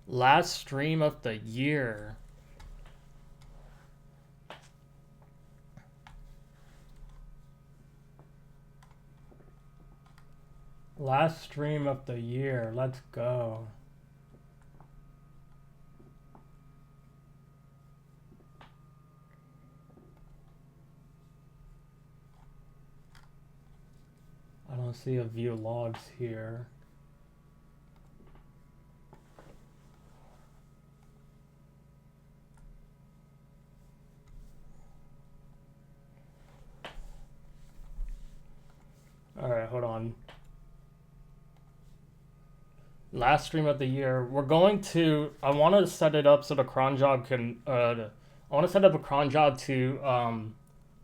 Last stream of the year. Last stream of the year. Let's go. I don't see a view logs here. Alright, hold on. Last stream of the year. We're going to... I want to set it up so the cron job can... I want to set up a cron job to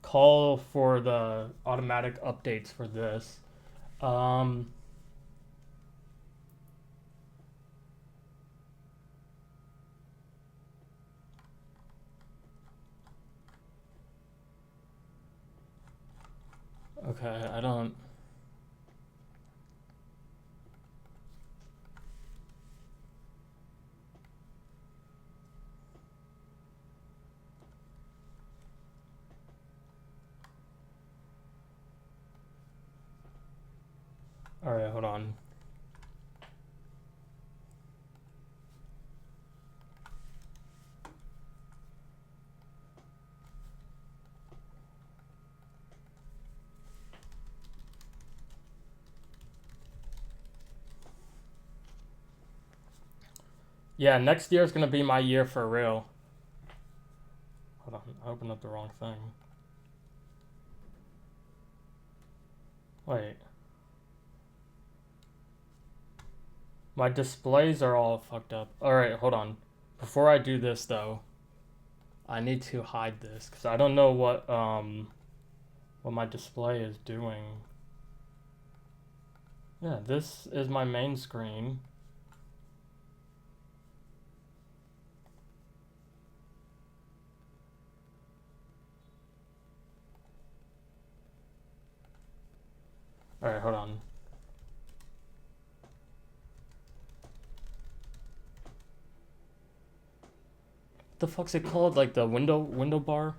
call for the automatic updates for this. Um... Okay, I don't... Alright, hold on. Yeah, next year is going to be my year for real. Hold on, I opened up the wrong thing. Wait. My displays are all fucked up. Alright, hold on. Before I do this, though, I need to hide this, because I don't know what my display is doing. Yeah, this is my main screen. Alright, hold on. What the fuck's it called? Like the window bar?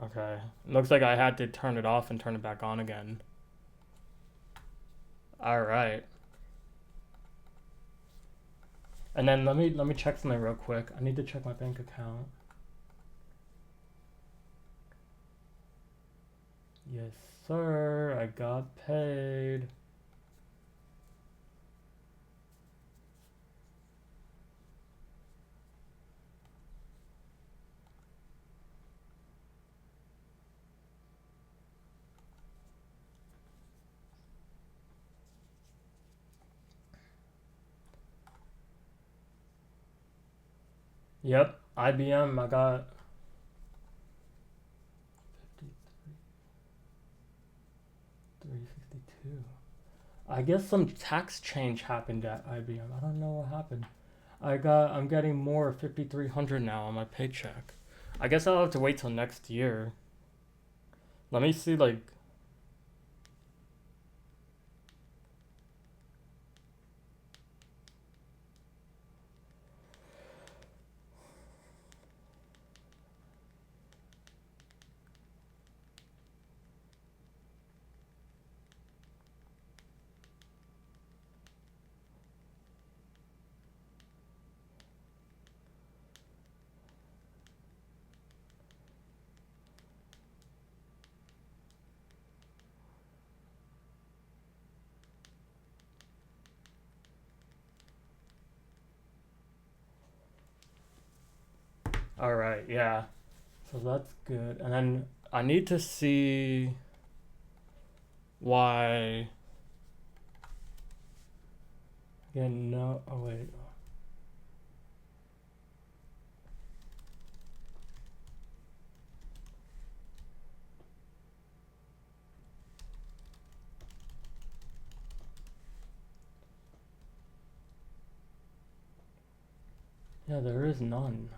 Okay. Looks like I had to turn it off and turn it back on again. Alright. And then let me check something real quick. I need to check my bank account. Yes, sir. I got paid. Yep, IBM, I got 362. I guess some tax change happened at IBM. I don't know what happened. I'm getting more 5,300 now on my paycheck. I guess I'll have to wait till next year. Let me see, like... Alright, yeah. So that's good. And then I need to see why... Yeah, no... Oh, wait. Yeah, there is none.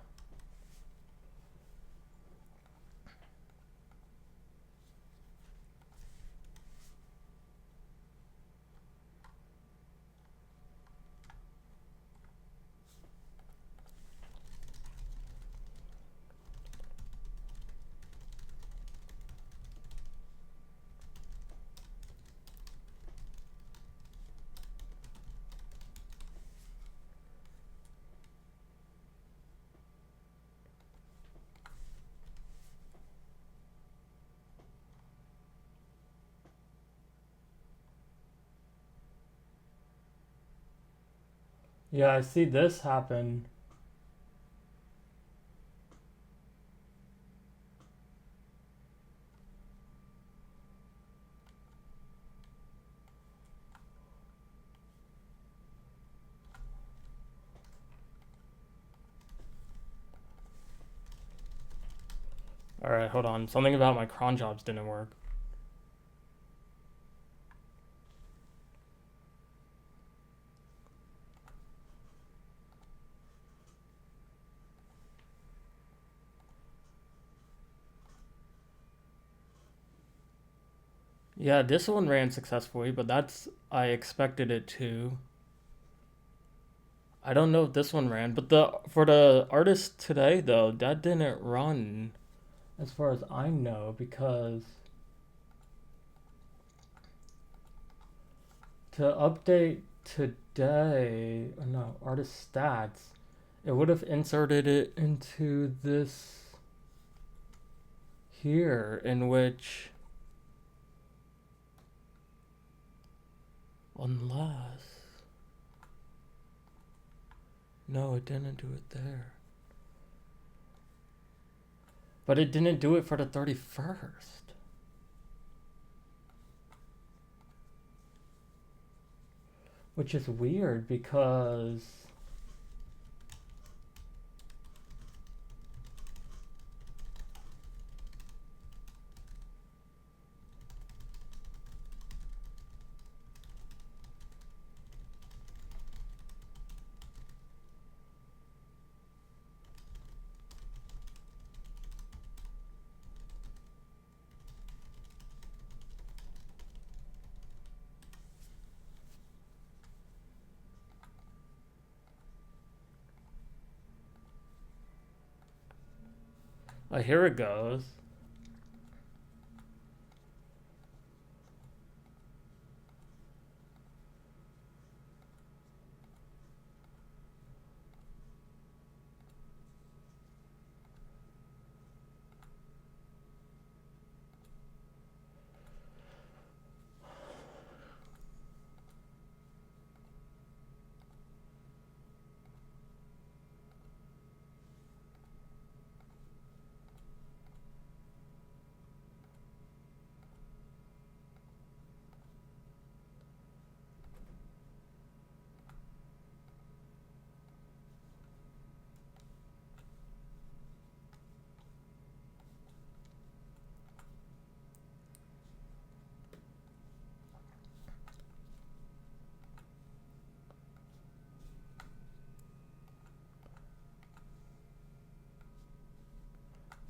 Yeah, I see this happen. Alright, hold on. Something about my cron jobs didn't work. Yeah, this one ran successfully, but that's I expected it to. I don't know if this one ran, but the for the artist today though, that didn't run as far as I know because to update today, no, artist stats, it would have inserted it into this here in which unless no, it didn't do it there. But it didn't do it for the 31st. Which is weird because here it goes.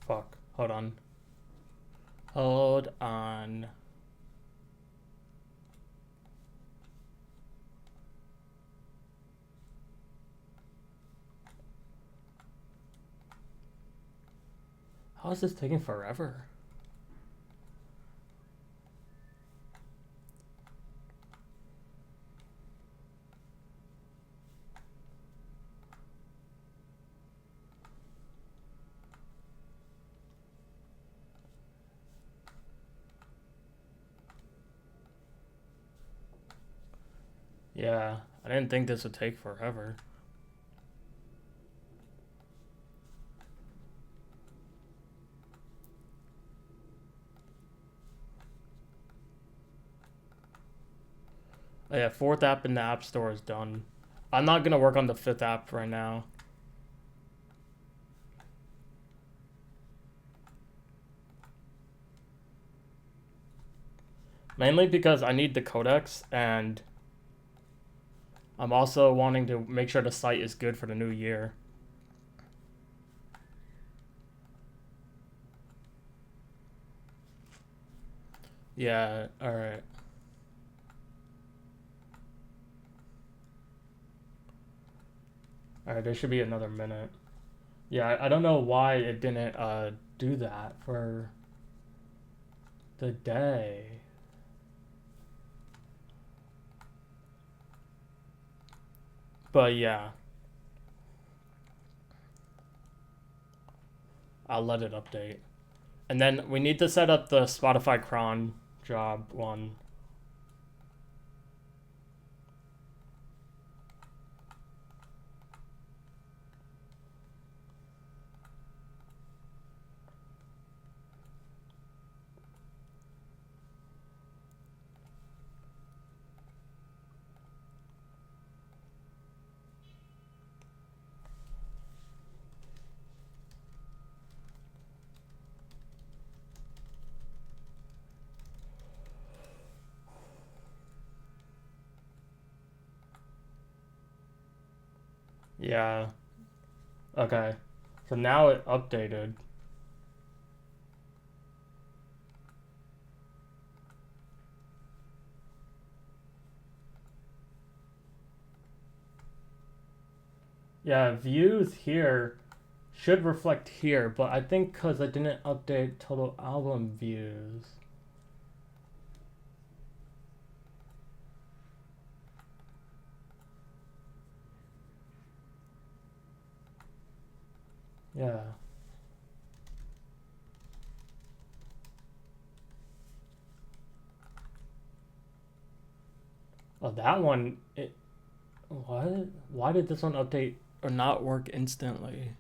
Fuck. Hold on. Hold on. How is this taking forever? Yeah, I didn't think this would take forever. Oh, yeah, fourth app in the App Store is done. I'm not gonna work on the fifth app right now. Mainly because I need the codecs and I'm also wanting to make sure the site is good for the new year. Yeah, alright. Alright, there should be another minute. Yeah, I don't know why it didn't do that for the day. But yeah, I'll let it update. And then we need to set up the Spotify cron job one. Yeah. Okay. So now it updated. Yeah, views here should reflect here, but I think because I didn't update total album views. Yeah. Oh, that one. What? Why did this one update or not work instantly?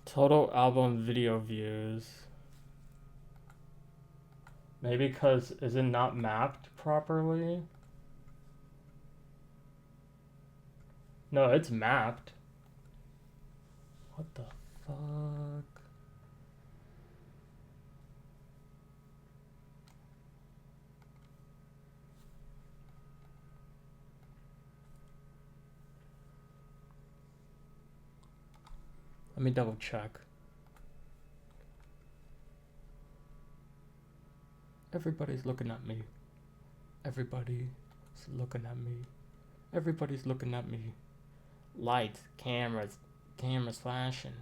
Total album video views. Maybe because is it not mapped properly? No, it's mapped. What the fuck? Let me double check. Everybody's looking at me. Everybody's looking at me. Everybody's looking at me. Lights, cameras flashing.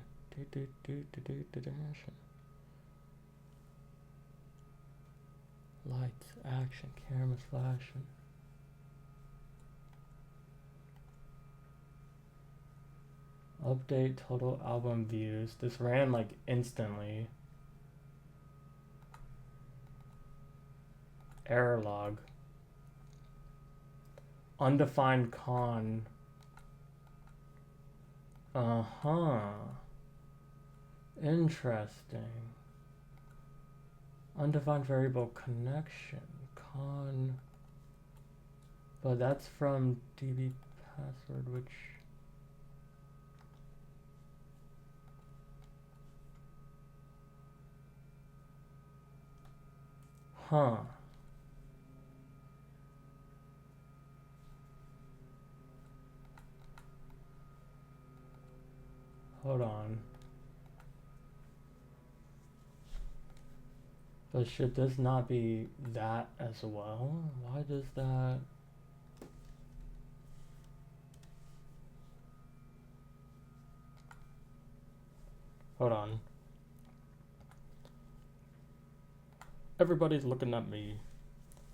Lights, action, cameras flashing. Update total album views. This ran like instantly. Error log. Undefined con. Uh-huh. Interesting. Undefined variable connection. Con. But that's from DB password, which... Huh. Hold on. But should this not be that as well? Why does that... Hold on. Everybody's looking at me.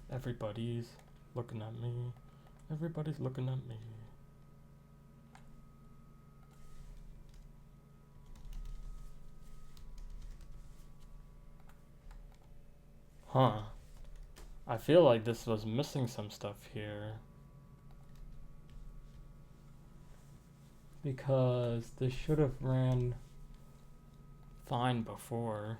Everybody's looking at me. Everybody's looking at me. Huh. I feel like this was missing some stuff here. Because this should have ran fine before.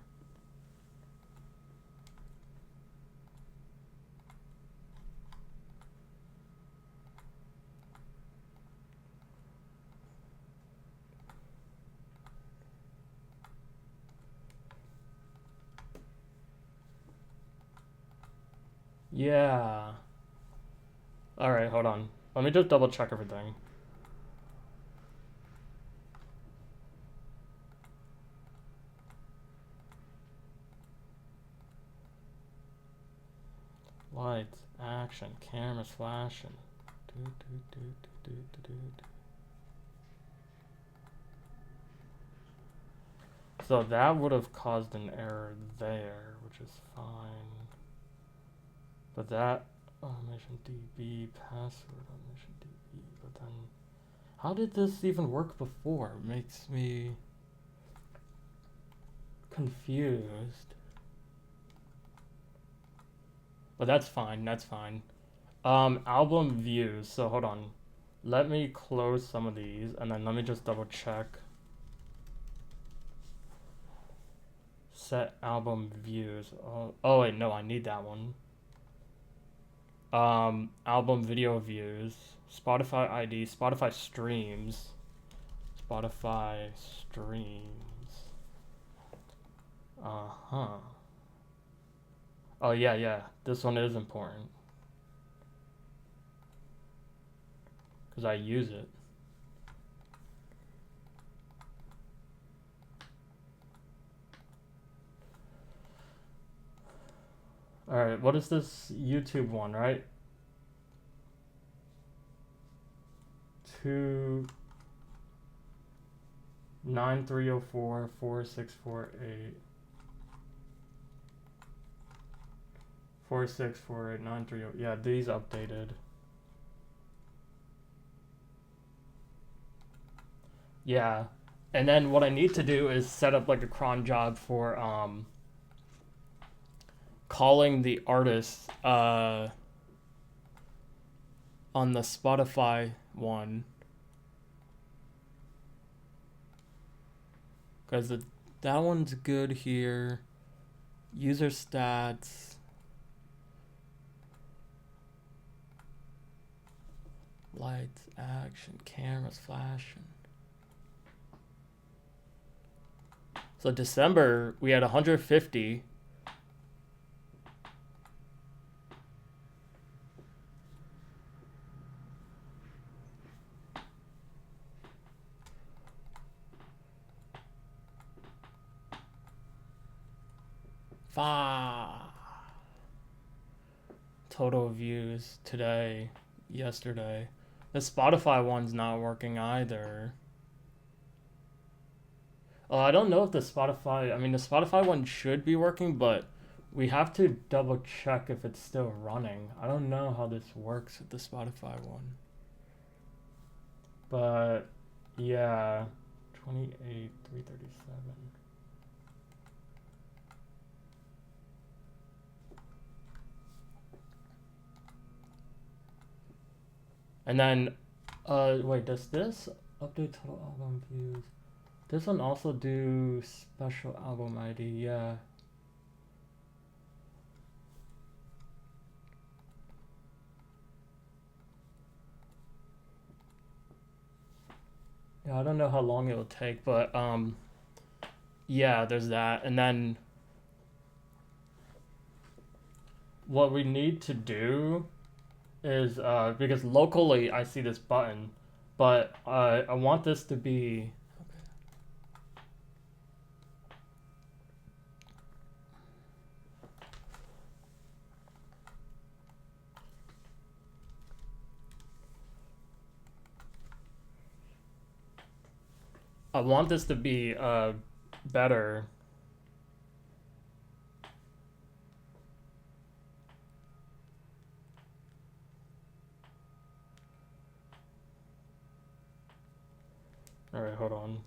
Yeah. Alright, hold on. Let me just double check everything. Lights, action, cameras flashing. So that would have caused an error there, which is fine. But that mission DB password on mission DB, but then how did this even work before? It makes me confused. But that's fine, that's fine. Album views, so hold on. Let me close some of these and then let me just double check. Set album views. Oh wait, no, I need that one. Album video views. Spotify ID, Spotify streams. Spotify streams. Uh-huh. Oh yeah, this one is important. Because I use it. Alright, what is this YouTube one, right? 29304 4648 4648 930. Yeah, these updated. Yeah. And then what I need to do is set up like a cron job for calling the artist on the Spotify one. Because that one's good here. User stats. Lights, action, cameras flashing. So December, we had 150. Total views today, yesterday. The Spotify one's not working either. Oh, I don't know if the Spotify one should be working, but we have to double check if it's still running. I don't know how this works with the Spotify one. But yeah, 28,337. And then, wait, does this update total album views? This one also do special album ID, yeah. Yeah, I don't know how long it will take, but yeah, there's that. And then what we need to do is because locally I see this button, but I want this to be better. All right, hold on.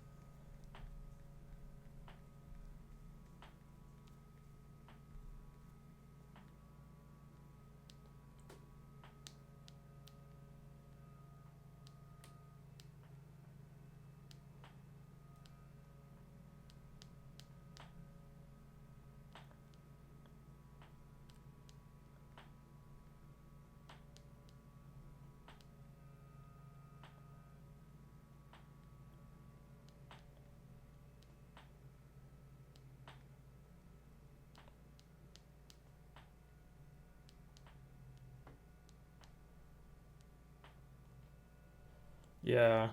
Yeah.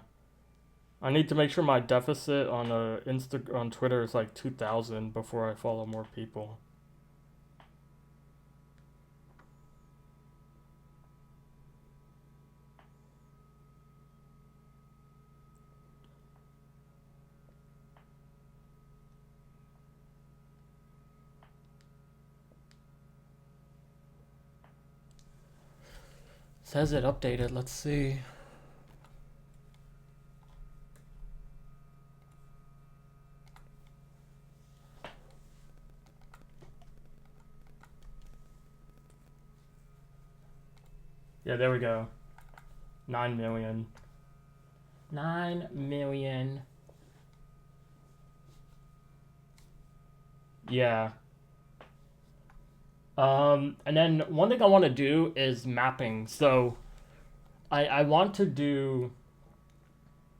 I need to make sure my deficit on on Twitter is like 2,000 before I follow more people. Says it updated. Let's see. Yeah, there we go. 9 million. 9 million. Yeah. And then one thing I want to do is mapping. So I want to do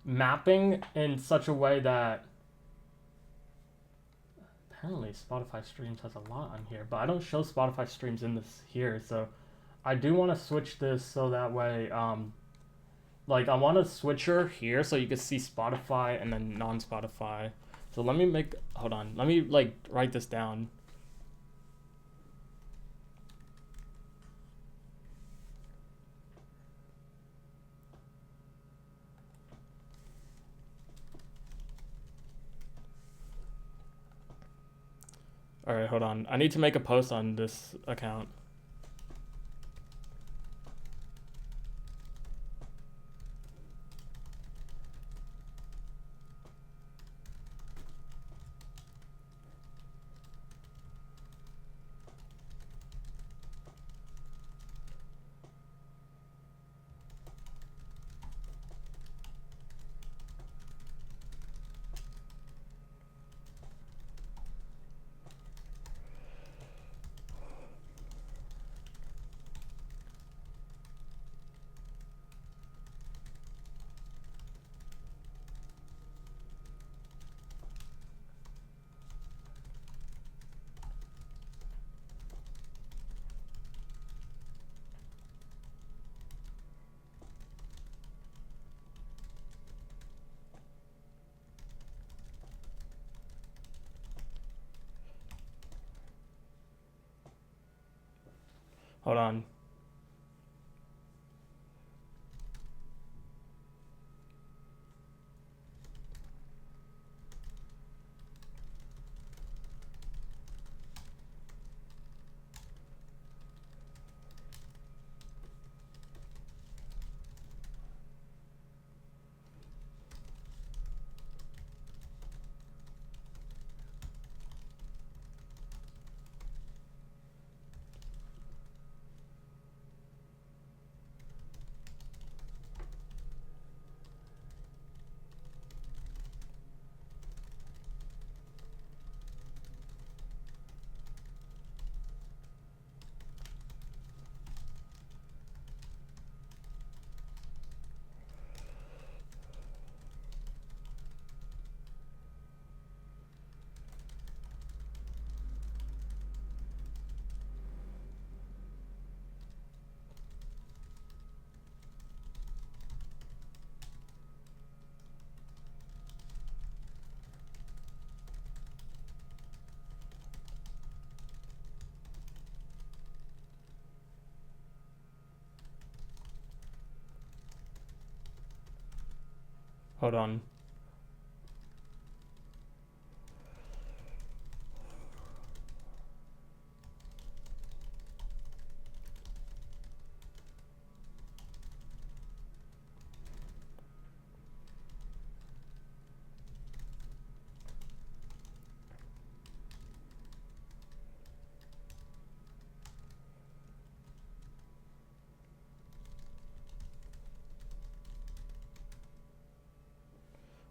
mapping in such a way that apparently Spotify streams has a lot on here, but I don't show Spotify streams in this here. So I do want to switch this so that way, like I want a switcher here so you can see Spotify and then non-Spotify. So let me make, hold on, let me like write this down. All right, hold on. I need to make a post on this account. Hold on. Hold on.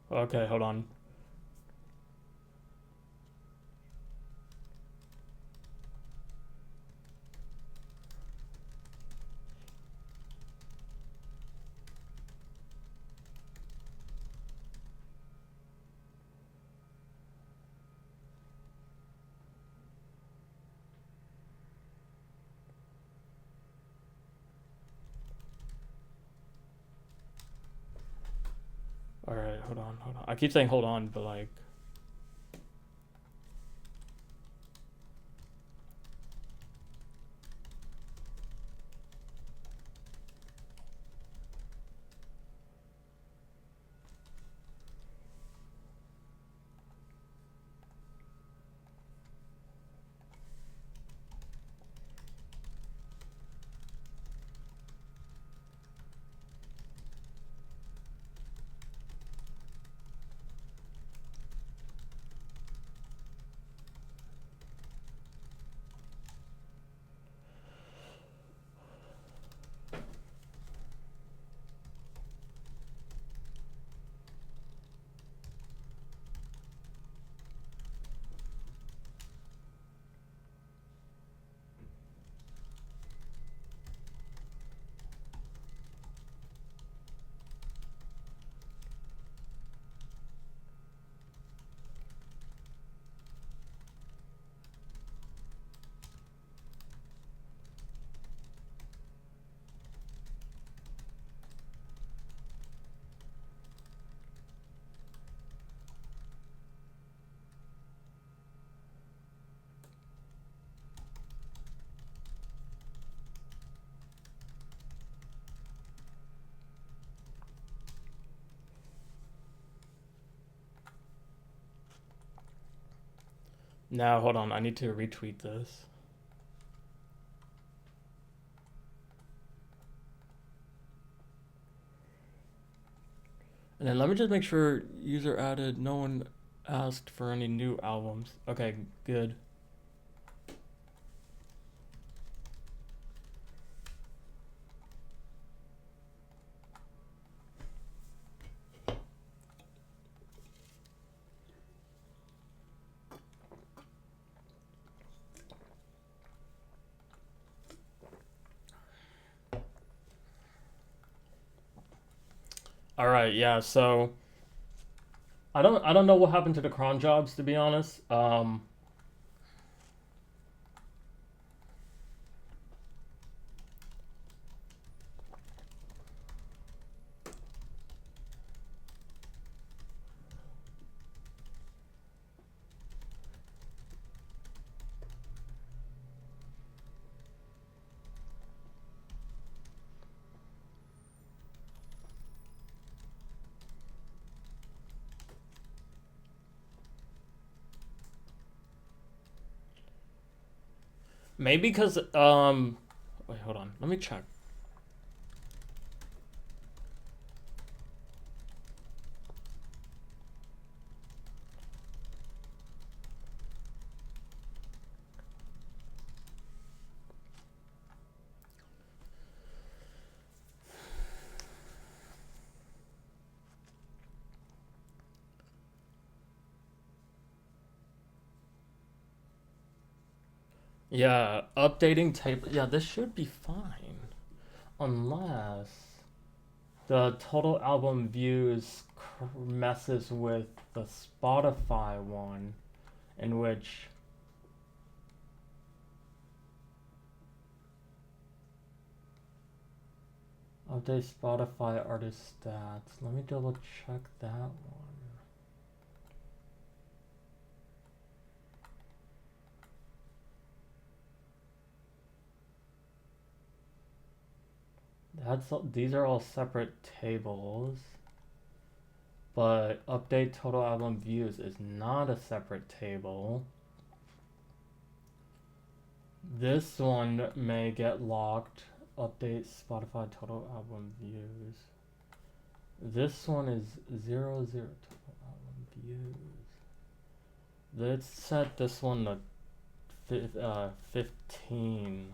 Okay, hold on. All right, hold on, hold on. I keep saying hold on, but like, Now, hold on. I need to retweet this. And then let me just make sure user added. No one asked for any new albums. Okay, good. All right, yeah. So I don't know what happened to the cron jobs, to be honest. Maybe because wait, hold on. Let me check. Yeah, updating table. Yeah, this should be fine. Unless the total album views messes with the Spotify one, in which update Spotify artist stats. Let me double check that one. These are all separate tables, but update total album views is not a separate table. This one may get locked. Update Spotify total album views. This one is 0 0 total album views. Let's set this one to 15.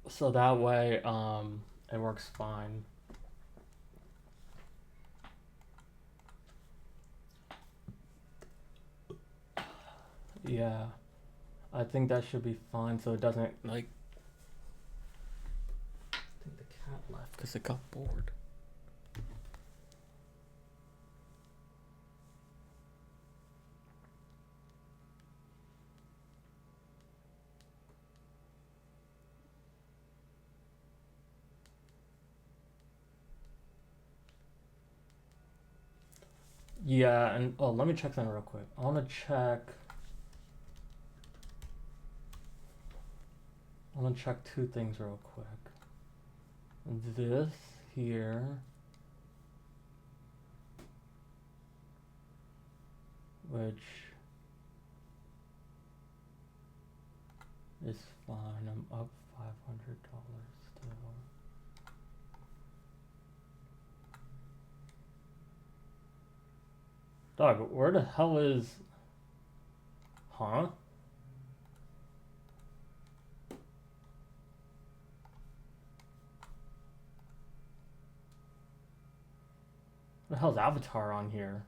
So that way it works fine. Yeah. I think that should be fine so it doesn't like I think the cat left because it got bored. Yeah, and oh, let me check something real quick. I want to check two things real quick. This here which is fine. I'm up $500 still. Dog, where the hell is... Huh? What the hell's Avatar on here?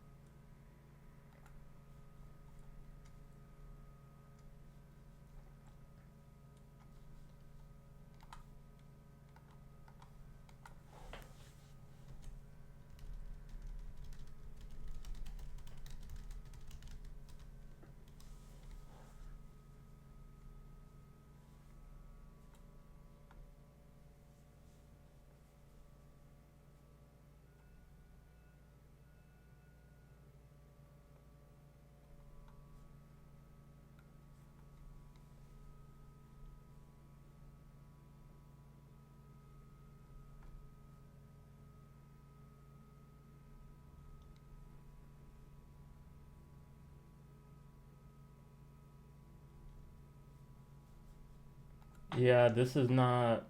Yeah, this is not.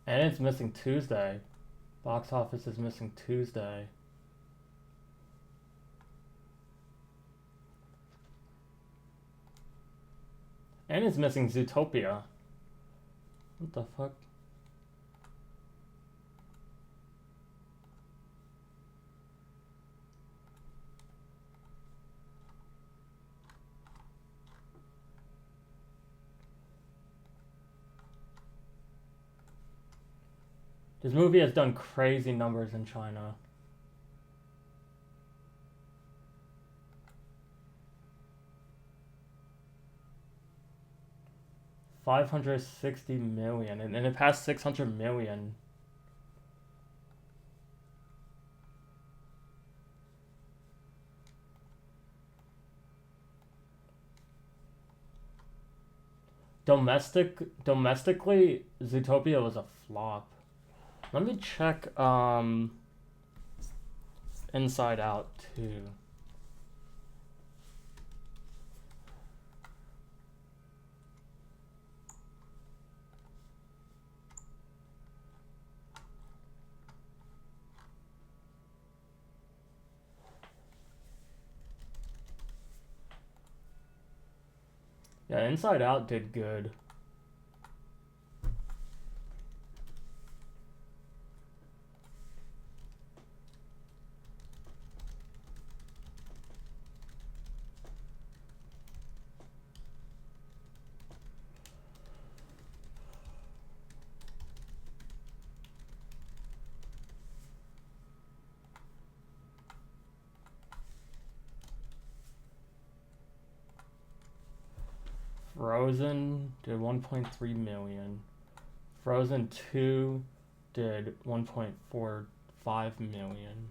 And it's missing Tuesday. Box office is missing Tuesday. And it's missing Zootopia. What the fuck? This movie has done crazy numbers in China. $560 million, and it passed 600 million. Domestically, Zootopia was a flop. Let me check Inside Out too. Yeah, Inside Out did good. Frozen did 1.3 million. Frozen 2 did 1.45 million.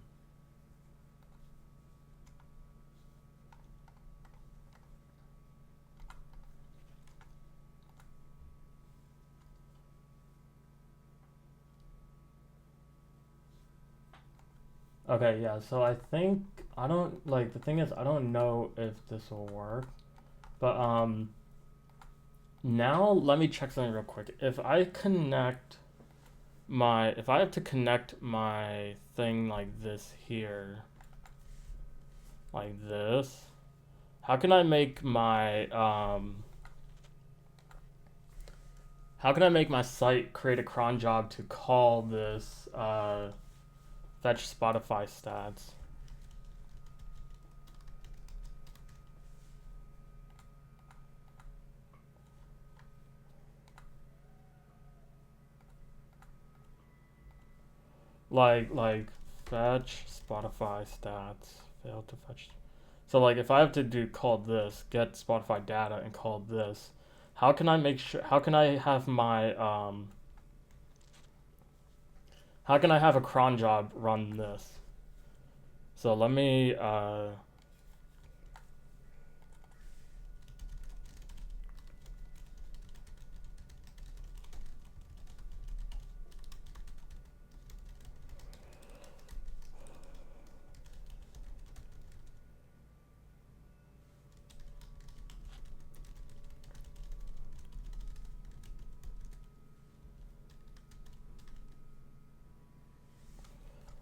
Okay, yeah, so I think I don't like the thing is I don't know if this will work. But now let me check something real quick. If I have to connect my thing like this here, like this, how can I make my site create a cron job to call this fetch Spotify stats? Like fetch Spotify stats. Failed to fetch. So like if I have to do call this, get Spotify data and call this, how can I make sure how can I have my how can I have a cron job run this? So let me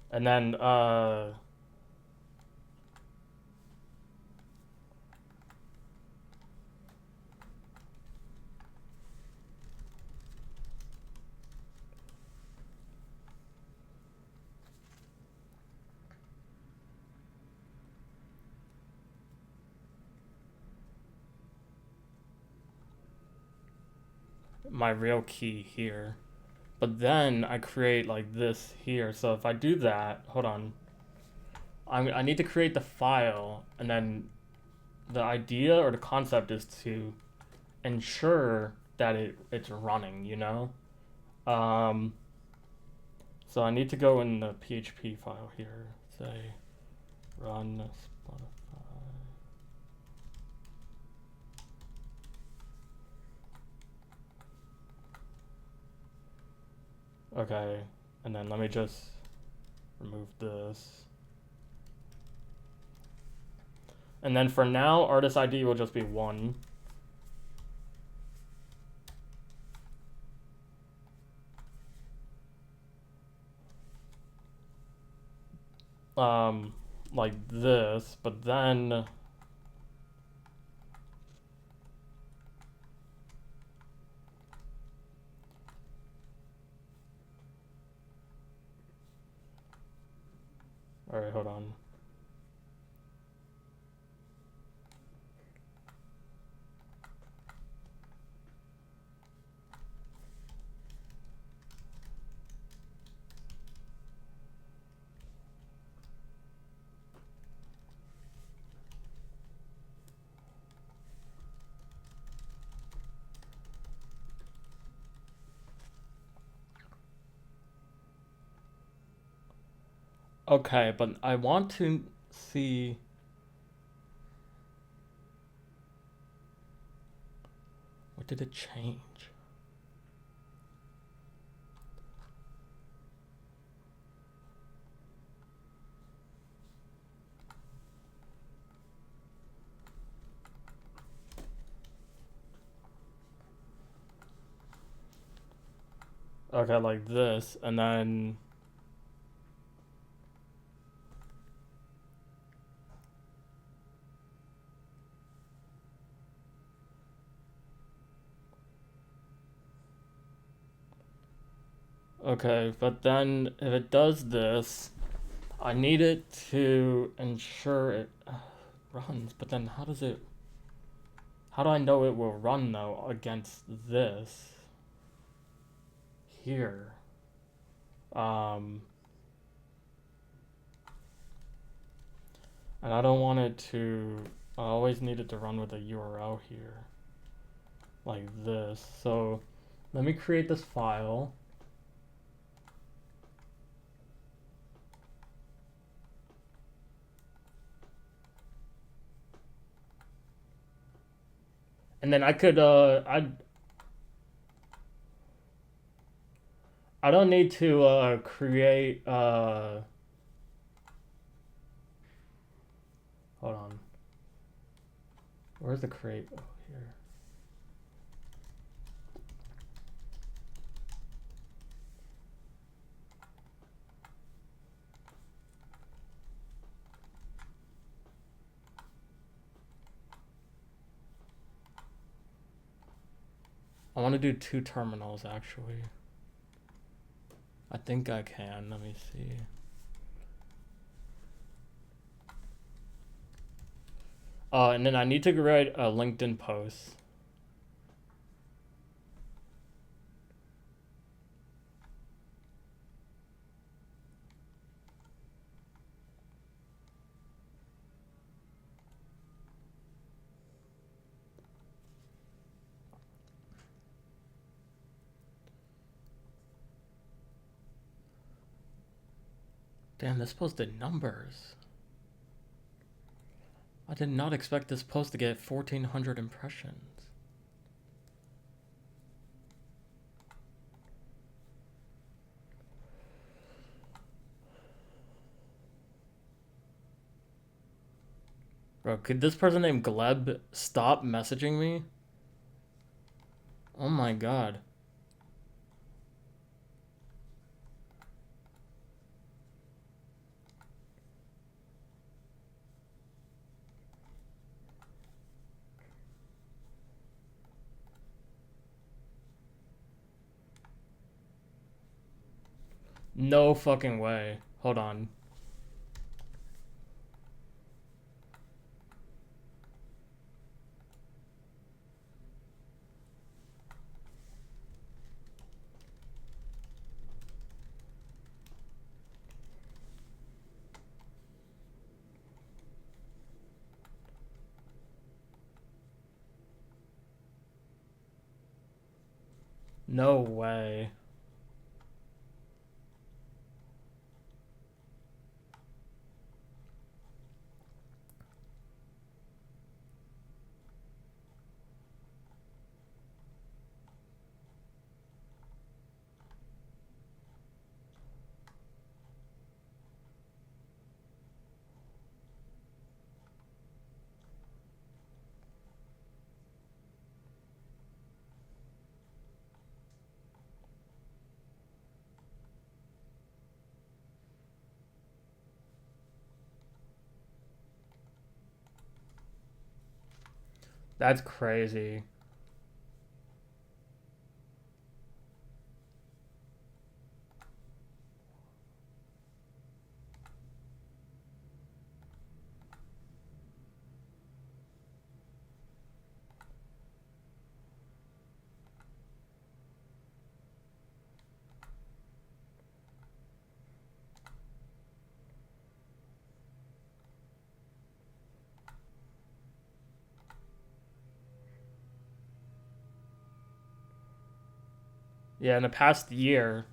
and then my real key here. But then I create like this here. So if I do that, hold on. I need to create the file, and then the idea or the concept is to ensure that it's running, you know? Um, so I need to go in the PHP file here, say run Spotify. Okay, and then let me just remove this. And then for now, artist ID will just be 1. Like this, but then all right, hold on. Okay, but I want to see. What did it change? Okay, like this, and then okay, but then if it does this, I need it to ensure it runs, but then how does it, how do I know it will run though against this here? And I don't want it to, I always need it to run with a URL here, like this. So let me create this file. And then I could, I don't need to create, hold on. Where's the create? Oh, here. I want to do 2 terminals actually. I think I can. Let me see. And then I need to write a LinkedIn post. Damn, this post did numbers. I did not expect this post to get 1,400 impressions. Bro, could this person named Gleb stop messaging me? Oh my god. No fucking way. Hold on. No way. That's crazy. Yeah, in the past year.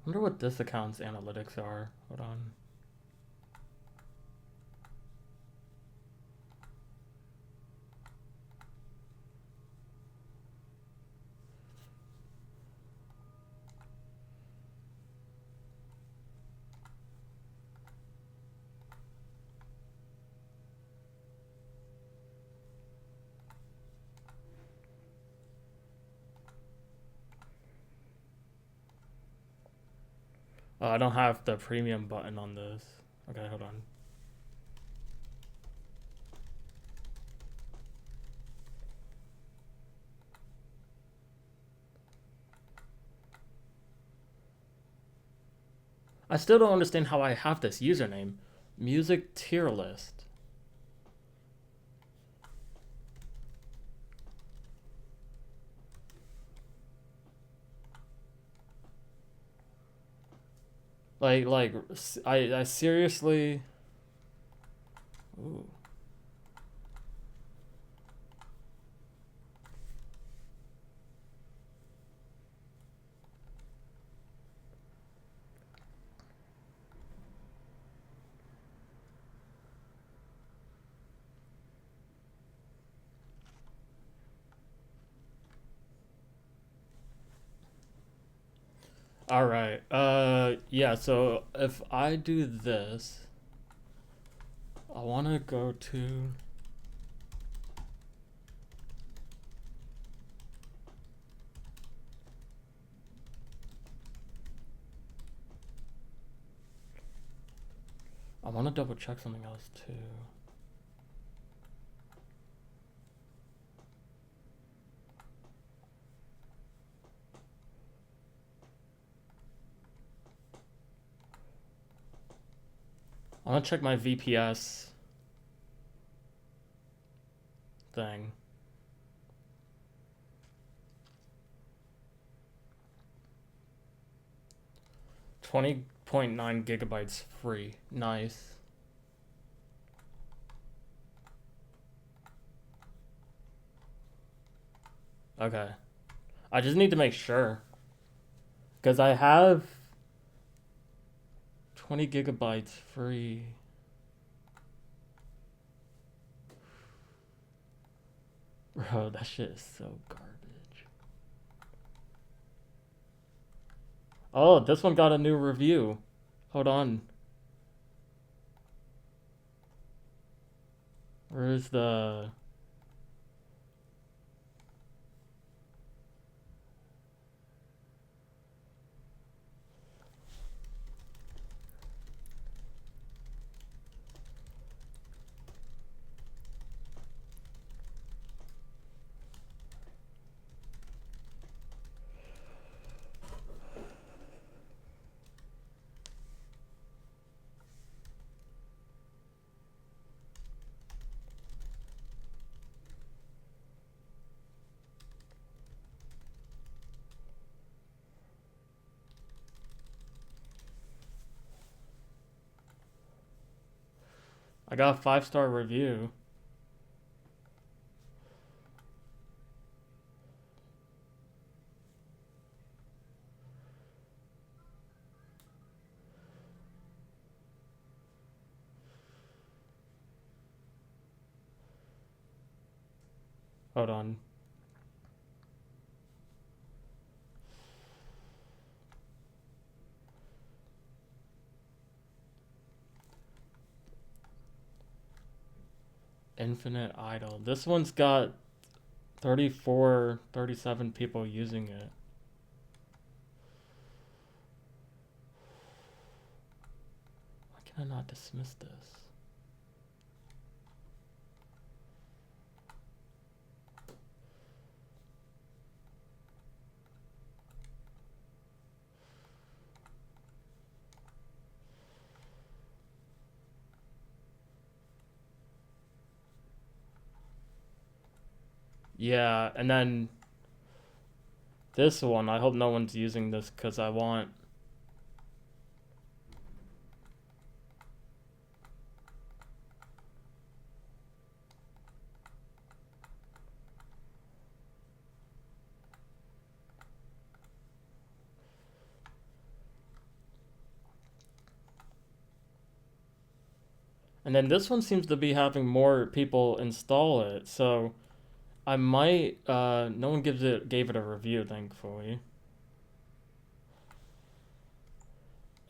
I wonder what this account's analytics are. Hold on. Oh, I don't have the premium button on this. Okay, hold on. I still don't understand how I have this username. Music tier list. Like, I seriously. Ooh. All right. Yeah. So if I do this, I want to go to. I want to double check something else too. I want to check my VPS thing. 20.9 gigabytes free. Nice. Okay. I just need to make sure. Because I have 20 gigabytes free. Bro, that shit is so garbage. Oh, this one got a new review. Hold on. Where's the... I got a 5-star review. Hold on. Infinite Idol. This one's got 34, 37 people using it. Why can I not dismiss this? Yeah, and then this one, I hope no one's using this because I want. And then this one seems to be having more people install it, so I might. No one gave it a review, thankfully.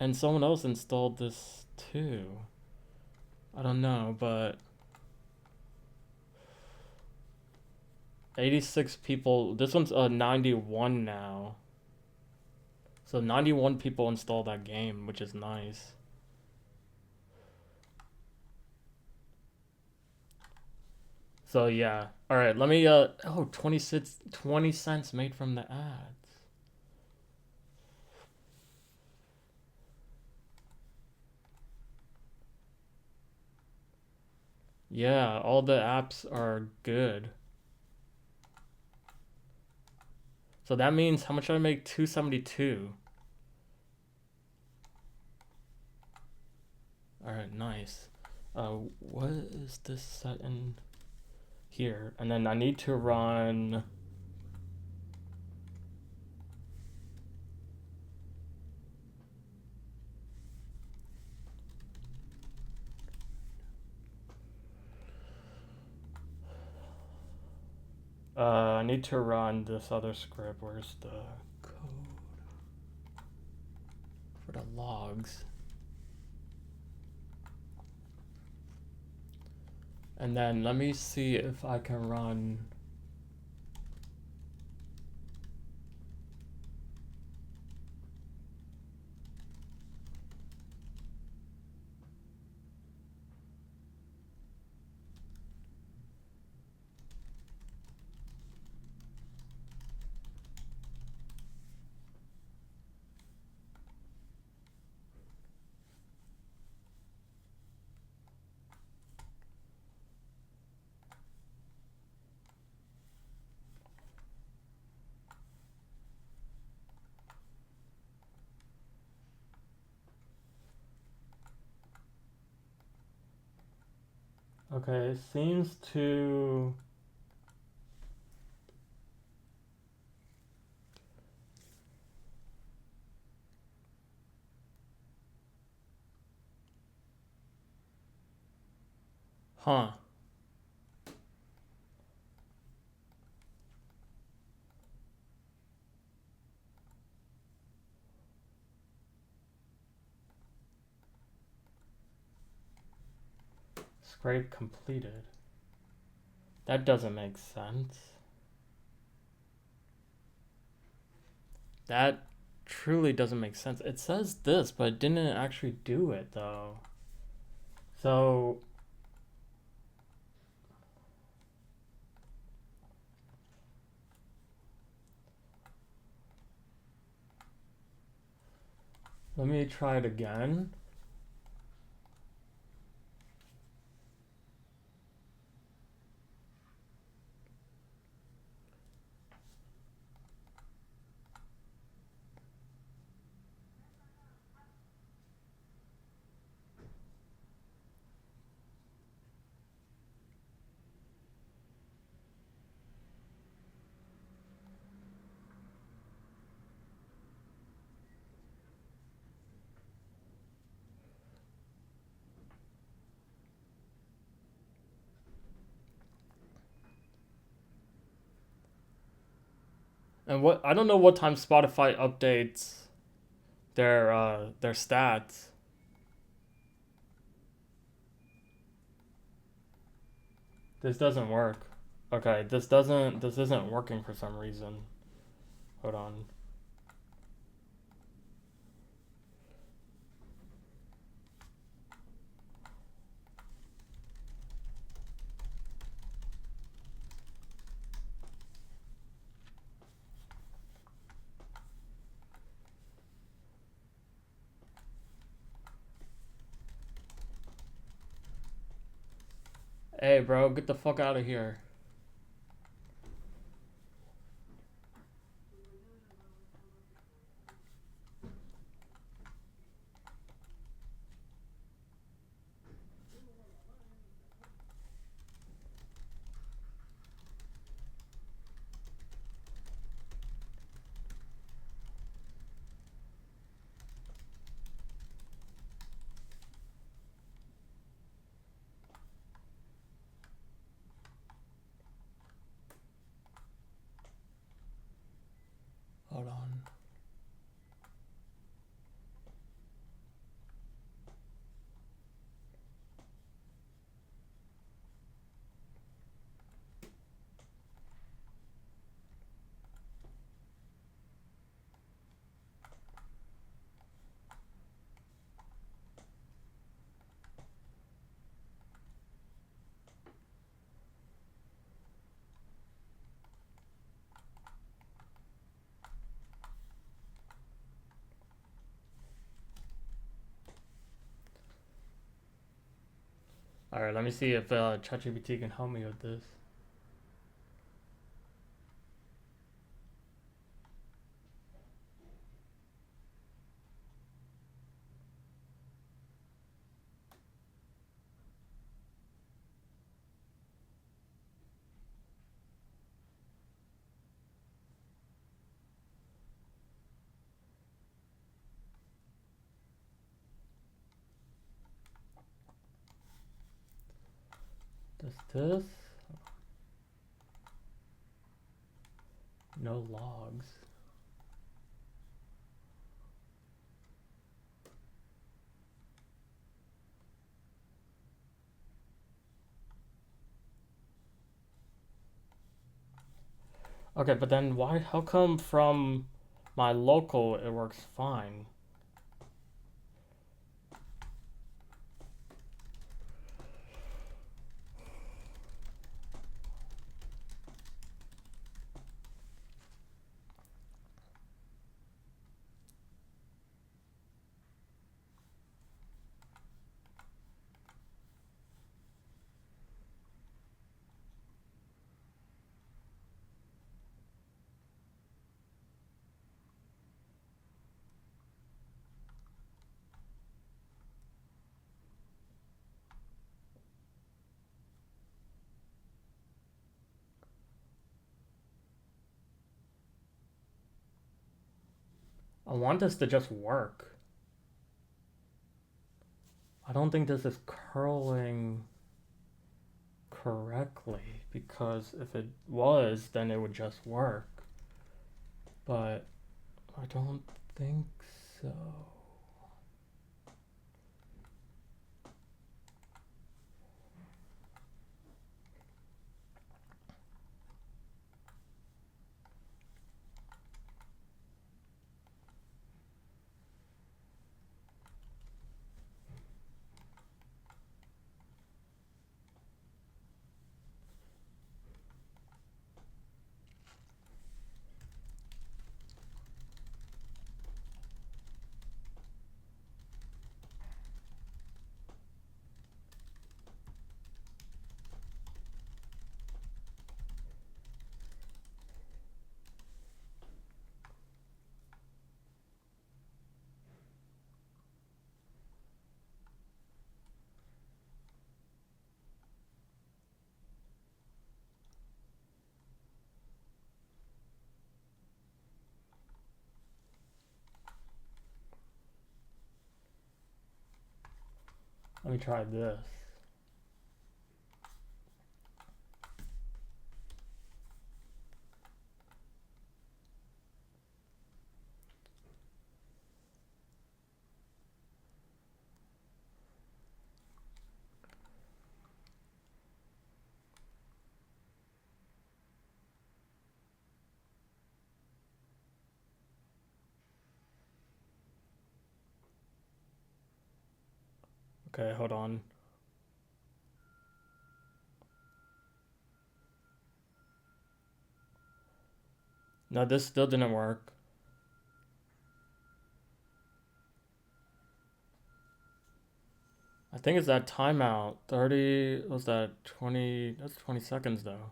And someone else installed this too. I don't know, but 86 people. This one's 91 now. So 91 people installed that game, which is nice. So yeah. All right, let me 20 cents made from the ads. Yeah, all the apps are good. So that means how much did I make? 272. All right, nice. What is this set in here? And then I need to run. I need to run this other script. Where's the code for the logs? And then let me see if I can run. Okay, it seems to. Huh. Scrape completed. That doesn't make sense. That truly doesn't make sense. It says this, but it didn't actually do it though. So let me try it again. And what I don't know what time Spotify updates their stats. This doesn't work. Okay, this isn't working for some reason. Hold on. Hey, bro, get the fuck out of here. Hold on. Alright, let me see if ChatGPT can help me with this. Does this? No logs. Okay, but then why? How come from my local it works fine? I want this to just work. I don't think this is curling correctly because if it was, then it would just work. But I don't think so. Let me try this. Okay, hold on. No, this still didn't work. I think it's that timeout. 30, was that 20? That's 20 seconds though.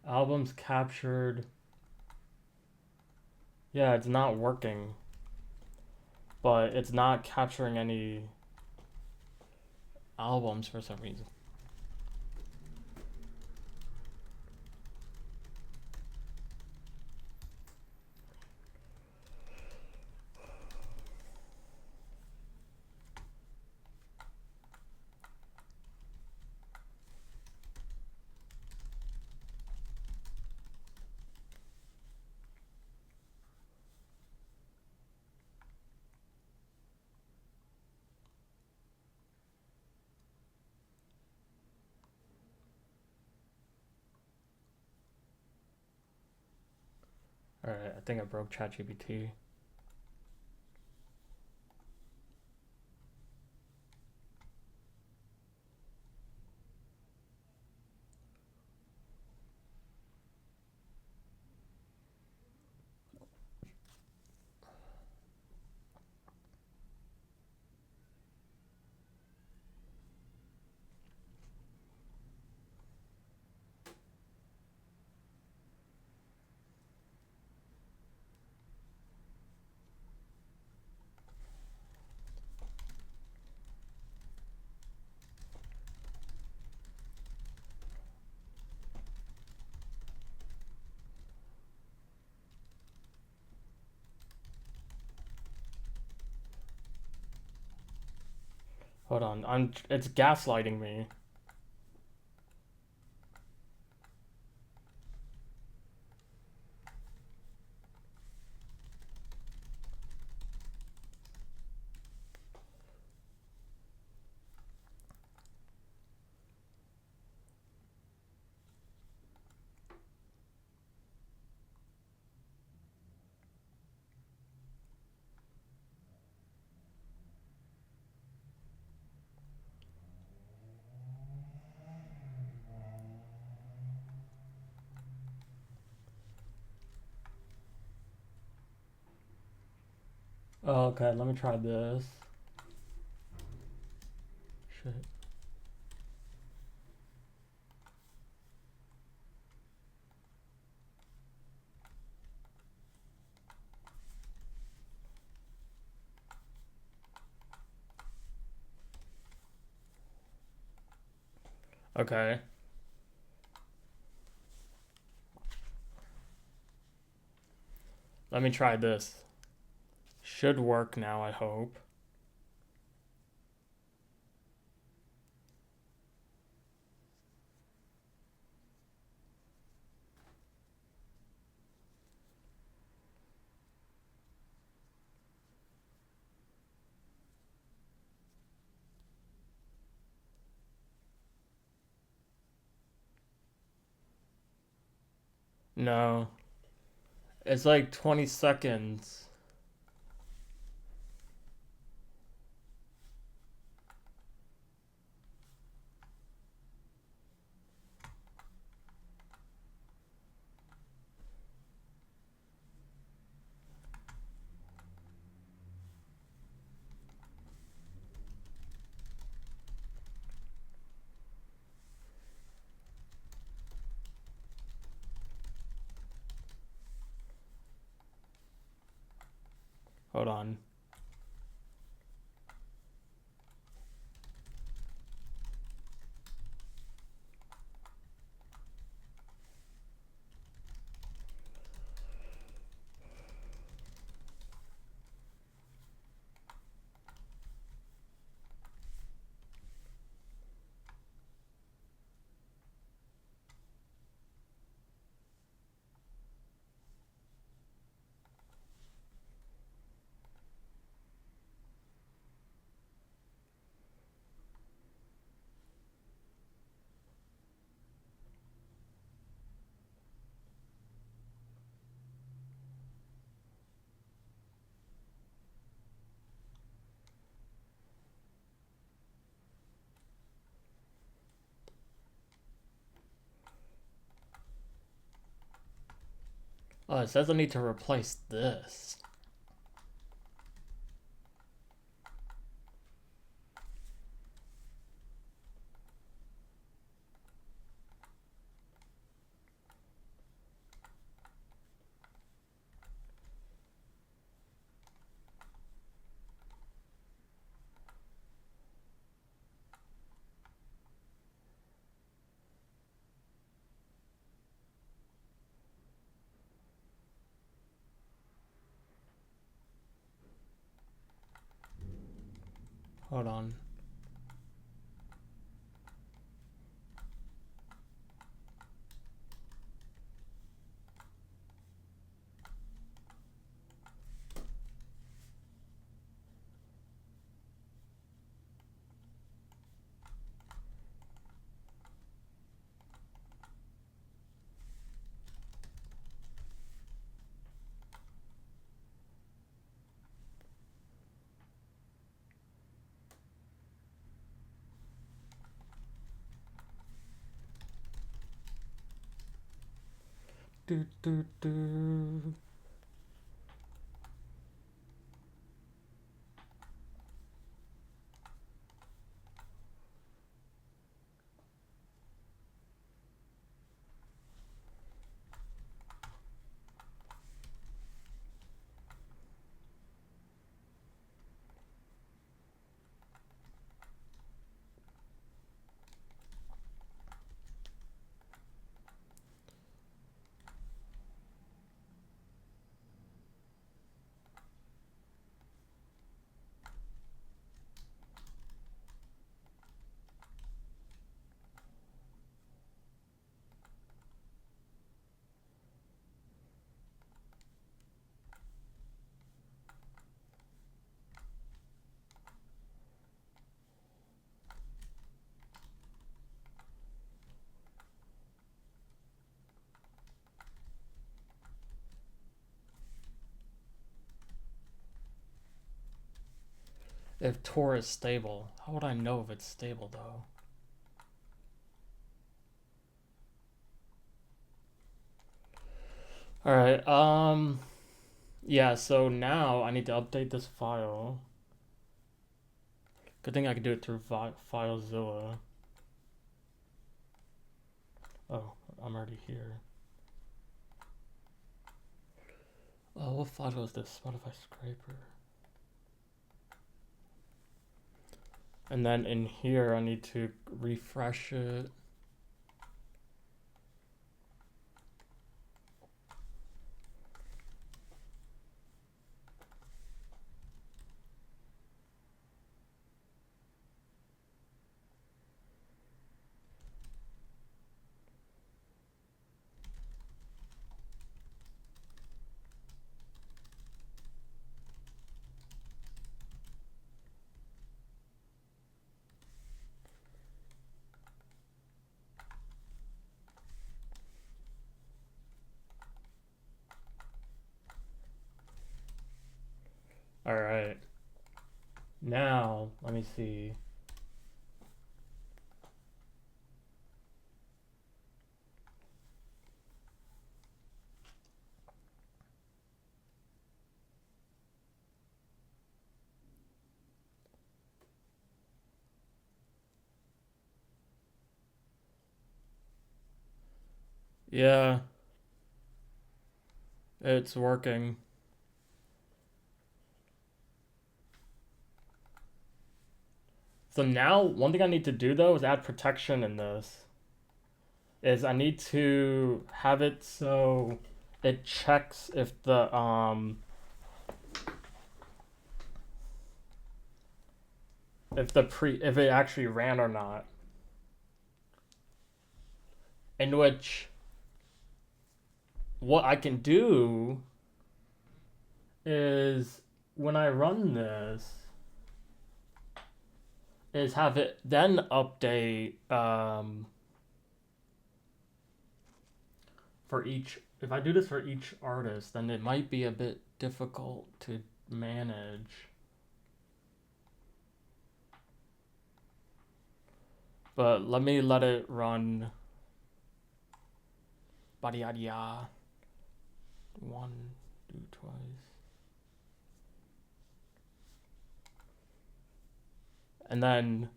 Albums captured. Yeah, it's not working, but it's not capturing any albums for some reason. Alright, I think I broke ChatGPT. Hold on, it's gaslighting me. Oh, okay, let me try this. Shit. Okay. Let me try this. Should work now, I hope. No. It's like 20 seconds. Hold on. Oh, it says I need to replace this. Hold on. Do, do, do. If Tor is stable. How would I know if it's stable though? Alright, yeah, so now I need to update this file. Good thing I can do it through FileZilla. Oh, I'm already here. Oh, what file is this? Spotify scraper. And then in here, I need to refresh it. All right. Now, let me see. Yeah, it's working. So now, one thing I need to do though is add protection in this. Is I need to have it so it checks if it actually ran or not. In which what I can do is when I run this is have it then update for each. If I do this for each artist, then it might be a bit difficult to manage. But let me let it run. Badiadia. one, do twice. And then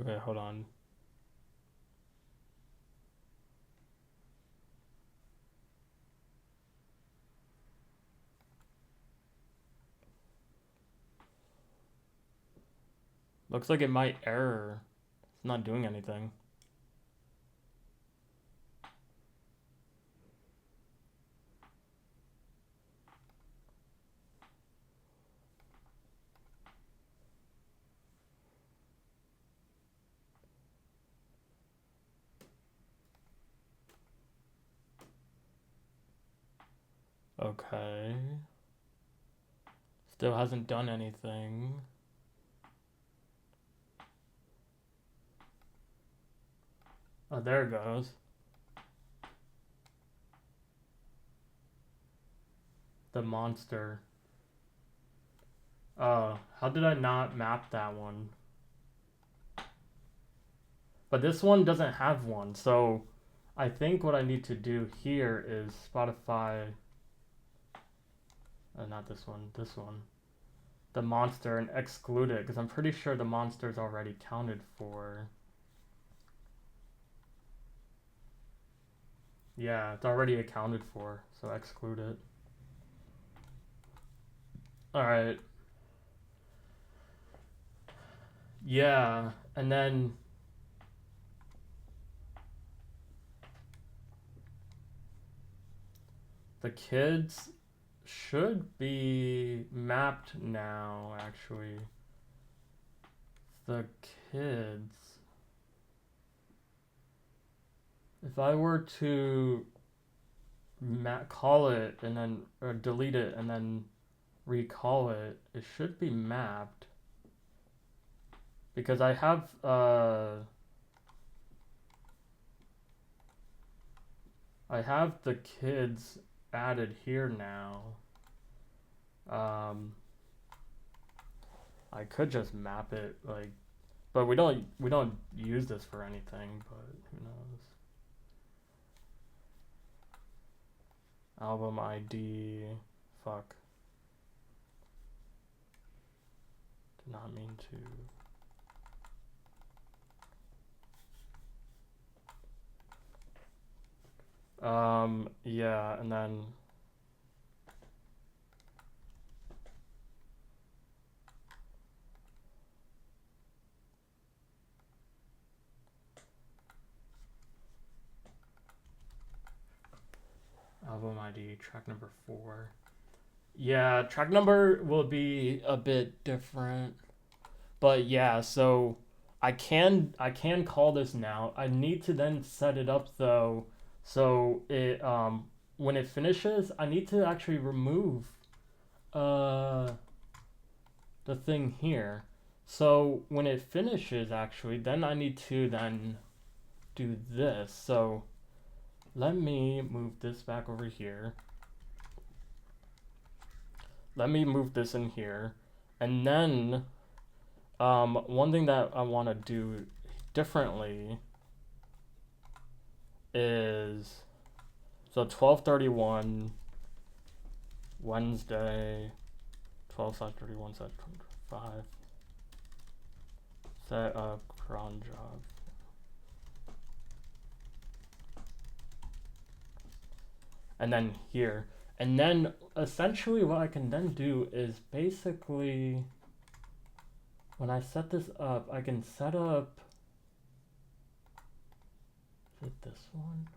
okay, hold on. Looks like it might error. It's not doing anything. Okay. Still hasn't done anything. Oh, there it goes. The monster. Oh, how did I not map that one? But this one doesn't have one, so I think what I need to do here is Spotify. Not this one, this one. The monster and exclude it, because I'm pretty sure the monster's already counted for. Yeah, it's already accounted for, so exclude it. Alright. Yeah, and then the kids should be mapped now, actually. The kids. If I were to call it and then or delete it and then recall it, it should be mapped. Because I have the kids added here now. I could just map it like, but we don't use this for anything, but who knows. Album ID, fuck. Did not mean to. Yeah, and then album ID, track number 4. Yeah, track number will be a bit different. But yeah, so I can call this now. I need to then set it up though, so it when it finishes, I need to actually remove the thing here. So when it finishes actually, then I need to then do this. So let me move this back over here. Let me move this in here. And then one thing that I want to do differently is, so 12/31 Wednesday, 12/31/5 set up cron job. And then here. And then essentially what I can then do is basically, when I set this up, I can set up, is it this one?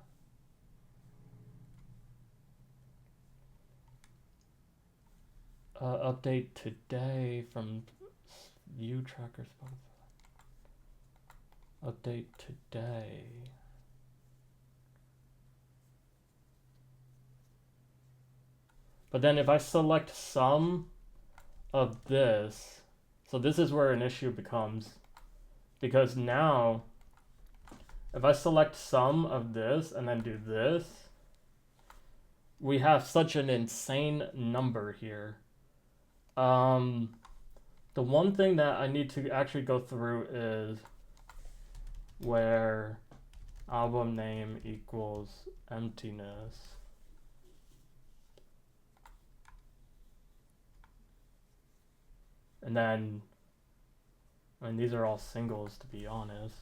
Update today from view tracker Spotify. Update today. But then if I select some of this, so this is where an issue becomes, because now If I select some of this and then do this, we have such an insane number here. The one thing that I need to actually go through is where album name equals emptiness. And then, I mean, these are all singles to be honest.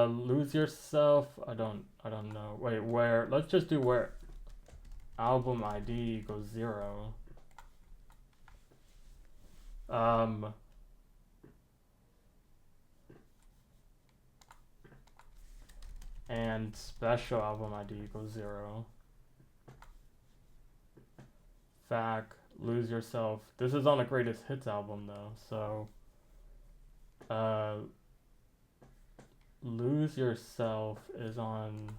Lose yourself. I don't know. Wait, where? Let's just do where album ID equals 0. And special album ID equals 0. Fact, lose yourself. This is on a greatest hits album though, so lose yourself is on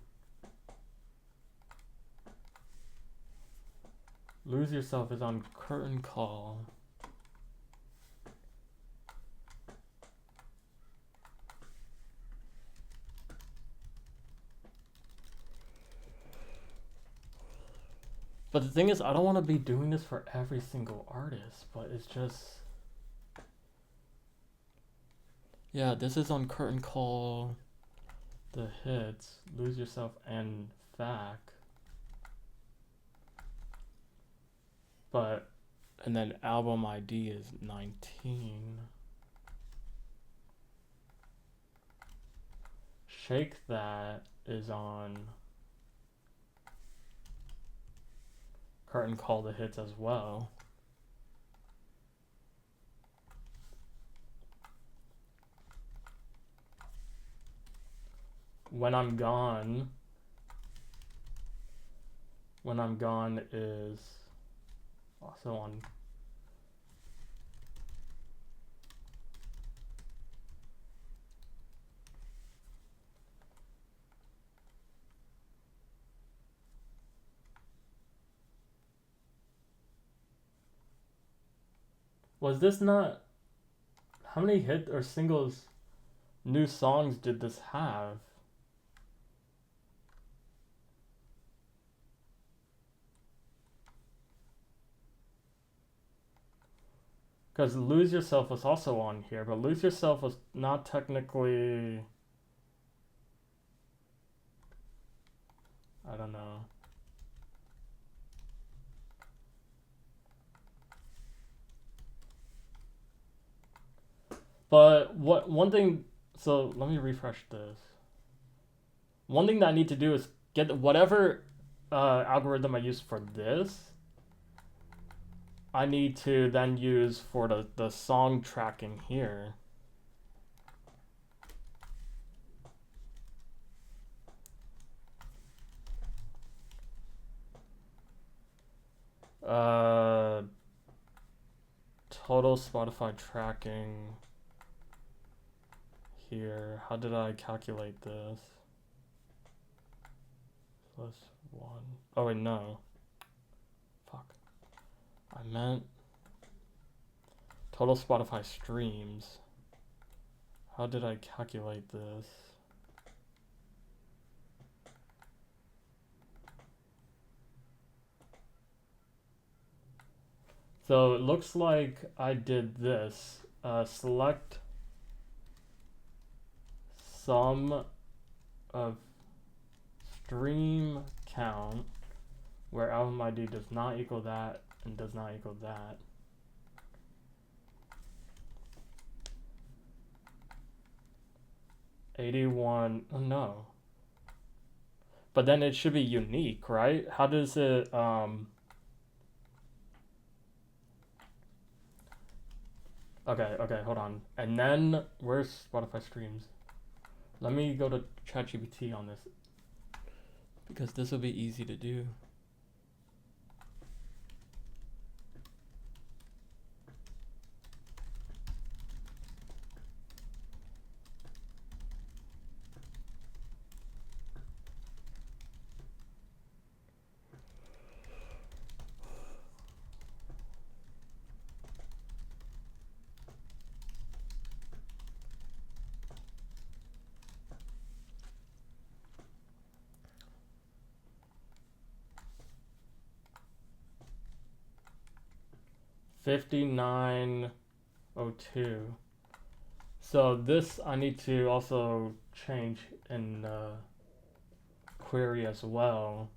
Curtain Call. But the thing is, I don't want to be doing this for every single artist, but it's just... Yeah, this is on Curtain Call, the hits, Lose Yourself, and Fact. But, and then album ID is 19. Shake That is on Curtain Call, the hits as well. When I'm Gone is also on Was this not... How many hit or singles, new songs did this have? Because Lose Yourself was also on here, but Lose Yourself was not technically... I don't know. But one thing, so let me refresh this. One thing that I need to do is get whatever algorithm I use for this, I need to then use for the song tracking here. Total Spotify tracking here. How did I calculate this? +1. Oh wait, no. Fuck. I meant total Spotify streams. How did I calculate this? So it looks like I did this. Select sum of stream count where album ID does not equal that and does not equal that. $81. Oh no. But then it should be unique, right? How does it Okay, hold on. And then where's Spotify streams? Let me go to ChatGPT on this, because this will be easy to do. 5902. So this I need to also change in query as well.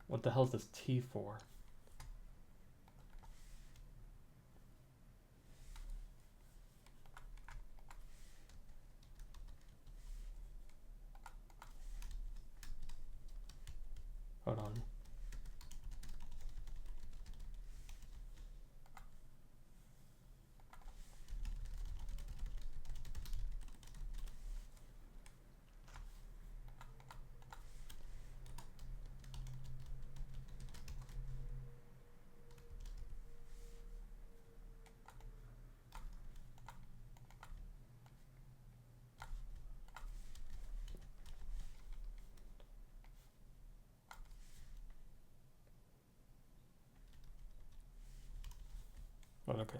What the hell is this T for? Hold on. Okay.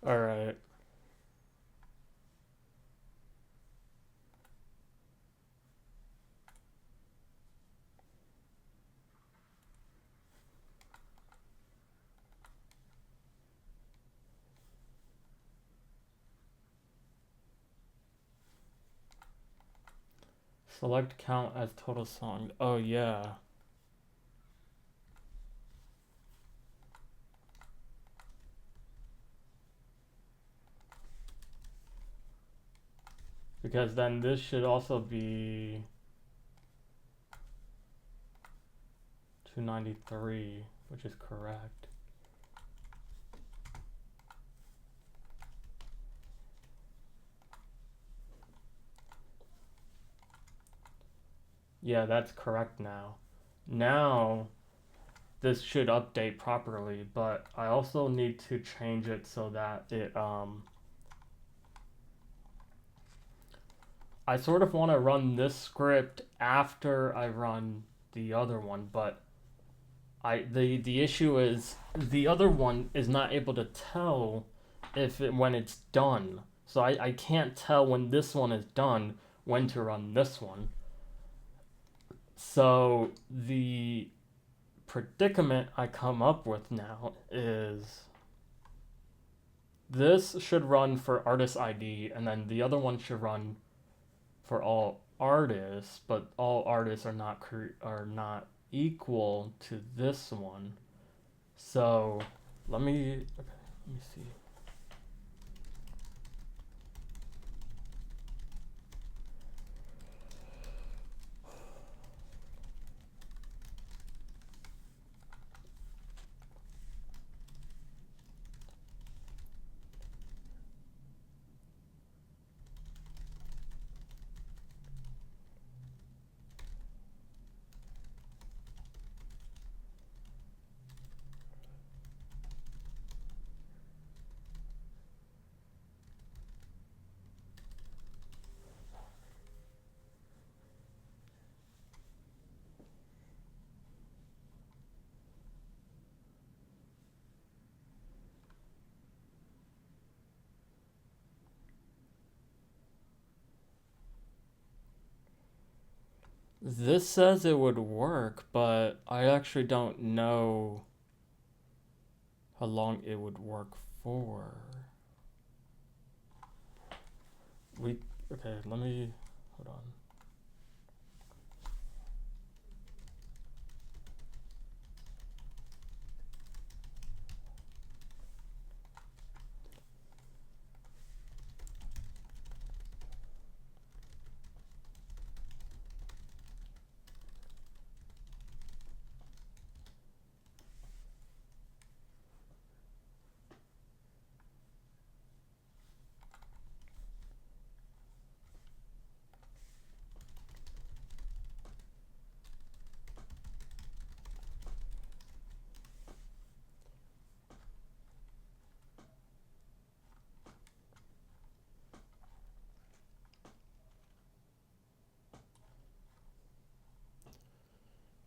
All right. Select count as total song. Oh yeah. Because then this should also be 293, which is correct. Yeah, that's correct now. Now this should update properly, but I also need to change it so that it I sort of want to run this script after I run the other one, but the issue is the other one is not able to tell when it's done. So I can't tell when this one is done when to run this one. So the predicament I come up with now is this should run for artist ID, and then the other one should run for all artists, but all artists are not equal to this one. So let me see. This says it would work, but I actually don't know how long it would work for. We okay, let me hold on.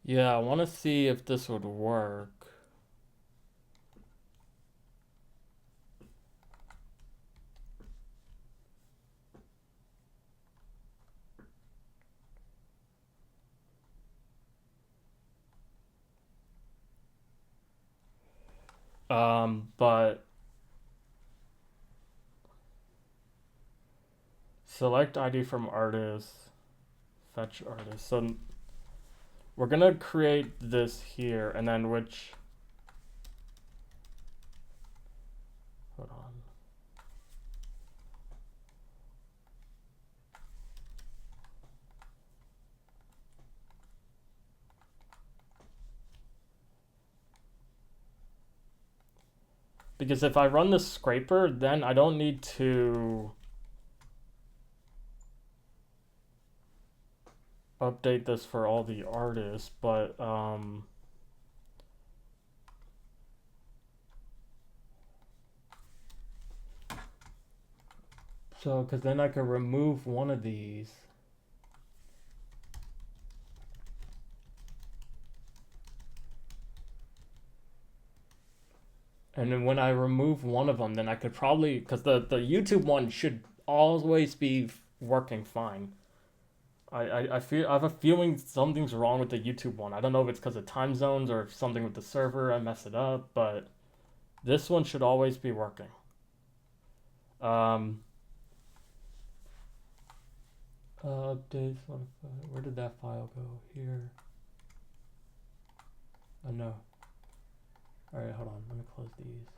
Yeah, I want to see if this would work. But select ID from artist, fetch artist. So we're gonna create this here, and then which, hold on. Because if I run the scraper, then I don't need to update this for all the artists, but so because then I could remove one of these. And then when I remove one of them, then I could probably, because the YouTube one should always be working fine. I have a feeling something's wrong with the YouTube one. I don't know if it's because of time zones or something with the server. I mess it up, but this one should always be working. Um, updates. Where did that file go? Here. Oh no. All right, hold on. Let me close these.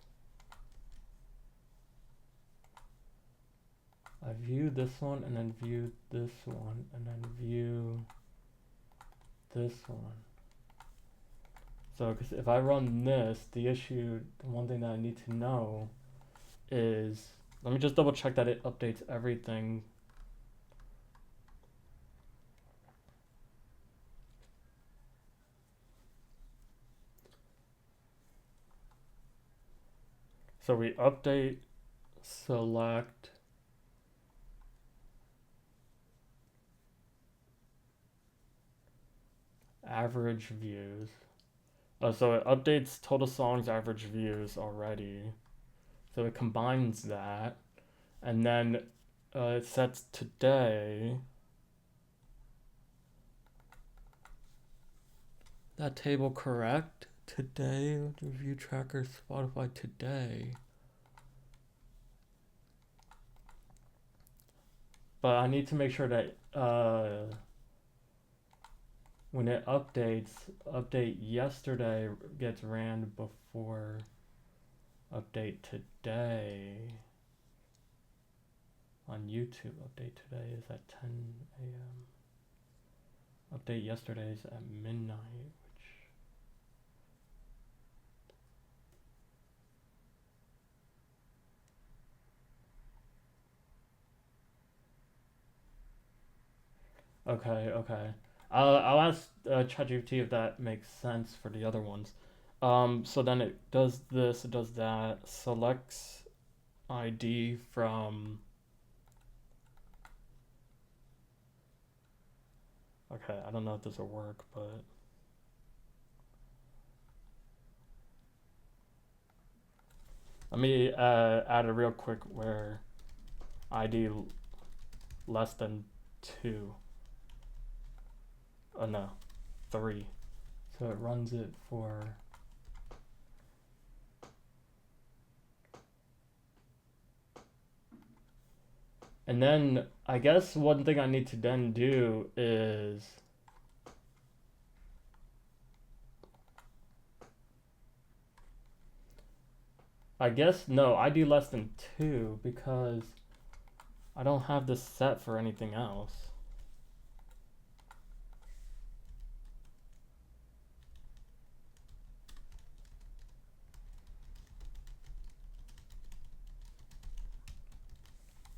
I view this one and then view this one and then view this one. So, because if I run this, the issue, the one thing that I need to know is, let me just double check that it updates everything. So we update, select, average views. So it updates total songs, average views already. So it combines that. And then it sets today. That table correct? Today, review tracker, Spotify today. But I need to make sure that when it updates, update yesterday gets ran before update today. On YouTube, update today is at 10 a.m. Update yesterday is at midnight, which... Okay. I'll ask ChatGPT if that makes sense for the other ones. So then it does this, it does that, selects ID from... Okay, I don't know if this will work, but... Let me add a real quick where ID less than 2. Oh no, 3. So it runs it for... And then I guess one thing I need to then do is... I guess, no, ID less than 2 because I don't have this set for anything else.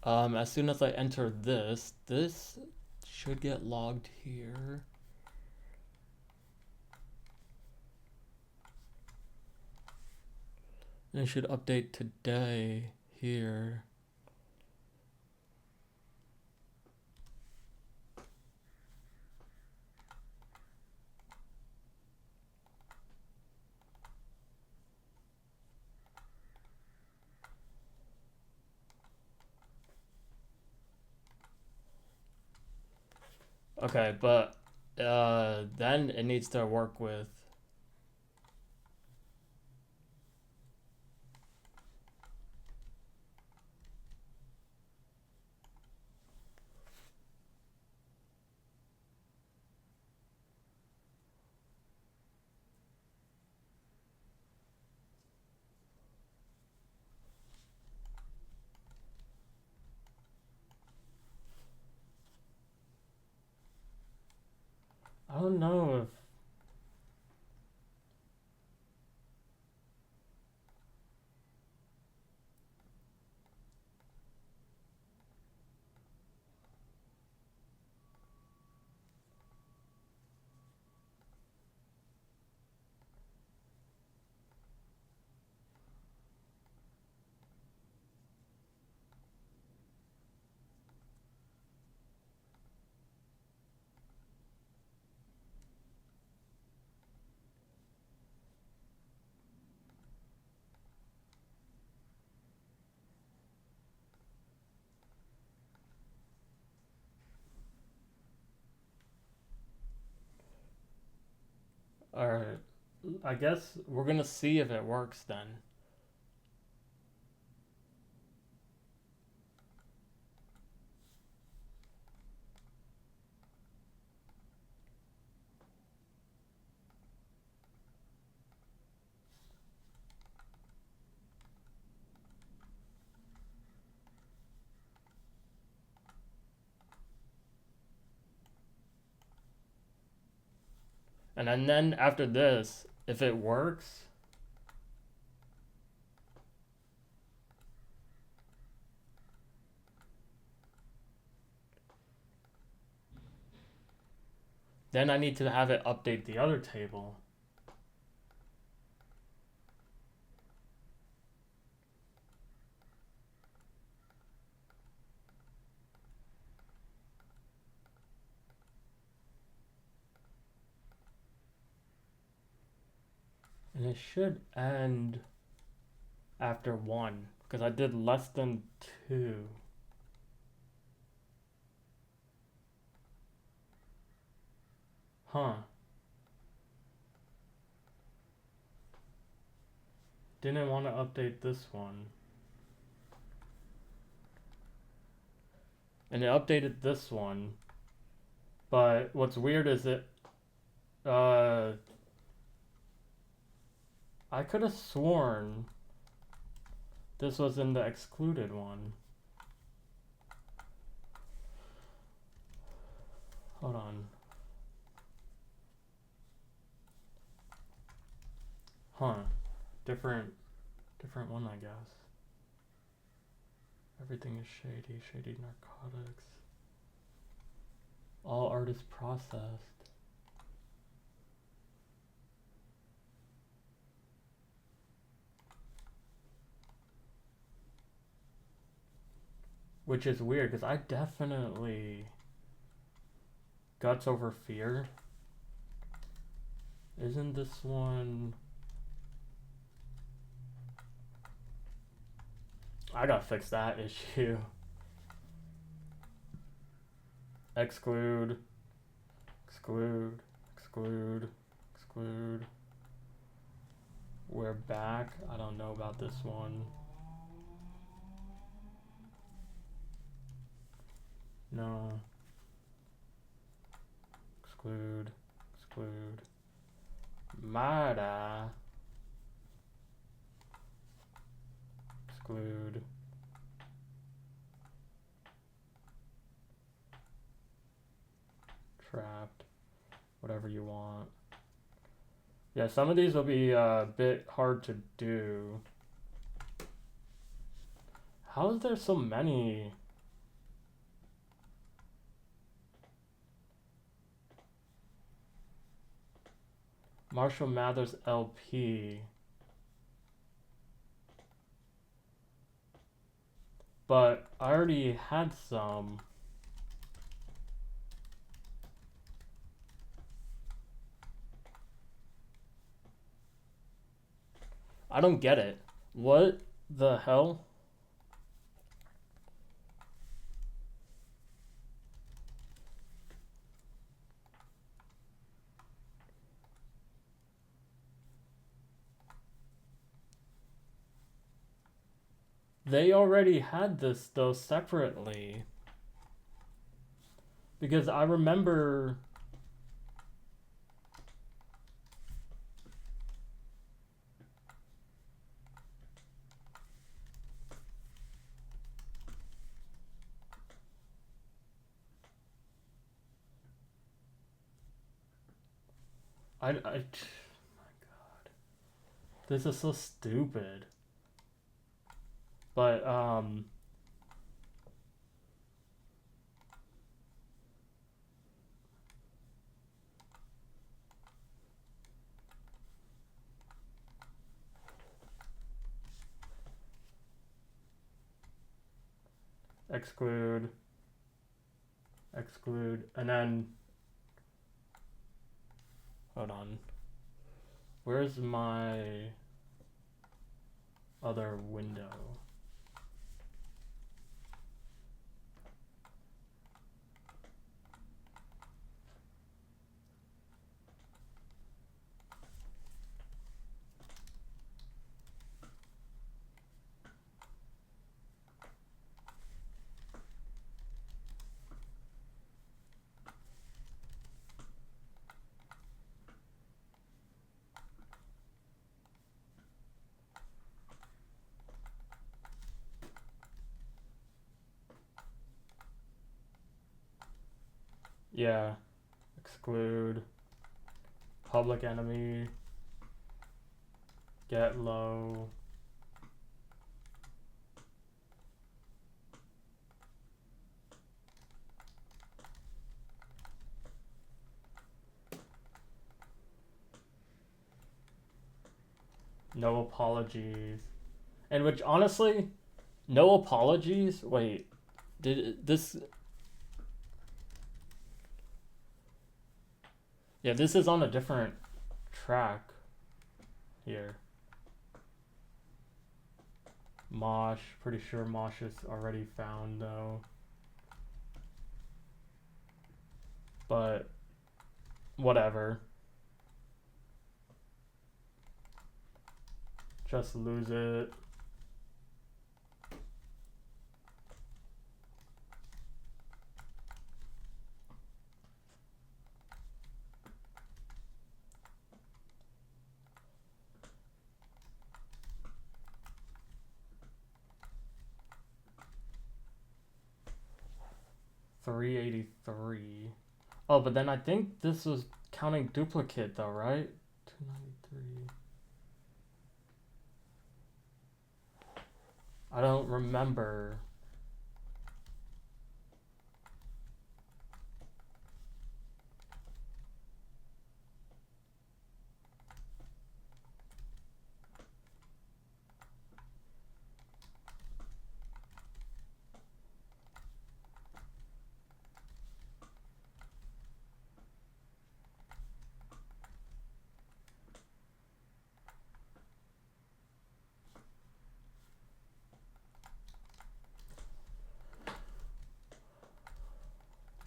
As soon as I enter this, this should get logged here. And it should update today here. Okay, but then it needs to work with. I don't know if. Alright. I guess we're gonna see if it works then. And then after this, if it works, then I need to have it update the other table. And it should end after 1, because I did less than 2. Huh. Didn't want to update this one. And it updated this one. But what's weird is uh I could have sworn this was in the excluded one. Hold on. Huh. Different one, I guess. Everything is shady. Shady narcotics. All art is processed. Which is weird, because I definitely... Guts over fear. Isn't this one... I gotta fix that issue. Exclude. Exclude. Exclude. Exclude. We're back. I don't know about this one. No. Exclude. Exclude. Mada. Exclude. Trapped. Whatever you want. Yeah, some of these will be a bit hard to do. How is there so many? Marshall Mathers LP. But I already had some. I don't get it. What the hell? They already had this though separately. Because I remember I my god. This is so stupid. But exclude, and then hold on. Where's my other window? Yeah, exclude, public enemy, get low. No apologies. And which honestly, no apologies. Wait, did this? Yeah, this is on a different track here. Mosh, pretty sure Mosh is already found though. But whatever. Just lose it. $383. Oh, but then I think this was counting duplicate though, right? 293. I don't remember.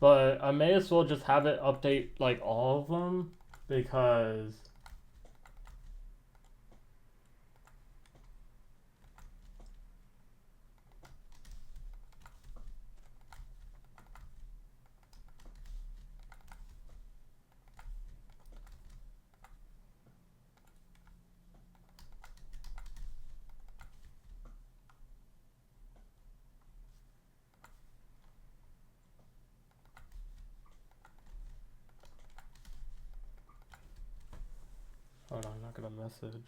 But I may as well just have it update like all of them because hold on, I'm not gonna message.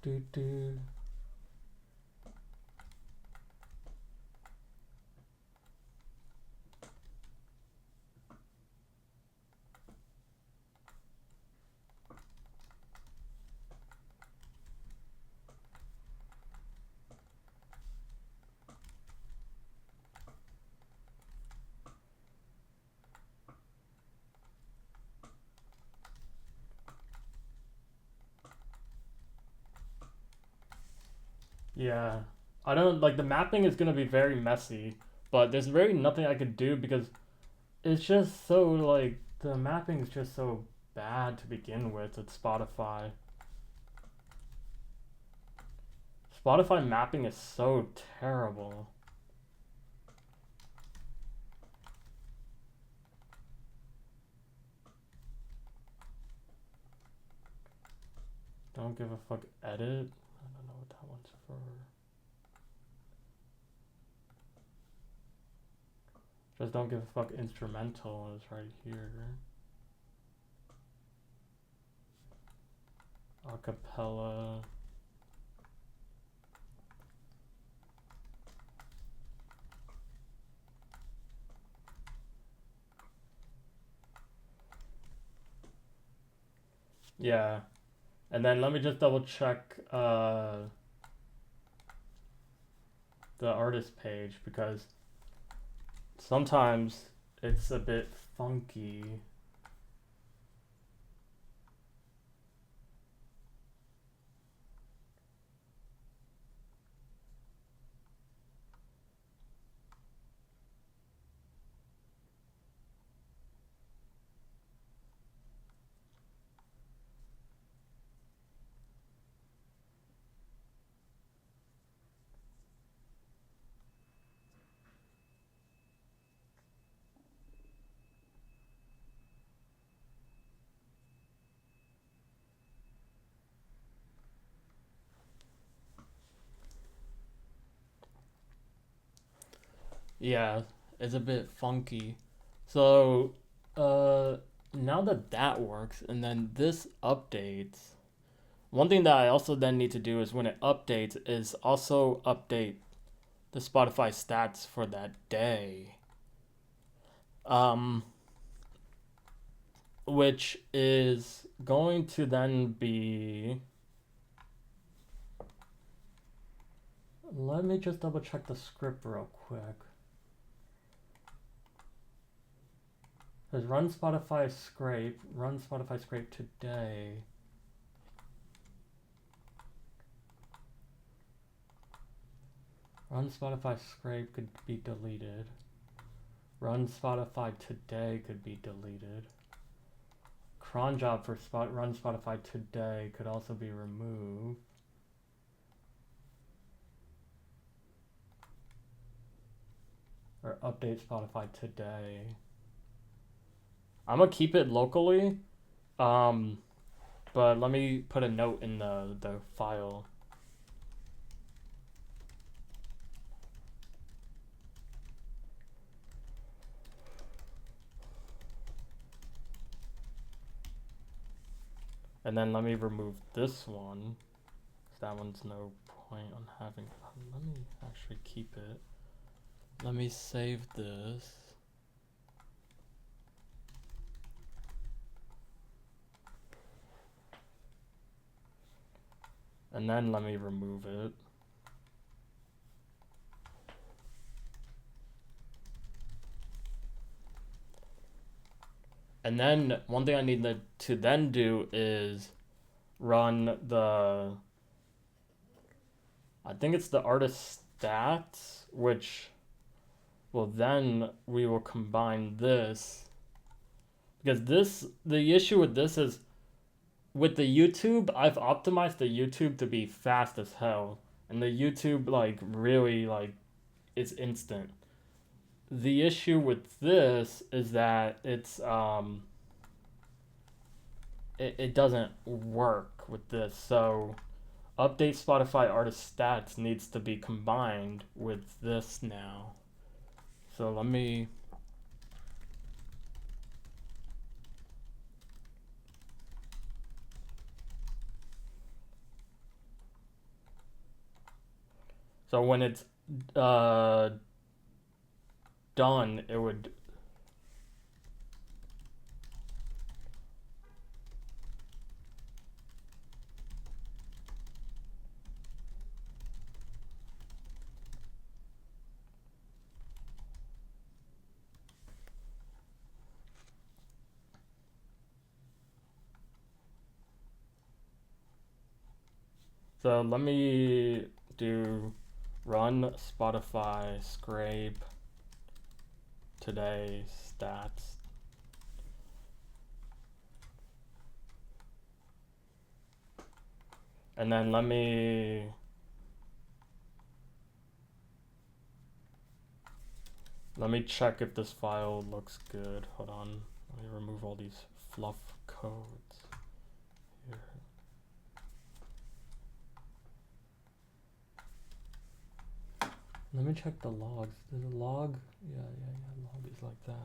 Do do. Yeah. I don't like the mapping is gonna be very messy, but there's very nothing I could do because it's just so like the mapping is just so bad to begin with at Spotify. Spotify mapping is so terrible. Don't give a fuck edit. I don't know what that one's for. Just don't give a fuck instrumental is right here. Acapella. Yeah. And then let me just double check the artist page because sometimes it's a bit funky. Yeah, it's a bit funky. So, uh, now that that works, and then this updates. One thing that I also then need to do is when it updates is also update the Spotify stats for that day. Um, which is going to then be. Let me just double check the script real quick. Says run Spotify scrape today. Run Spotify scrape could be deleted. Run Spotify today could be deleted. Cron job for run Spotify today could also be removed. Or update Spotify today. I'm gonna keep it locally, but let me put a note in the file. And then let me remove this one. That one's no point on having. Let me actually keep it. Let me save this. And then let me remove it. And then one thing I need to then do is run the. I think it's the artist stats, which well then we will combine this. Because the issue with this is with the YouTube, I've optimized the YouTube to be fast as hell. And the YouTube like really like it's instant. The issue with this is that it doesn't work with this. So update Spotify artist stats needs to be combined with this now. So let me. So when it's done, it would. So let me do run Spotify scrape today stats. And then let me check if this file looks good. Hold on. Let me remove all these fluff codes here. Let me check the logs. There's a log? Yeah, log is like that.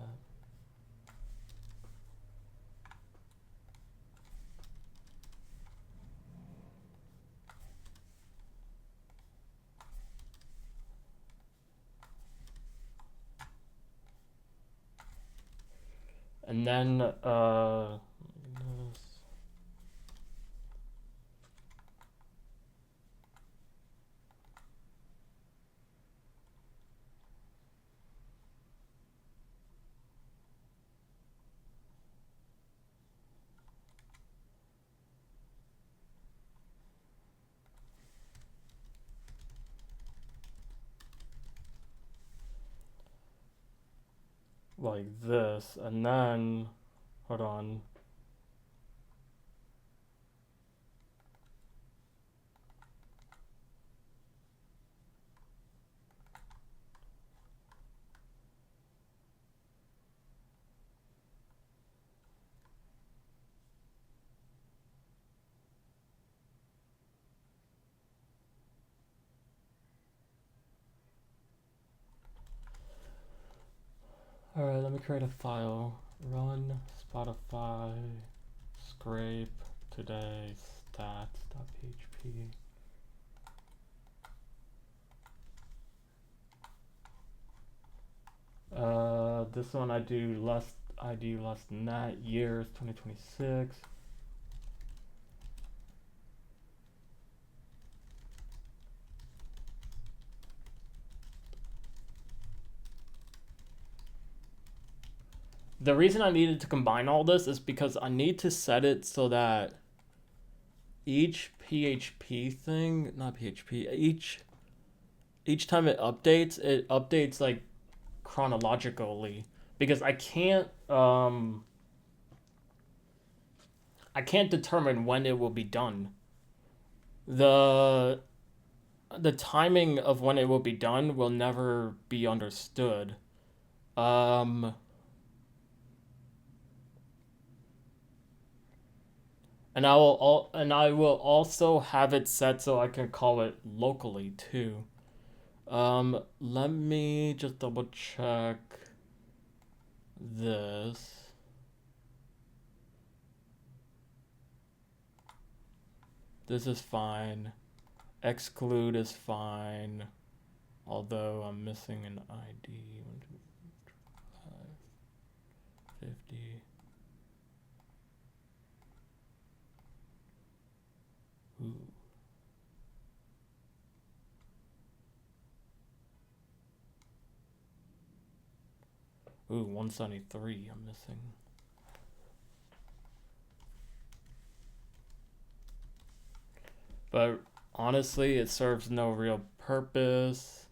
And then, like this, and then, hold on. Alright, let me create a file. Run Spotify scrape today stats.php. This one I do less than that. Years 2026. The reason I needed to combine all this is because I need to set it so that each PHP thing, not PHP, each time it updates like chronologically, because I can't determine when it will be done. The timing of when it will be done will never be understood. And I will also have it set so I can call it locally too. Let me just double check this. This is fine. Exclude is fine. Although I'm missing an ID. 1, 2, 5, 50. Ooh. Ooh, 173 I'm missing. But honestly, it serves no real purpose.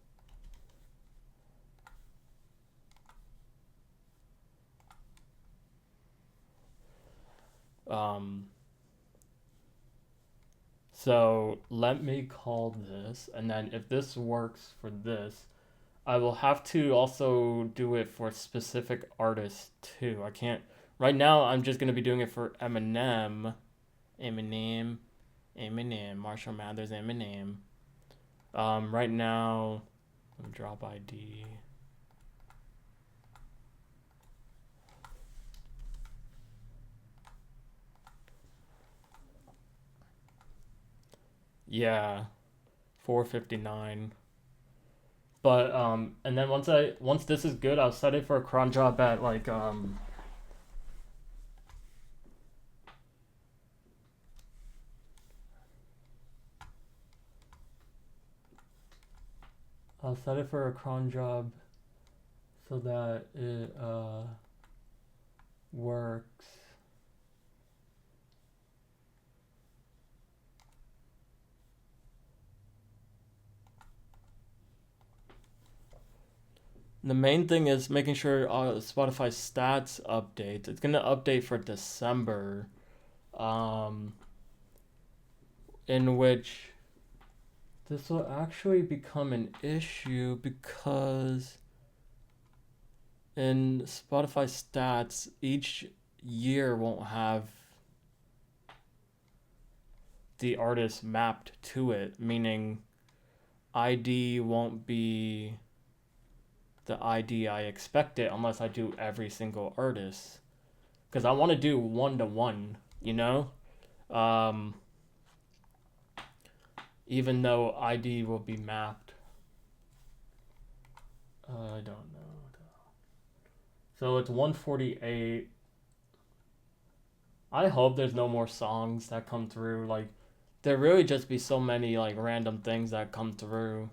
So let me call this, and then if this works for this, I will have to also do it for specific artists too. I can't, right now I'm just going to be doing it for Eminem, Marshall Mathers, Eminem. Right now, drop ID. Yeah, 459. But and then once this is good, I'll set it for a cron job at like I'll set it for a cron job so that it works. The main thing is making sure Spotify stats updates. It's gonna update for December, um, in which this will actually become an issue because in Spotify stats, each year won't have the artist mapped to it, meaning ID won't be the ID I expect it unless I do every single artist. Because I want to do one to one, you know? Um, even though ID will be mapped. I don't know. So it's 148. I hope there's no more songs that come through. Like, there really just be so many, like, random things that come through.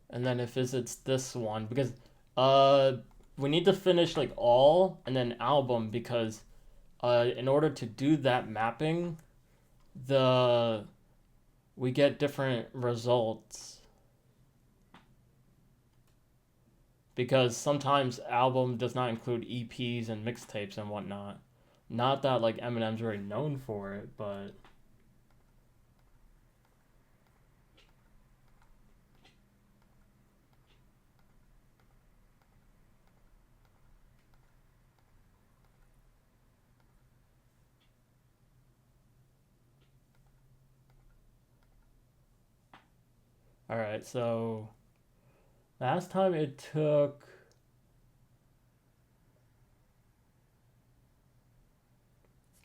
And then if it's this one, because uh we need to finish like all and then album, because in order to do that mapping, the we get different results, because sometimes album does not include EPs and mixtapes and whatnot. Not that like Eminem's very known for it, but all right. So last time it took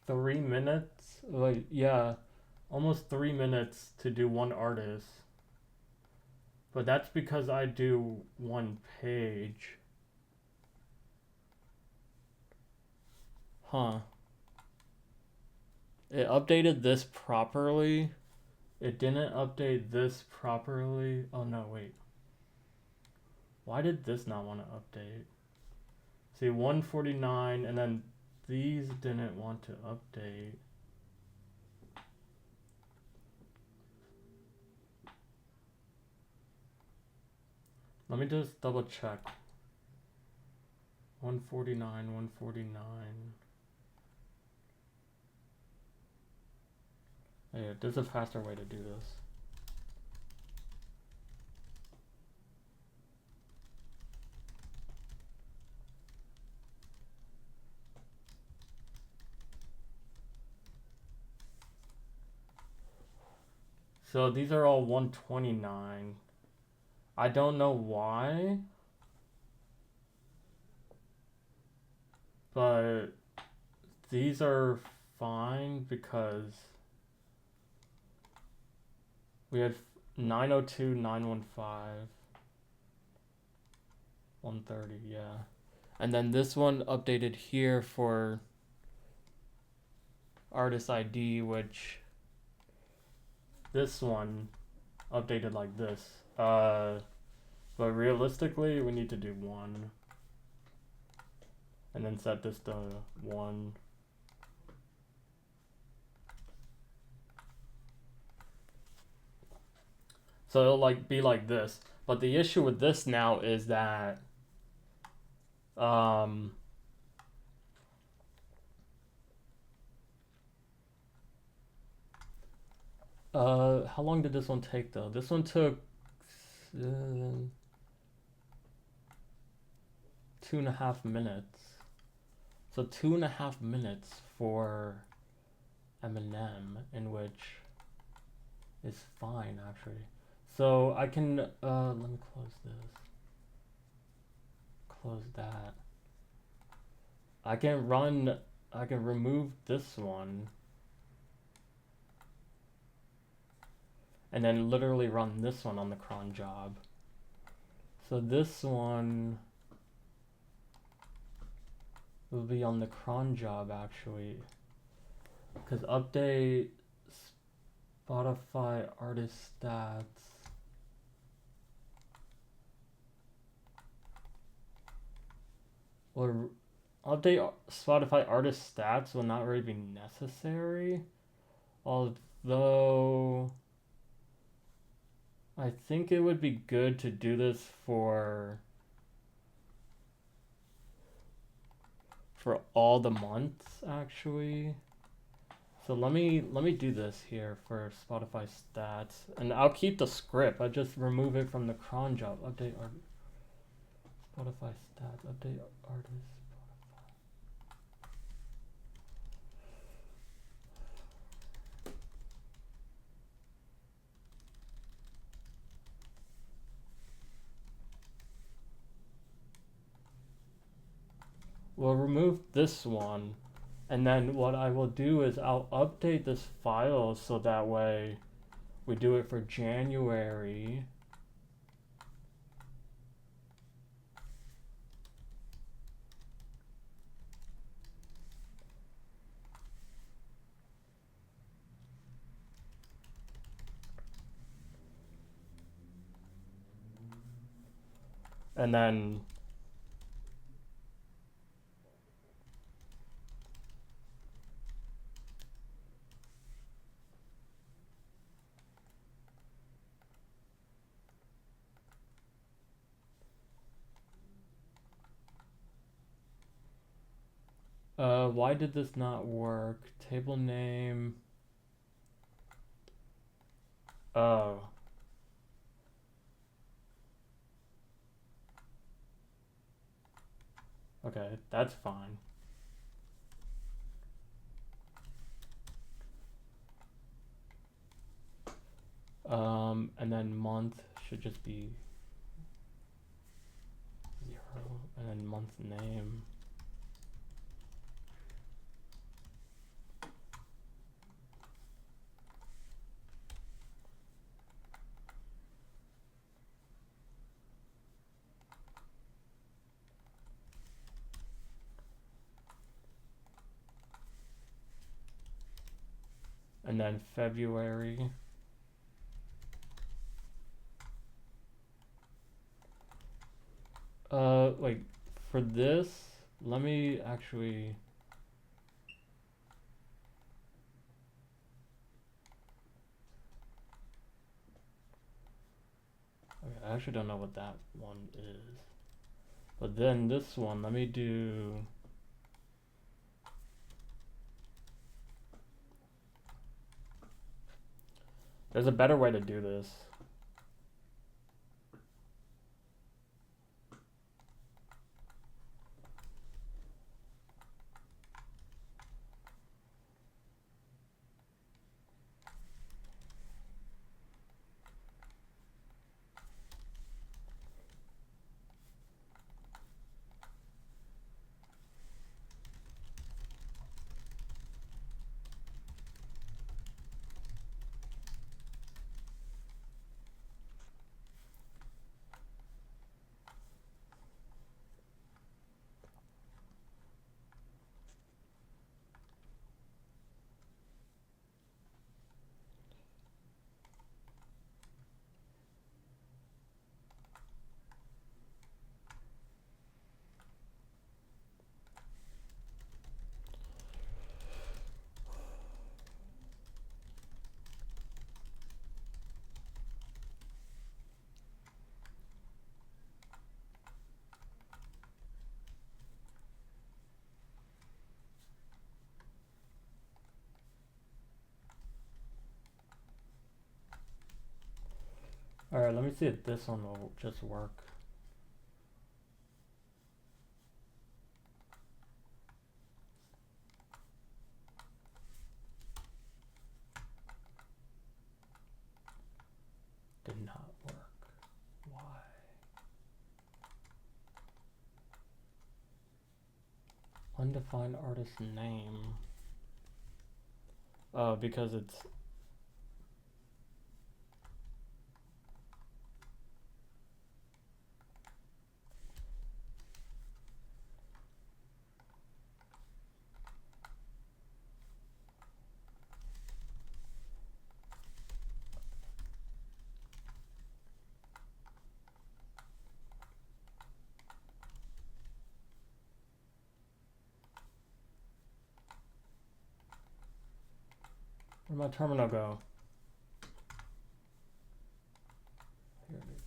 3 minutes. Like, yeah, almost 3 minutes to do one artist. But that's because I do one page. Huh. It updated this properly. It didn't update this properly. Oh no, wait. Why did this not want to update? See, 149, and then these didn't want to update. Let me just double check. 149, 149. Yeah, there's a faster way to do this. So these are all 129. I don't know why, but these are fine because we had 902, 915, 130, yeah. And then this one updated here for artist ID, which this one updated like this. But realistically, we need to do one. And then set this to 1. So it'll like be like this. But the issue with this now is that how long did this one take though? This one took 2.5 minutes. So 2.5 minutes for Eminem, in which is fine actually. So I can let me close this. Close that. I can remove this one. And then literally run this one on the cron job. So this one will be on the cron job actually. Because update Spotify artist stats. Or update Spotify artist stats will not really be necessary. Although I think it would be good to do this for all the months actually. So let me do this here for Spotify stats, and I'll keep the script. I just remove it from the cron job. Update art Spotify stats. Update artist. We'll remove this one, and then what I will do is I'll update this file so that way we do it for January. And then why did this not work? Table name. Oh. Okay, that's fine. And then month should just be 0, and then month name. And then February. Like for this, let me actually. Okay, I actually don't know what that one is. But then this one, let me do. There's a better way to do this. Alright, let me see if this one will just work. Did not work. Why? Undefined artist name. Because it's. Where'd my terminal go? Here it is.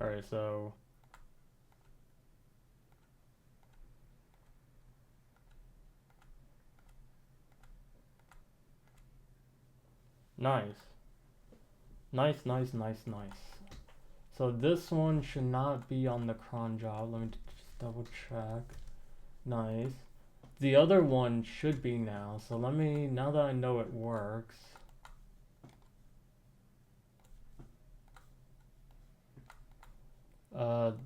Alright, so nice. Nice. So this one should not be on the cron job. Let me just double check. Nice. The other one should be now. So now that I know it works.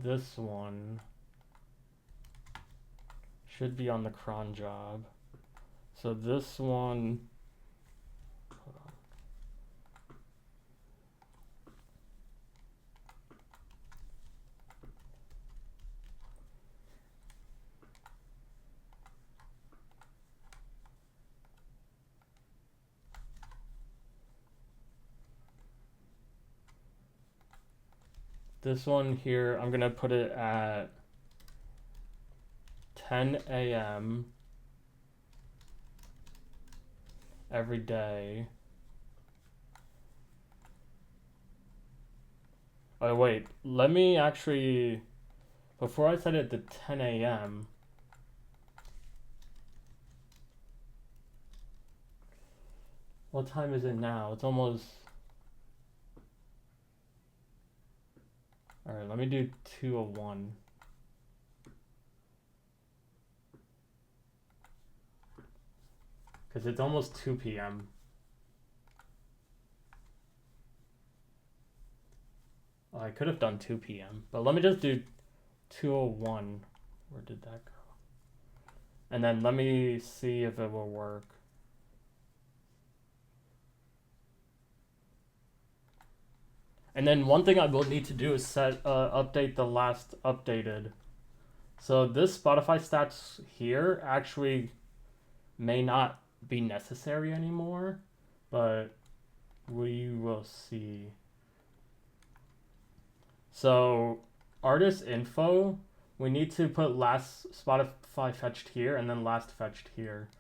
This one should be on the cron job. So this one, hold on. This one here, I'm gonna put it at 10 a.m. every day. Oh wait, let me actually, before I set it to 10 a.m. What time is it now? It's almost, all right, let me do 2:01. Because it's almost 2 p.m. Oh, I could have done 2 p.m. But let me just do 2:01. Where did that go? And then let me see if it will work. And then one thing I will need to do is update the last updated. So this Spotify stats here actually may not be necessary anymore, but we will see. So artist info, we need to put last Spotify fetched here and then last fetched here.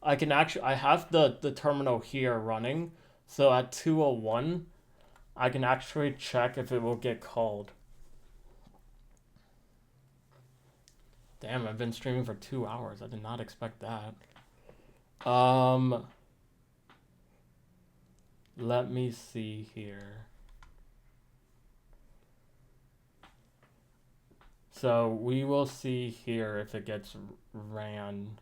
I have the terminal here running, so at 2:01 I can actually check if it will get called. Damn, I've been streaming for 2 hours. I did not expect that. Let me see here. So we will see here if it gets ran.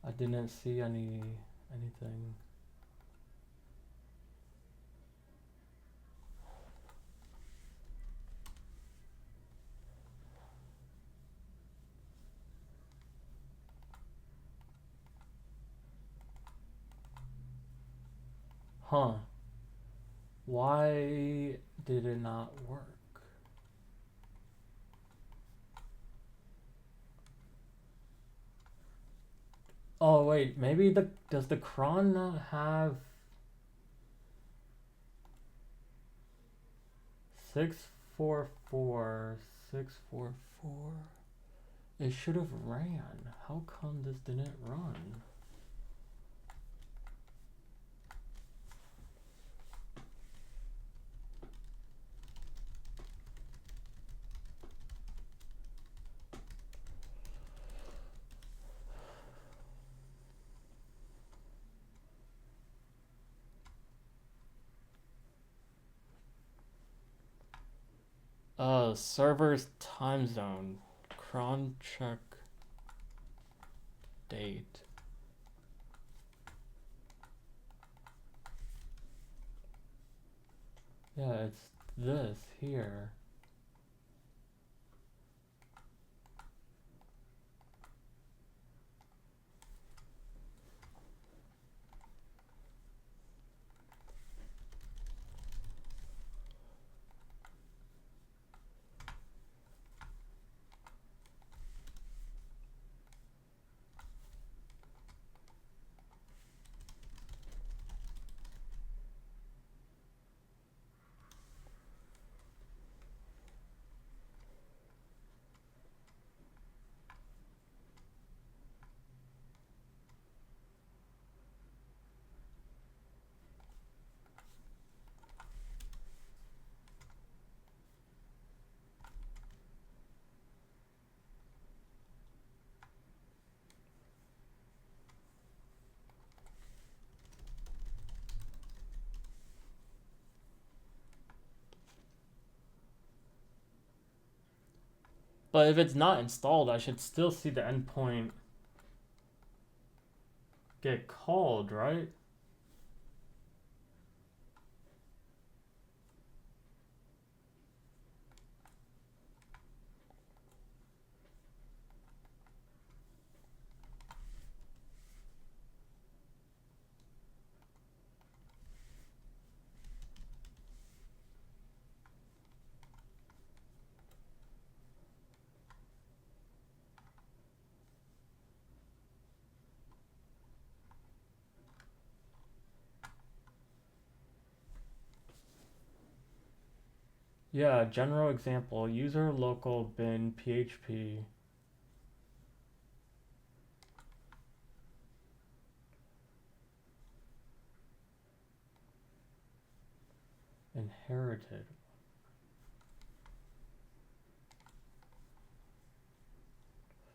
I didn't see anything. Huh. Why did it not work? Oh wait, maybe does the cron not have 644? It should have ran. How come this didn't run? Server's time zone. Cron check date. Yeah, it's this here. But if it's not installed, I should still see the endpoint get called, right? Yeah, general example, user local bin PHP inherited.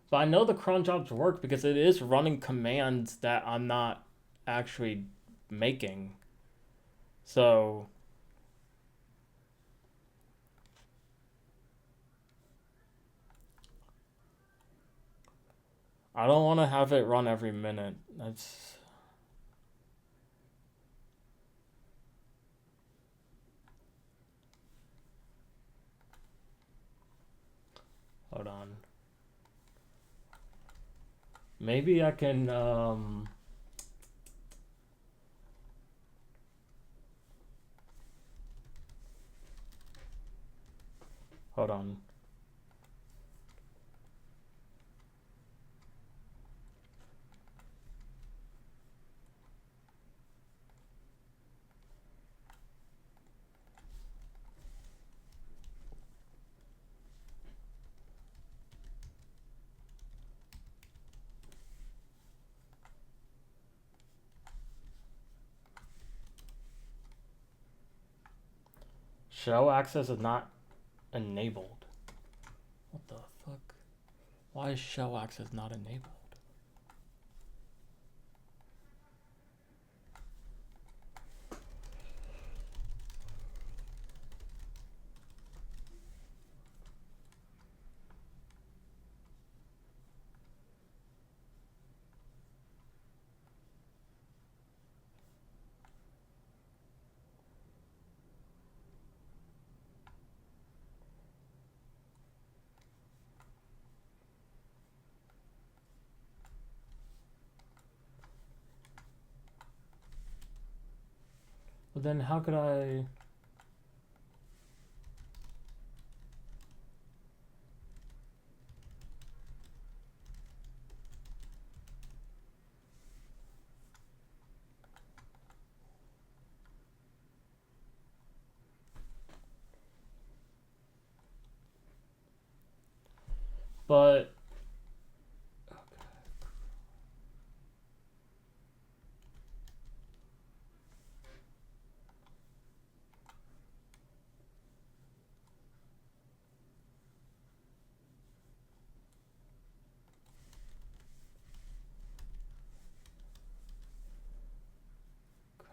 But I know the cron jobs work because it is running commands that I'm not actually making. So I don't want to have it run every minute. That's hold on. Maybe I can hold on. Shell access is not enabled. What the fuck? Why is shell access not enabled? But then how could I? But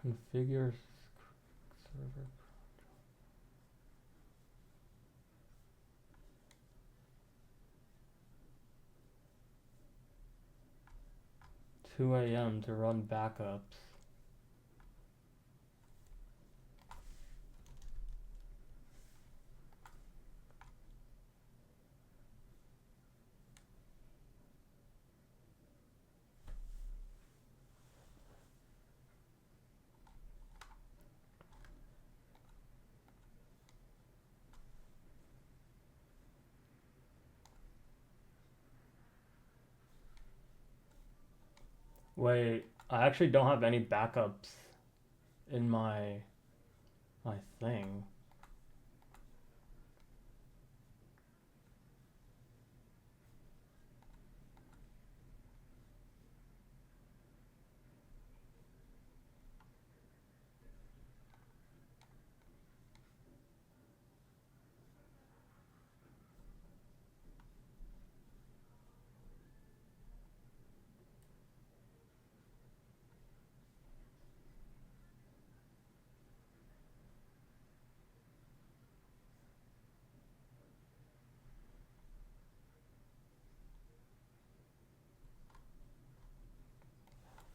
'configure server 2 a.m. to run backups. Wait, I actually don't have any backups in my thing.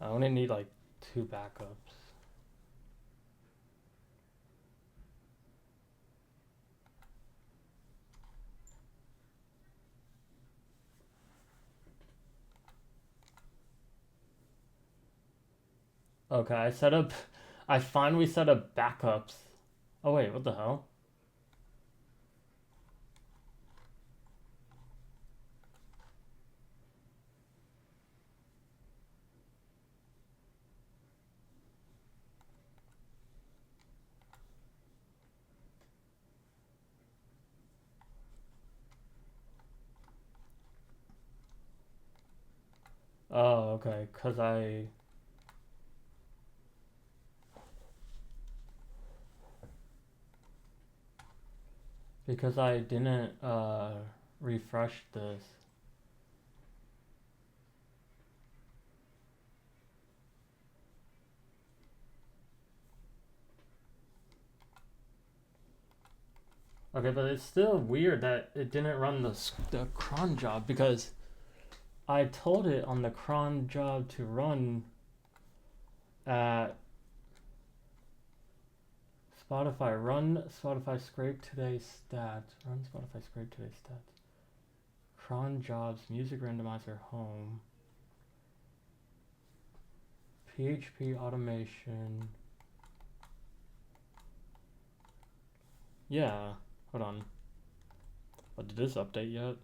I only need like 2 backups. Okay, I set up. I finally set up backups. Oh wait, what the hell? Oh, okay, because I didn't refresh this. Okay, but it's still weird that it didn't run the cron job because I told it on the cron job to run at Spotify. Run Spotify scrape today's stats. Run Spotify scrape today's stats. Cron jobs, music randomizer home. PHP automation. Yeah, hold on. But did this update yet?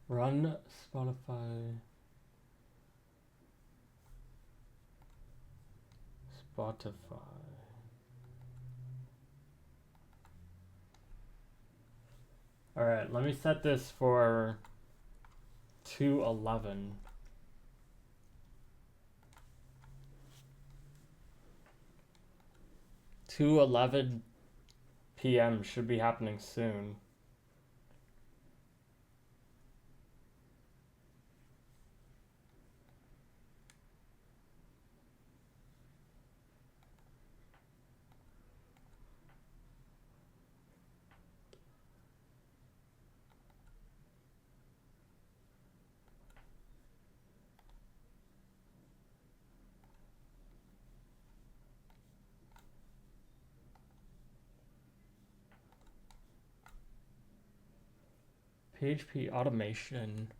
Run Spotify. Spotify. Alright, let me set this for 2:11. 2:11 p.m. should be happening soon. PHP automation.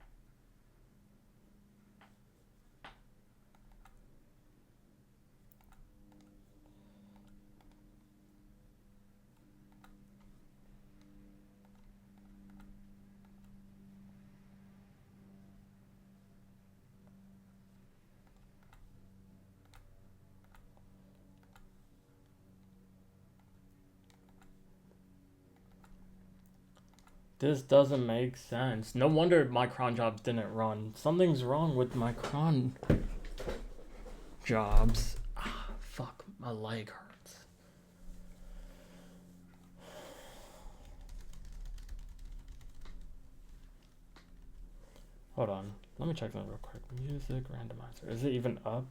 This doesn't make sense. No wonder my cron jobs didn't run. Something's wrong with my cron jobs. Ah, fuck, my leg hurts. Hold on, let me check that real quick. Music randomizer. Is it even up?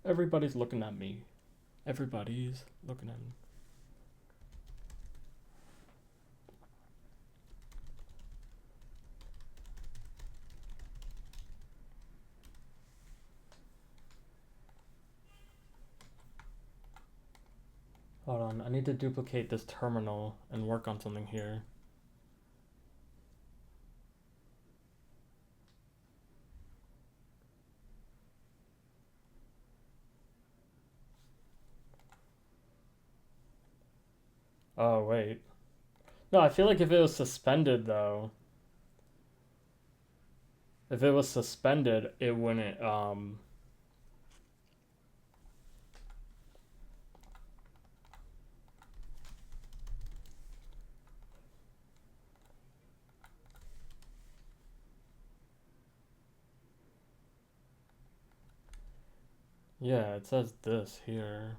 Everybody's looking at me. Everybody's looking at me. Hold on, I need to duplicate this terminal and work on something here. Oh, wait. No, I feel like if it was suspended, though. If it was suspended, it wouldn't, yeah, it says this here.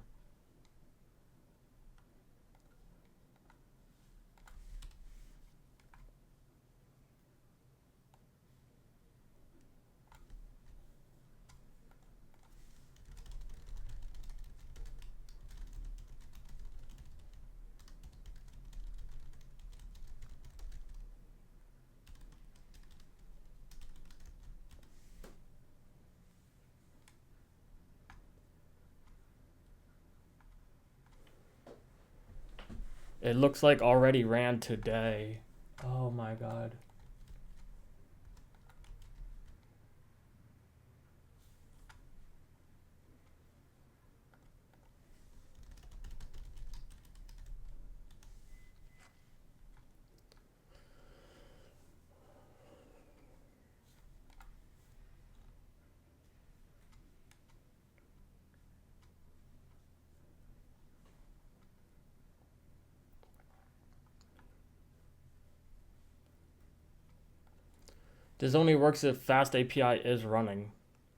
It looks like already ran today. Oh my god. This only works if fast API is running.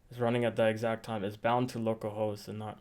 It's running at the exact time. It's bound to localhost and not.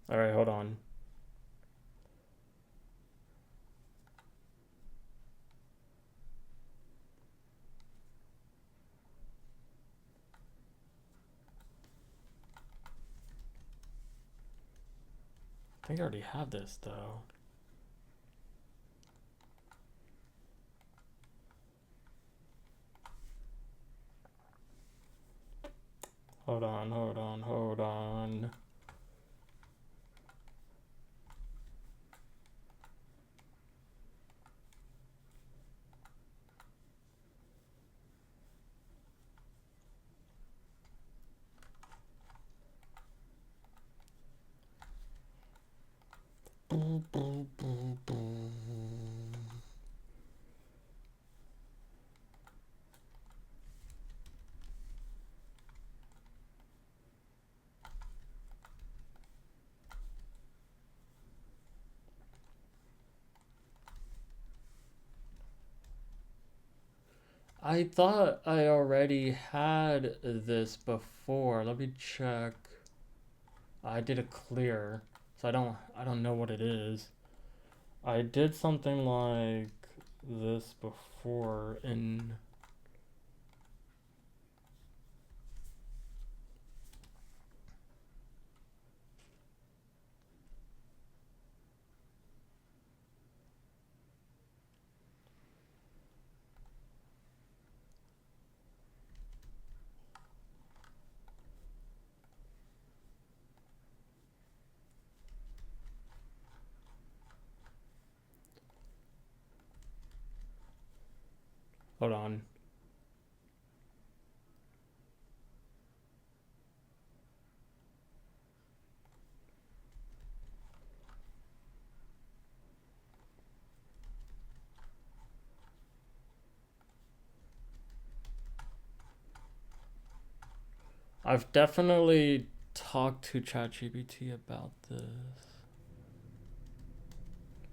All right, hold on. I think I already have this though. Hold on, hold on, hold on. Boom, boom, boom, boom. I thought I already had this before. Let me check. I did a clear, so I don't know what it is. I did something like this before in. Hold on. I've definitely talked to ChatGPT about this.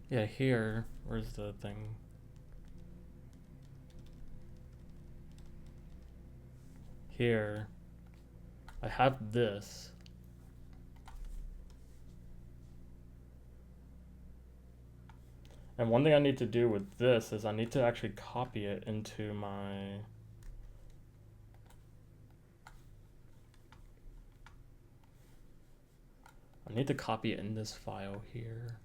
Yeah, here. Where's the thing? Here. I have this. And one thing I need to do with this is I need to actually copy it into my. I need to copy it in this file here.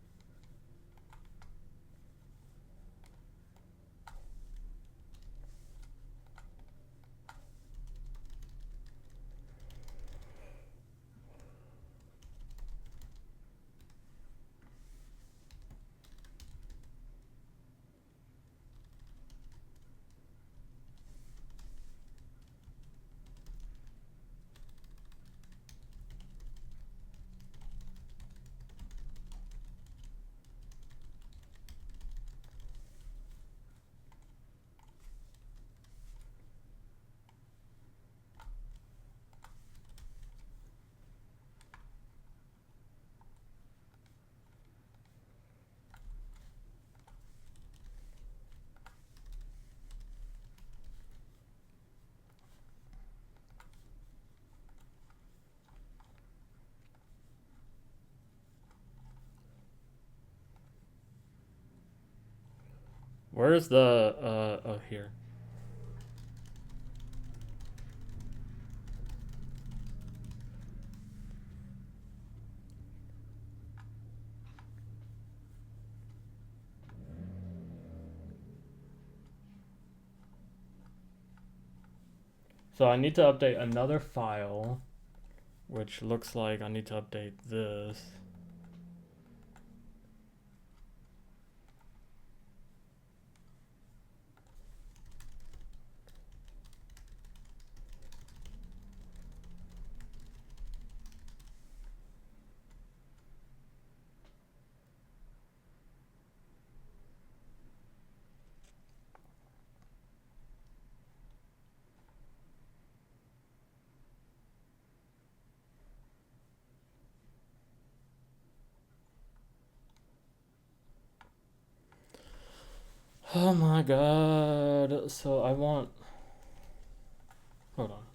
Where's the oh here. So I need to update another file, which looks like I need to update this. Oh my god. So I want. Hold on.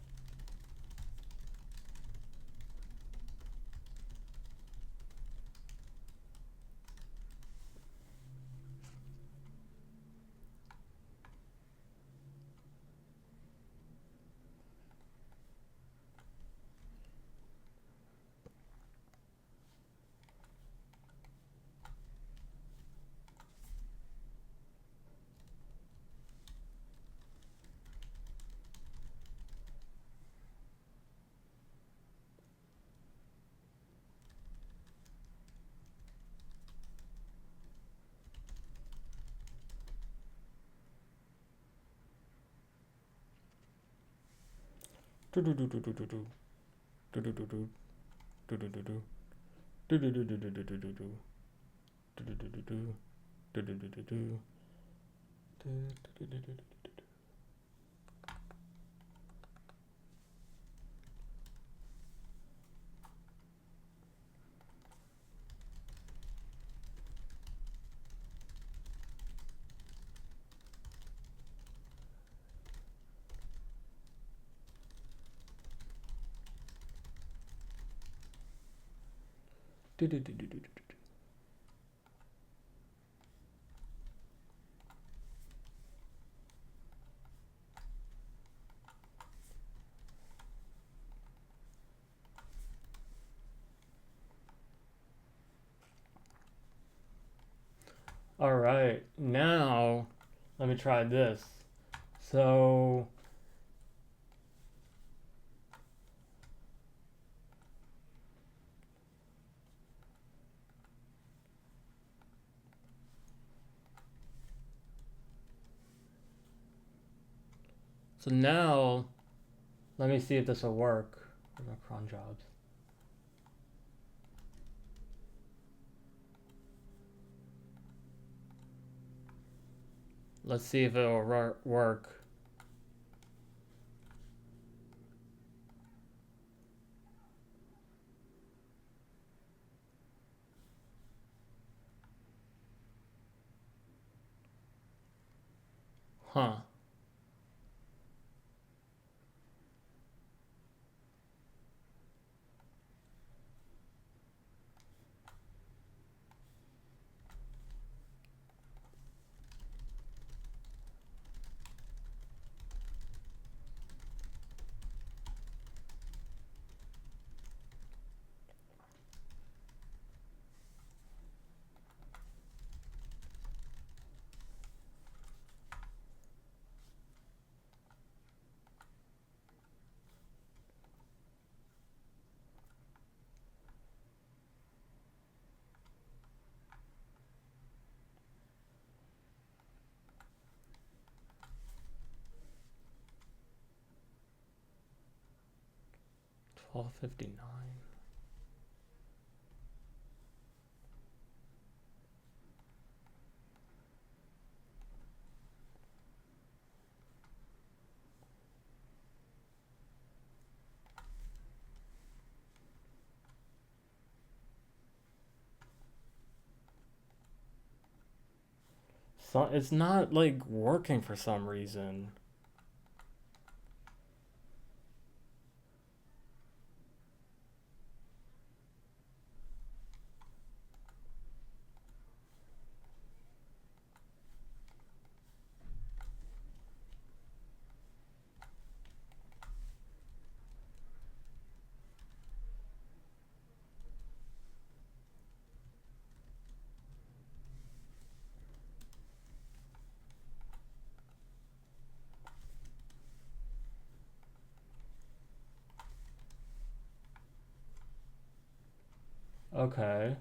Do do do do do do do do do do do do do do do. Do do do do do do do do do. Do do do do do. Do do do do do. Do do do do do. 嘟嘟嘟嘟嘟嘟嘟。All right, now let me try this. So now let me see if this will work with my cron jobs. Let's see if it will work. Huh. $12.59. So it's not like working for some reason. Okay.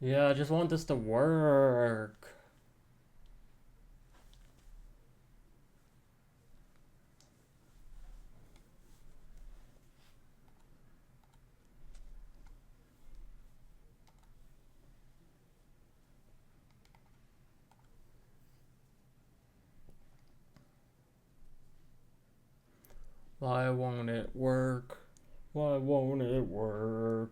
Yeah, I just want this to work. Why won't it work? Why won't it work?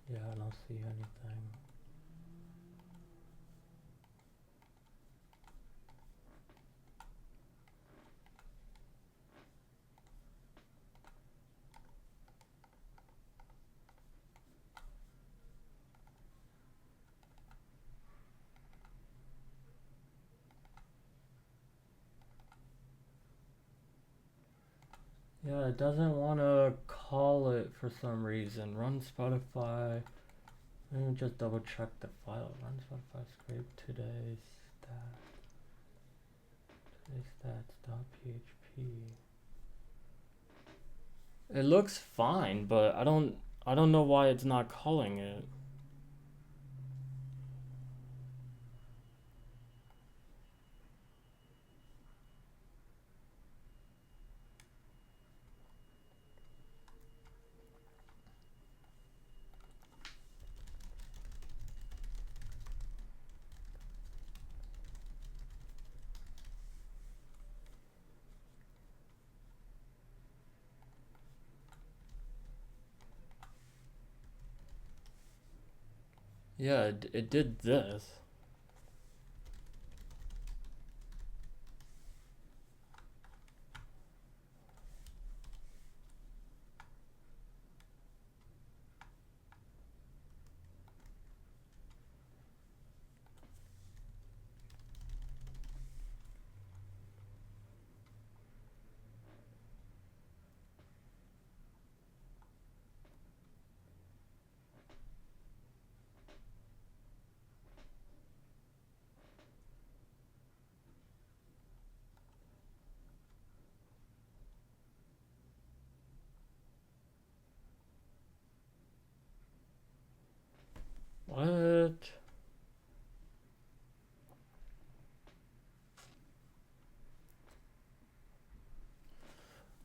Yeah, I don't see anything. Yeah, it doesn't want to call it for some reason. Run Spotify. Let me just double check the file. Run Spotify scrape today's stats.php. It looks fine, but I don't know why it's not calling it. Yeah, it did this. What?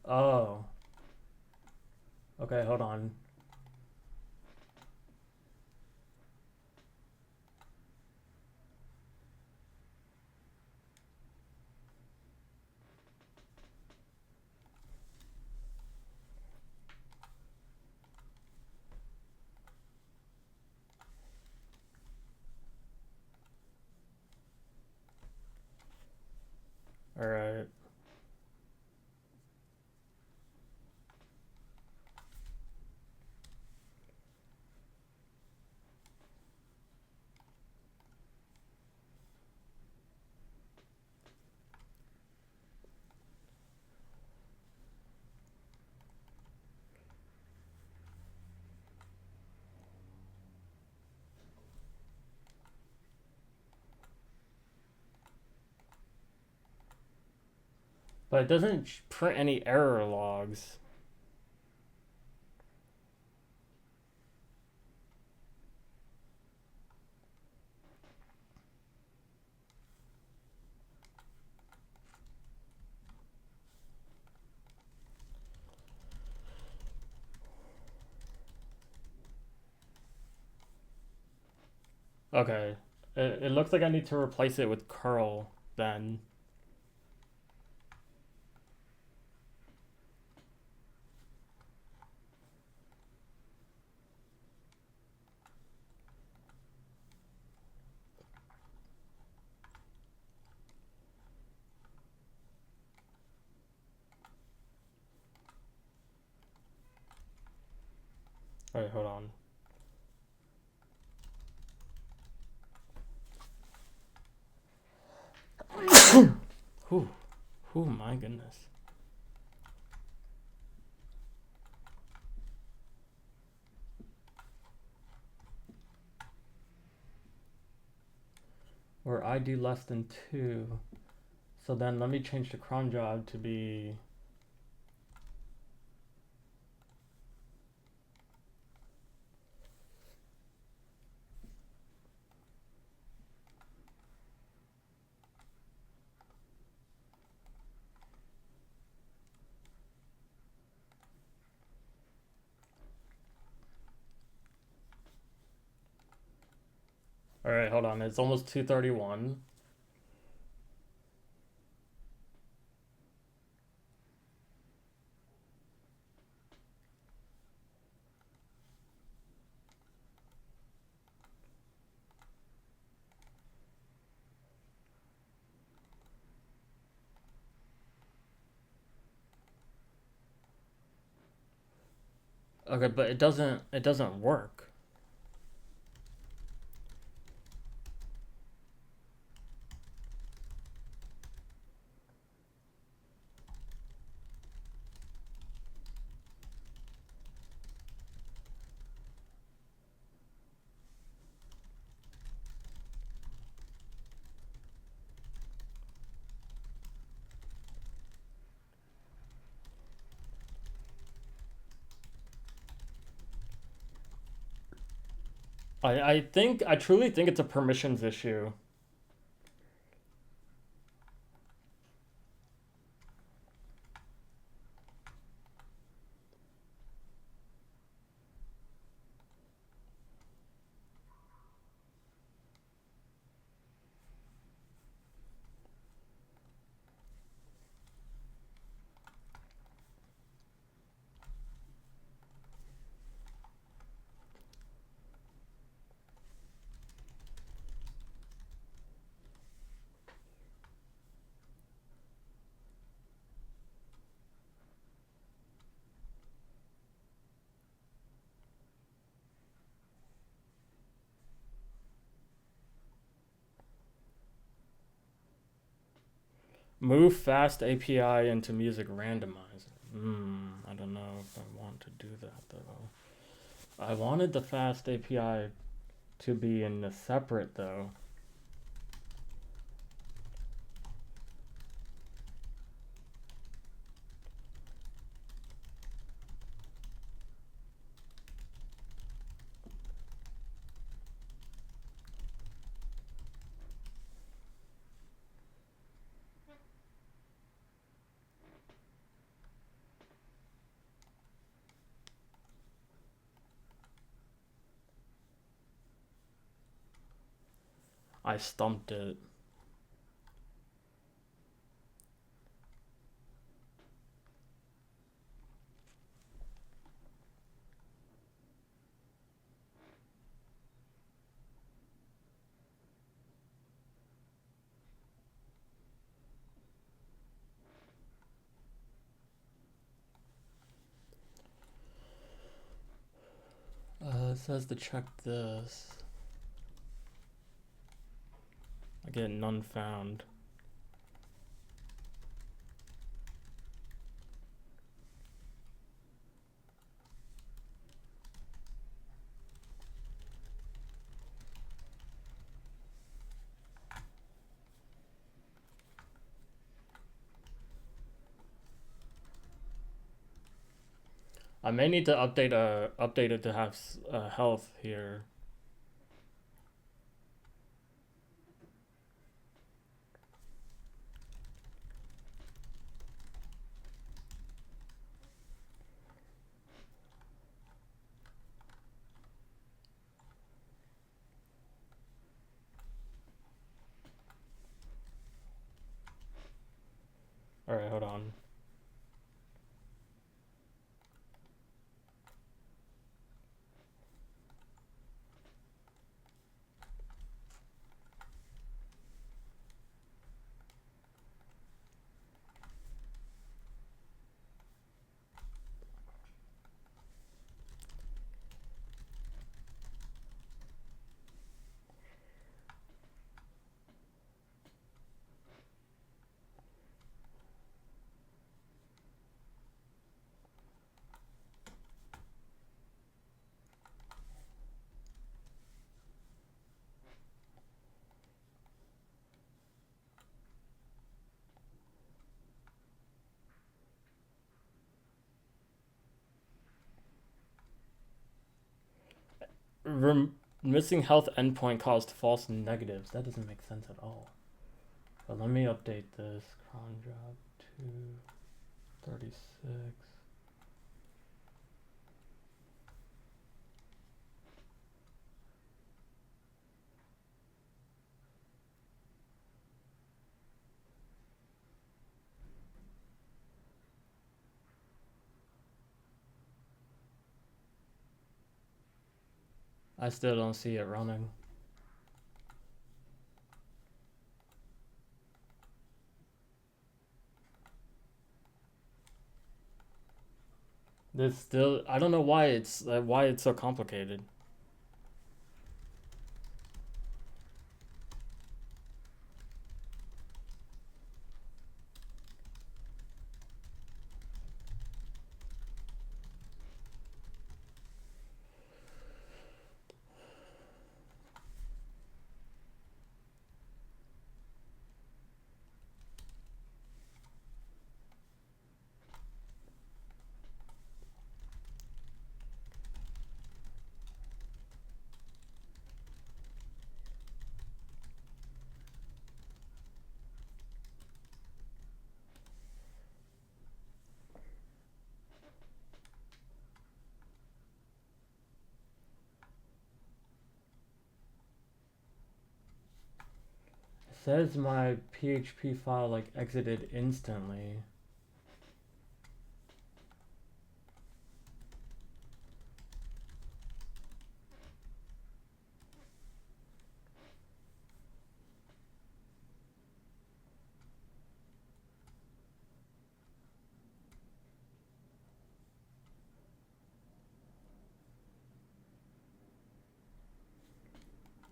Oh. Okay, hold on. Alright. But it doesn't print any error logs. Okay. It looks like I need to replace it with curl then. Alright, hold on. Whew. Oh my goodness. Or I do less than 2. So then let me change the cron job to be... Alright, hold on. It's almost 2:31. Okay, but it doesn't work. I truly think it's a permissions issue. Move fast API into music randomizer. I don't know if I want to do that though. I wanted the fast API to be in the separate though. I stumped it. It says to check this. I get none found. I may need to update it to have health here. All right, hold on. missing health endpoint caused false negatives. That doesn't make sense at all. But let me update this. Cron job 236. I still don't see it running. There's still, I don't know why it's so complicated. It says my PHP file like exited instantly.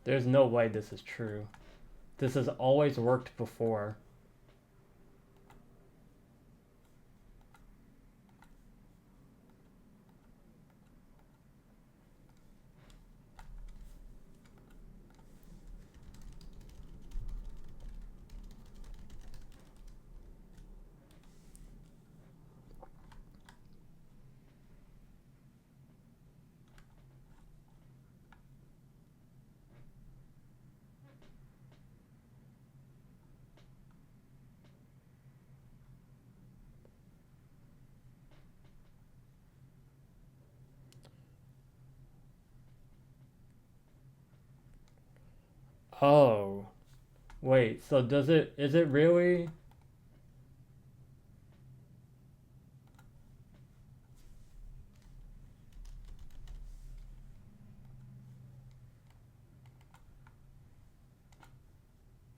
There's no way this is true. This has always worked before. Oh. Wait, so is it really?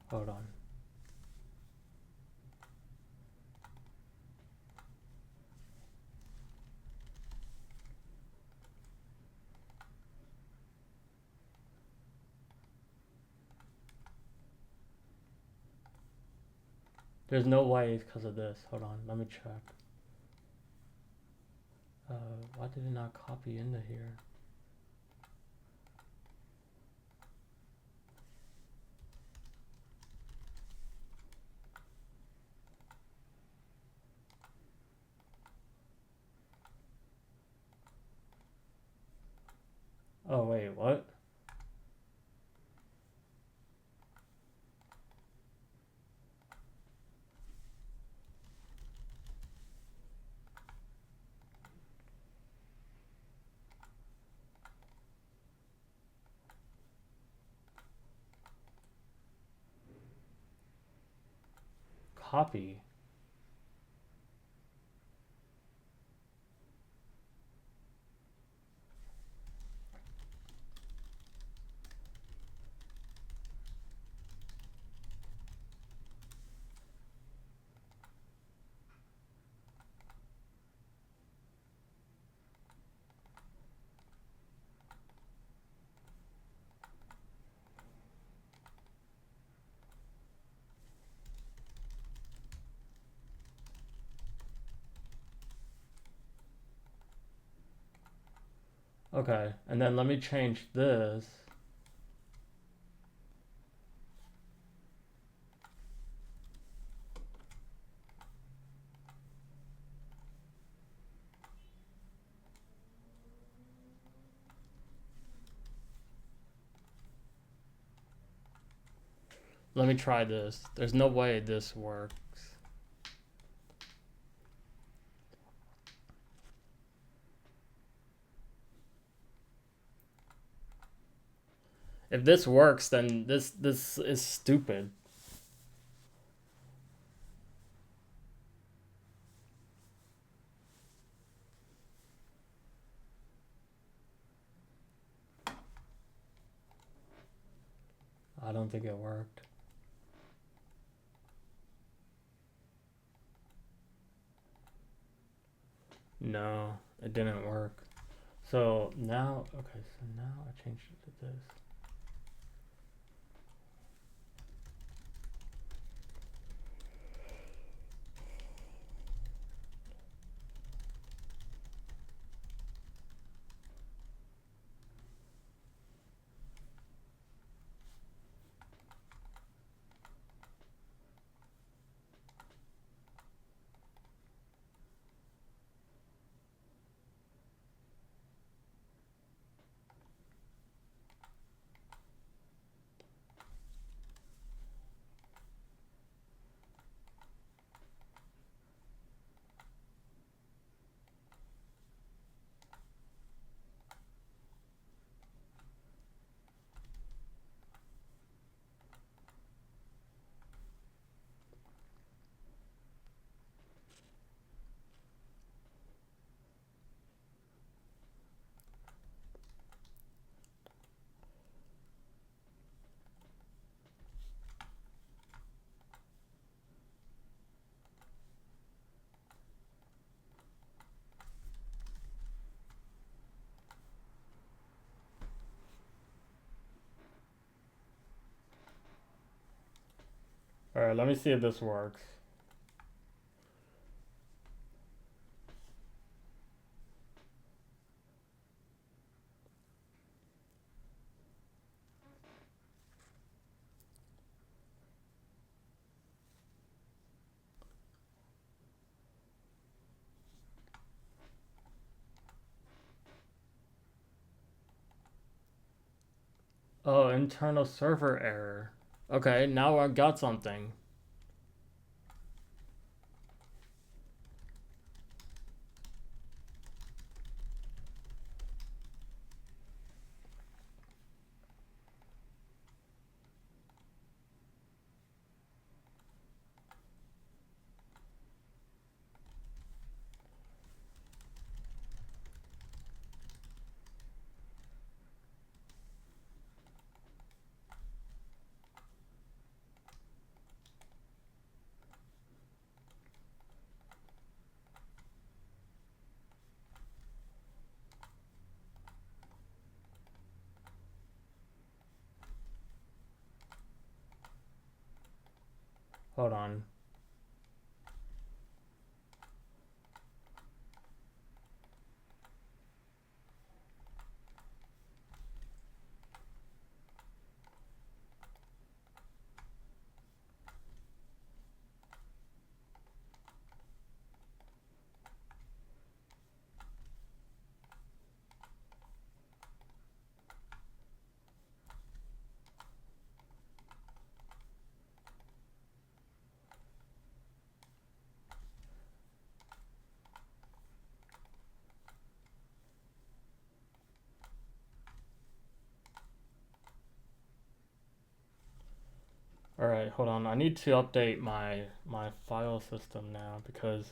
Hold on. There's no way it's because of this. Hold on, let me check. Why did it not copy into here? Oh wait, what? Copy. Okay, and then let me change this. Let me try this. There's no way this works. If this works, then this is stupid. I don't think it worked. No, it didn't work. So now, okay, so now I changed it to this. All right, let me see if this works. Oh, internal server error. Okay, now I got something. Hold on. All right, hold on. I need to update my file system now because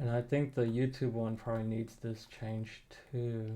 and I think the YouTube one probably needs this change too.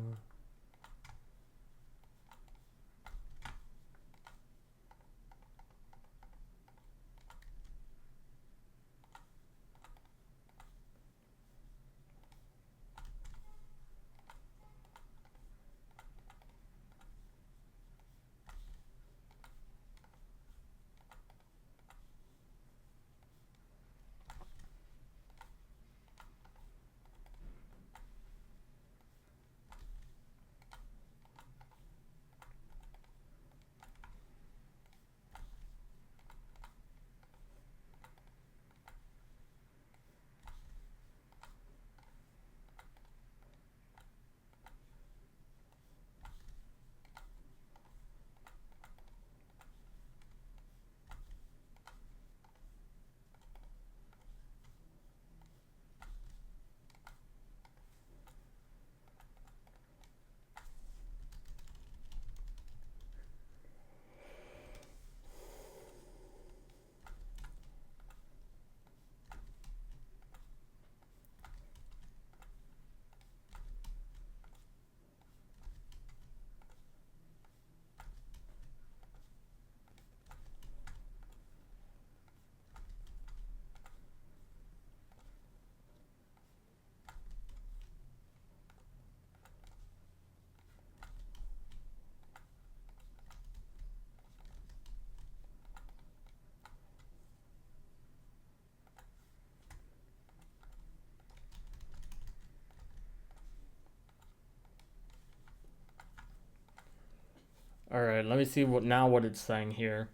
All right, let me see what it's saying here.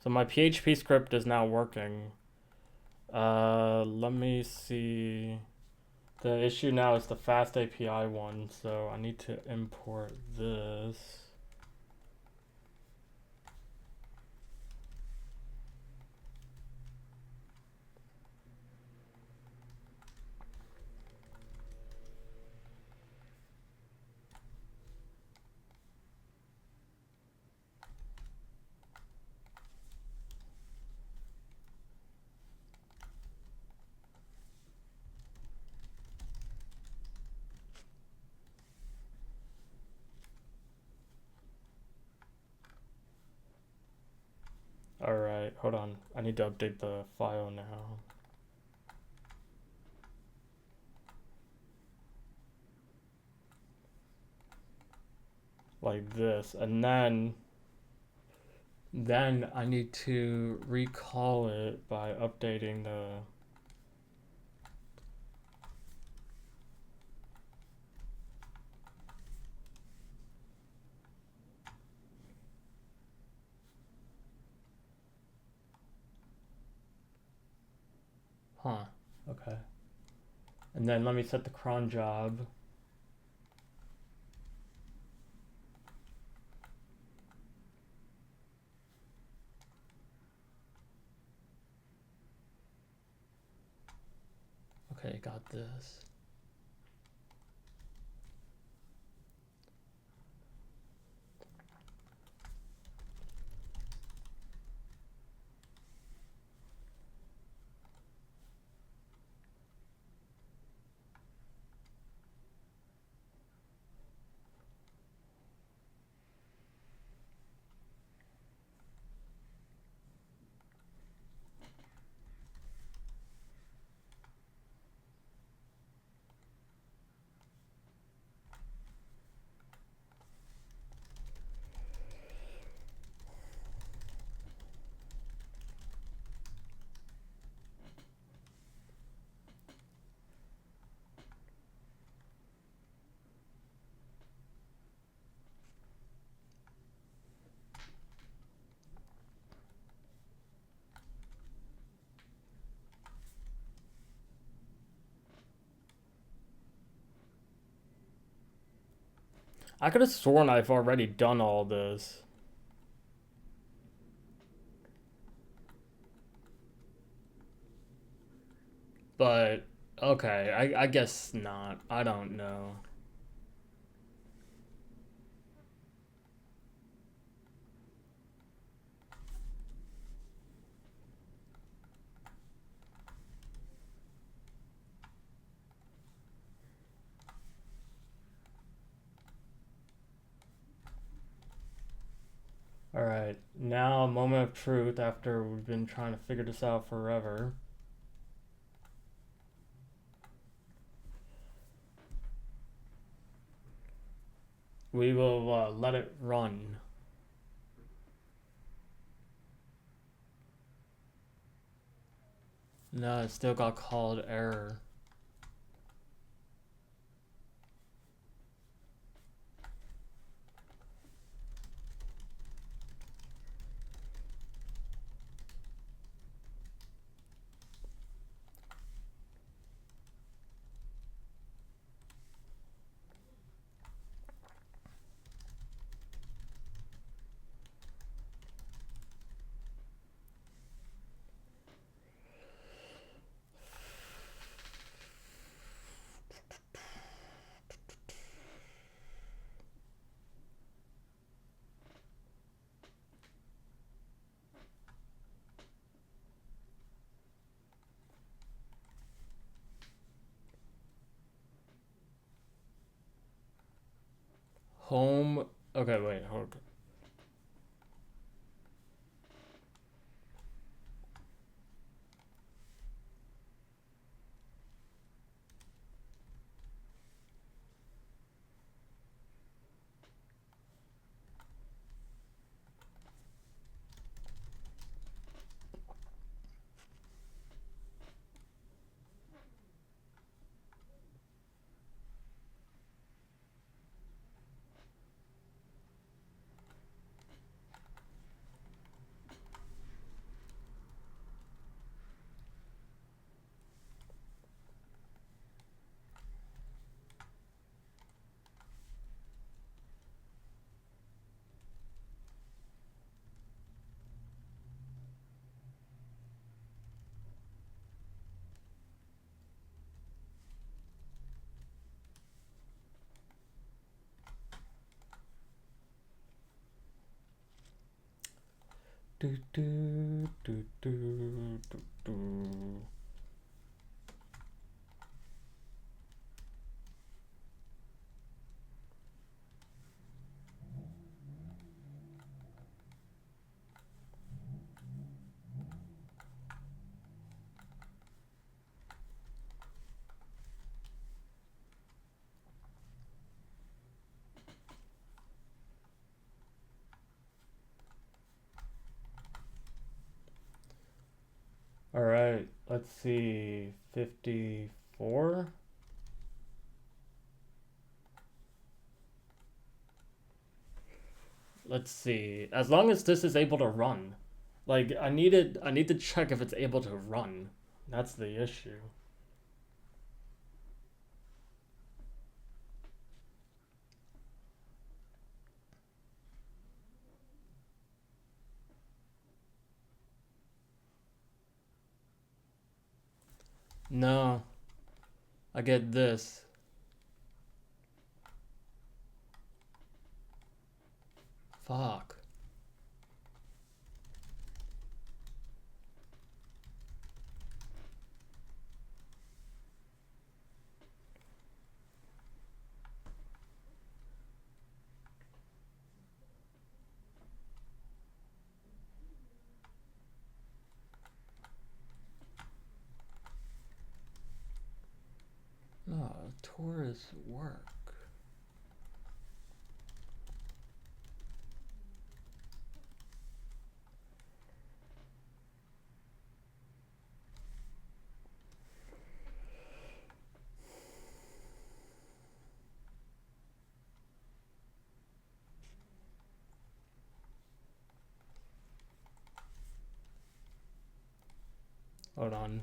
So my PHP script is now working. Let me see. The issue now is the fast API one, so I need to import this. Alright, hold on. I need to update the file now. Like this. And then I need to recall it by updating the okay. And then let me set the cron job. Okay, got this. I could have sworn I've already done all this. But okay, I guess not. I don't know. Alright, now a moment of truth after we've been trying to figure this out forever. We will let it run. No, it still got called error. Home. Okay, wait, hold on. Do, do, do, do, do, do. All right, let's see. 54. Let's see. As long as this is able to run. Like I need to check if it's able to run. That's the issue. No, I get this. Fuck. No, tourist work. Hold on.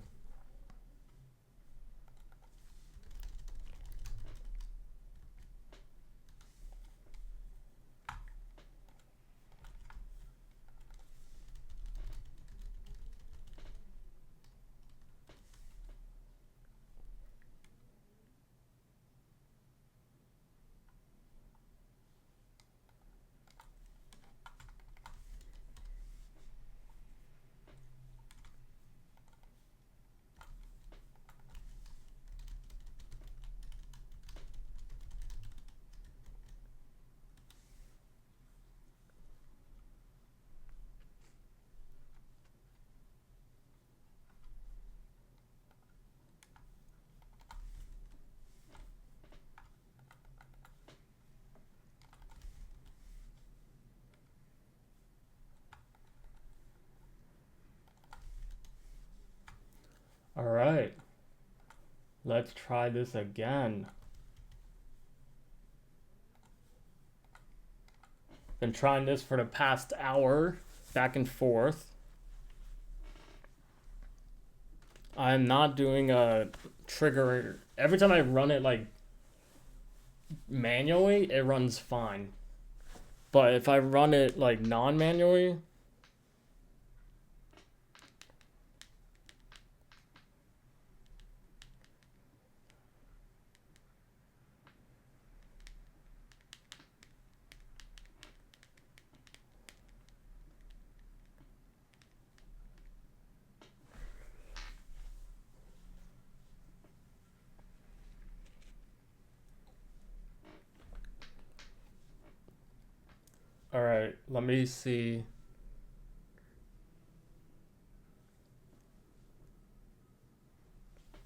All right. Let's try this again. Been trying this for the past hour, back and forth. I'm not doing a trigger. Every time I run it like manually, it runs fine. But if I run it like non-manually, all right, let me see.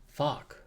Fuck.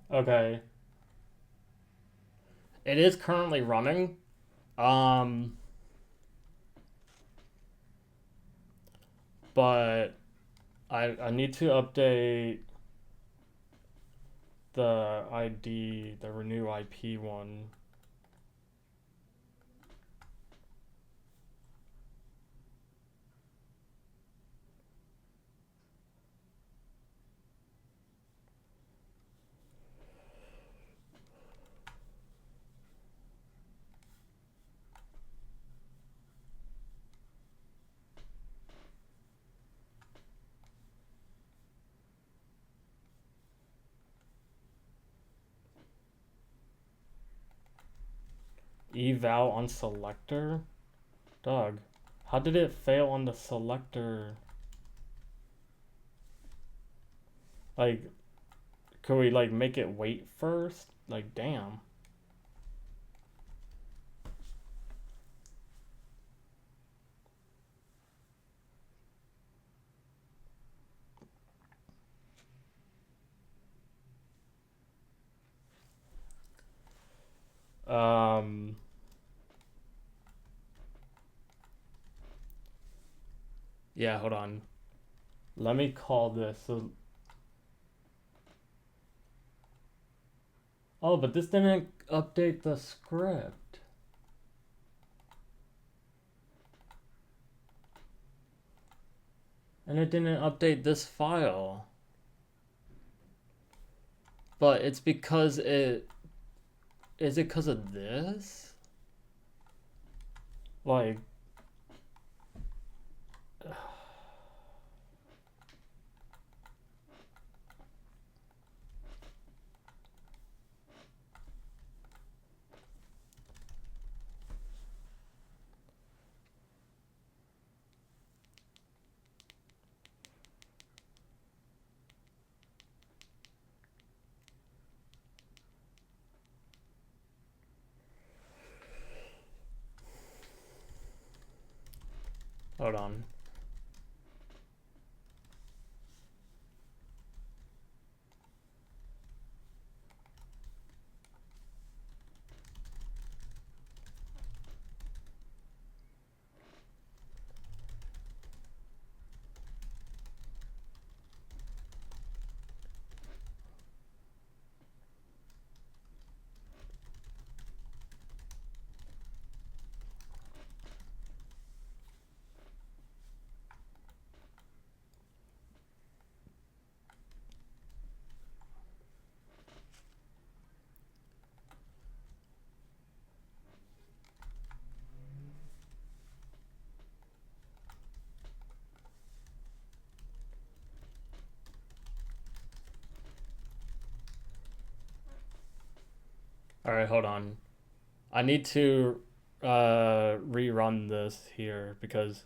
Okay. It is currently running. Um, but I need to update the ID, the renew IP one. Eval on selector? Doug, how did it fail on the selector? Like, could we like make it wait first? Like, damn. Um, yeah, hold on. Let me call this. So, oh, but this didn't update the script. And it didn't update this file. But it's because it... Is it because of this? Like... Hold on. Alright, hold on. I need to rerun this here because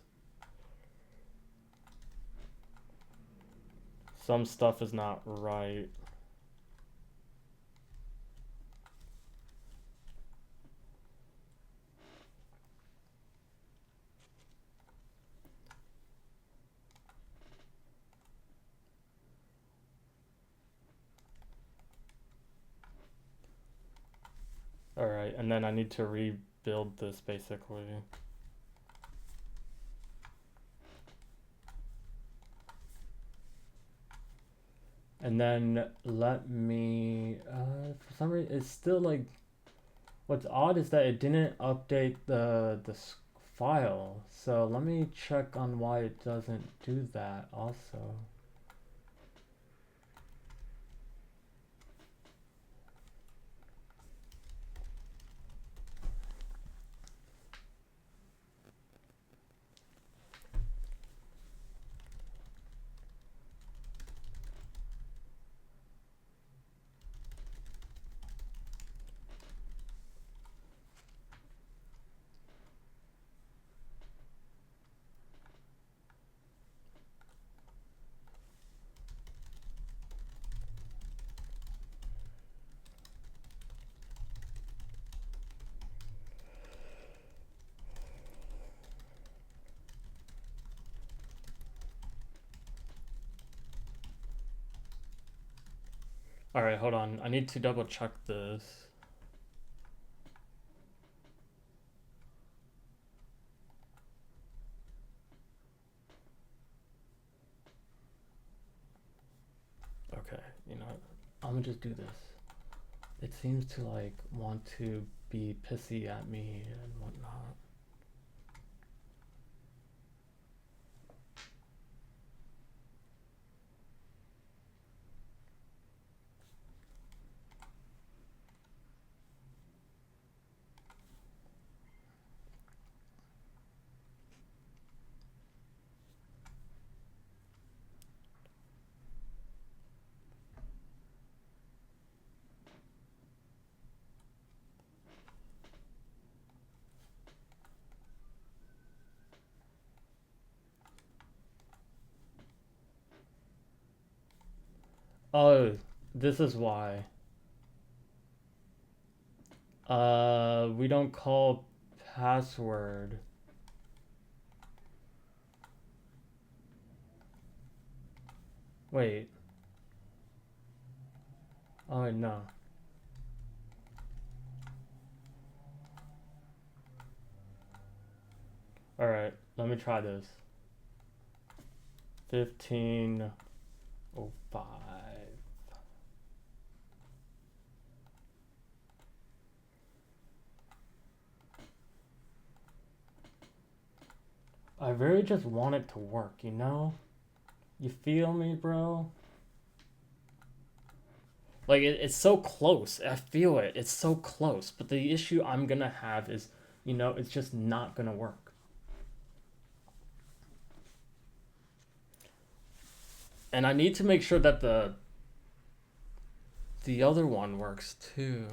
some stuff is not right. Alright, and then I need to rebuild this basically. And then let me, for some reason, it's still like, what's odd is that it didn't update the file. So let me check on why it doesn't do that also. Alright, hold on. I need to double check this. you know, I'm gonna just do this. It seems to like want to be pissy at me and whatnot. Oh, this is why. We don't call password. Wait. Oh, wait, no. Alright, let me try this. 15:05. I really just want it to work, you know? You feel me, bro? Like, it's so close. I feel it. It's so close. But the issue I'm gonna have is, it's just not gonna work. And I need to make sure that the other one works too.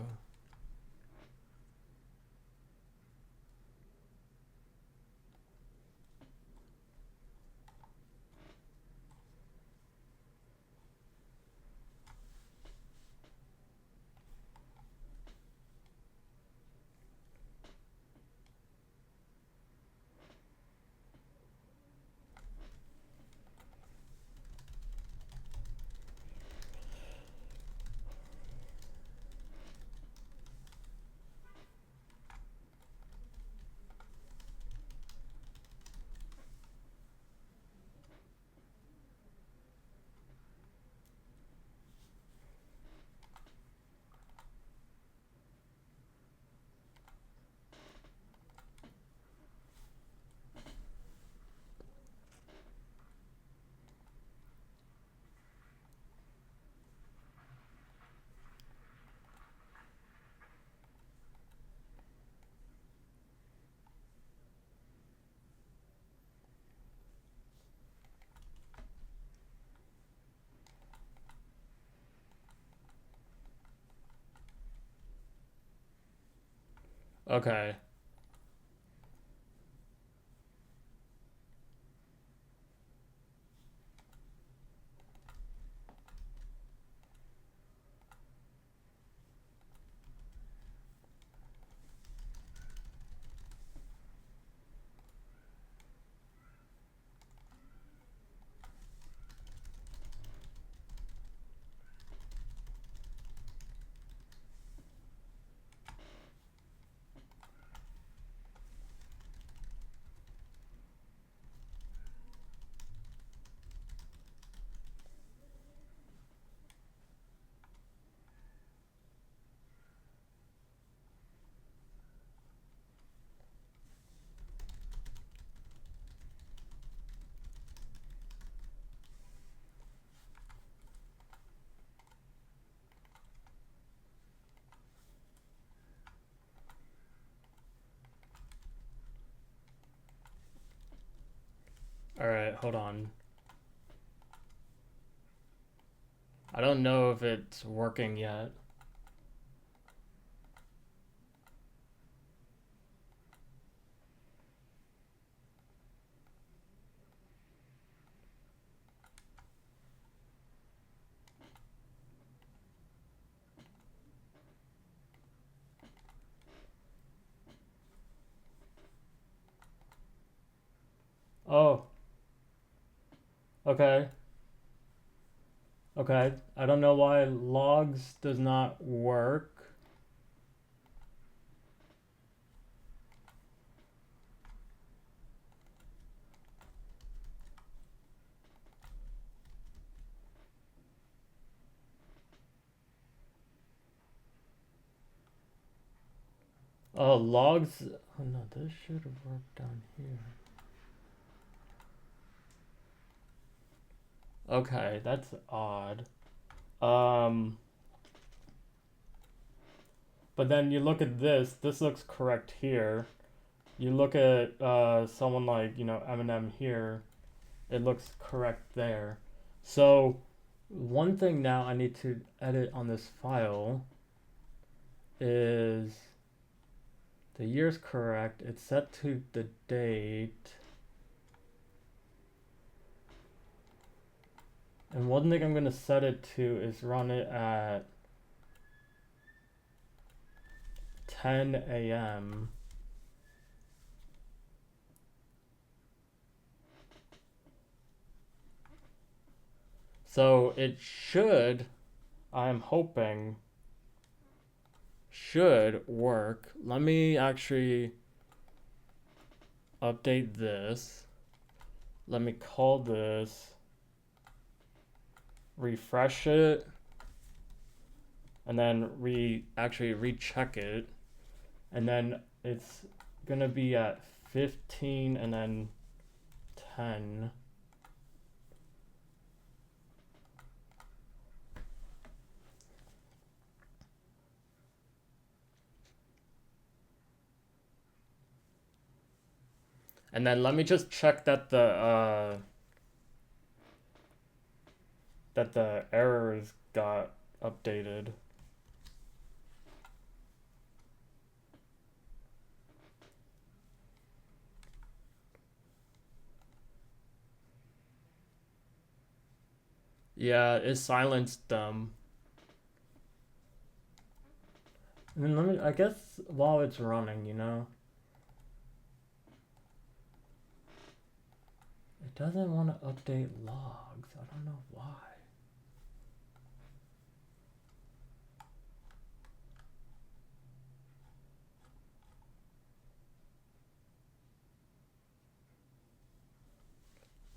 Okay. Alright, hold on. I don't know if it's working yet. Oh, okay. Okay. I don't know why logs does not work. Logs. Oh no, this should have worked down here. Okay, that's odd. Um, but then you look at this. This looks correct here. You look at someone like Eminem here. It looks correct there. So one thing now I need to edit on this file is the year's correct. It's set to the date. And one thing I'm going to set it to is run it at 10 a.m. So it should, I'm hoping, should work. Let me actually update this. Let me call this, refresh it, and then actually recheck it. And then it's gonna be at 15 and then 10. And then let me just check that the errors got updated. Yeah, it silenced them. And then I guess while it's running, it doesn't want to update logs. I don't know why.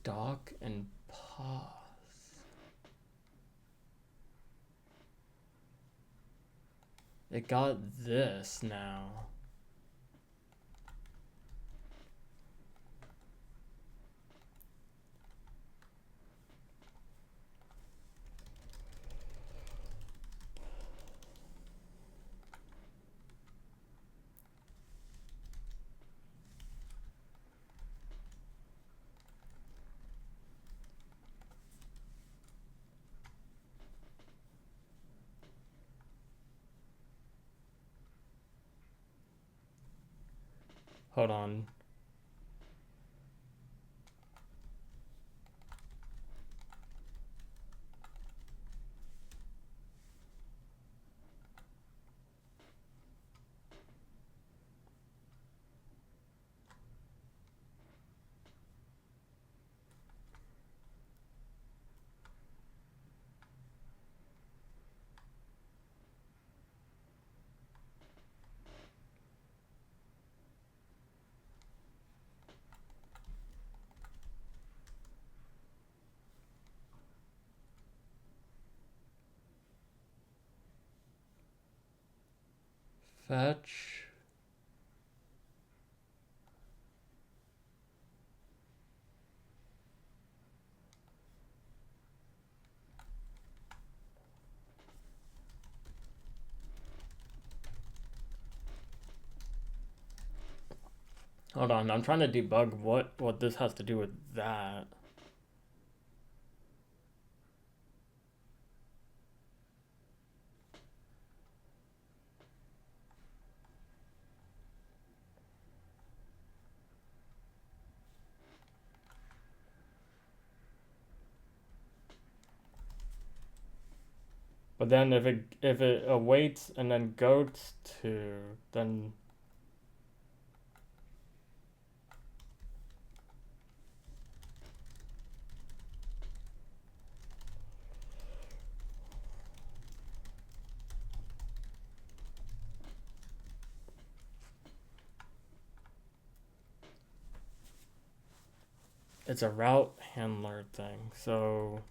Dock and pause. It got this now. Hold on. Fetch. Hold on, I'm trying to debug what this has to do with that. But then if it awaits and then goes to, then it's a route handler thing. So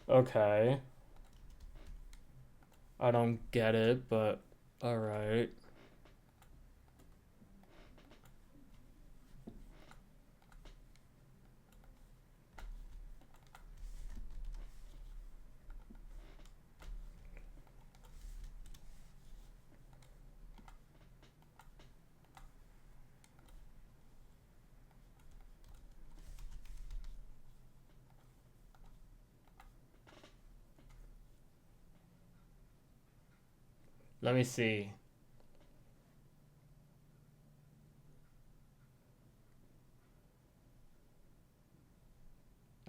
Okay. I don't get it, but alright. Let me see.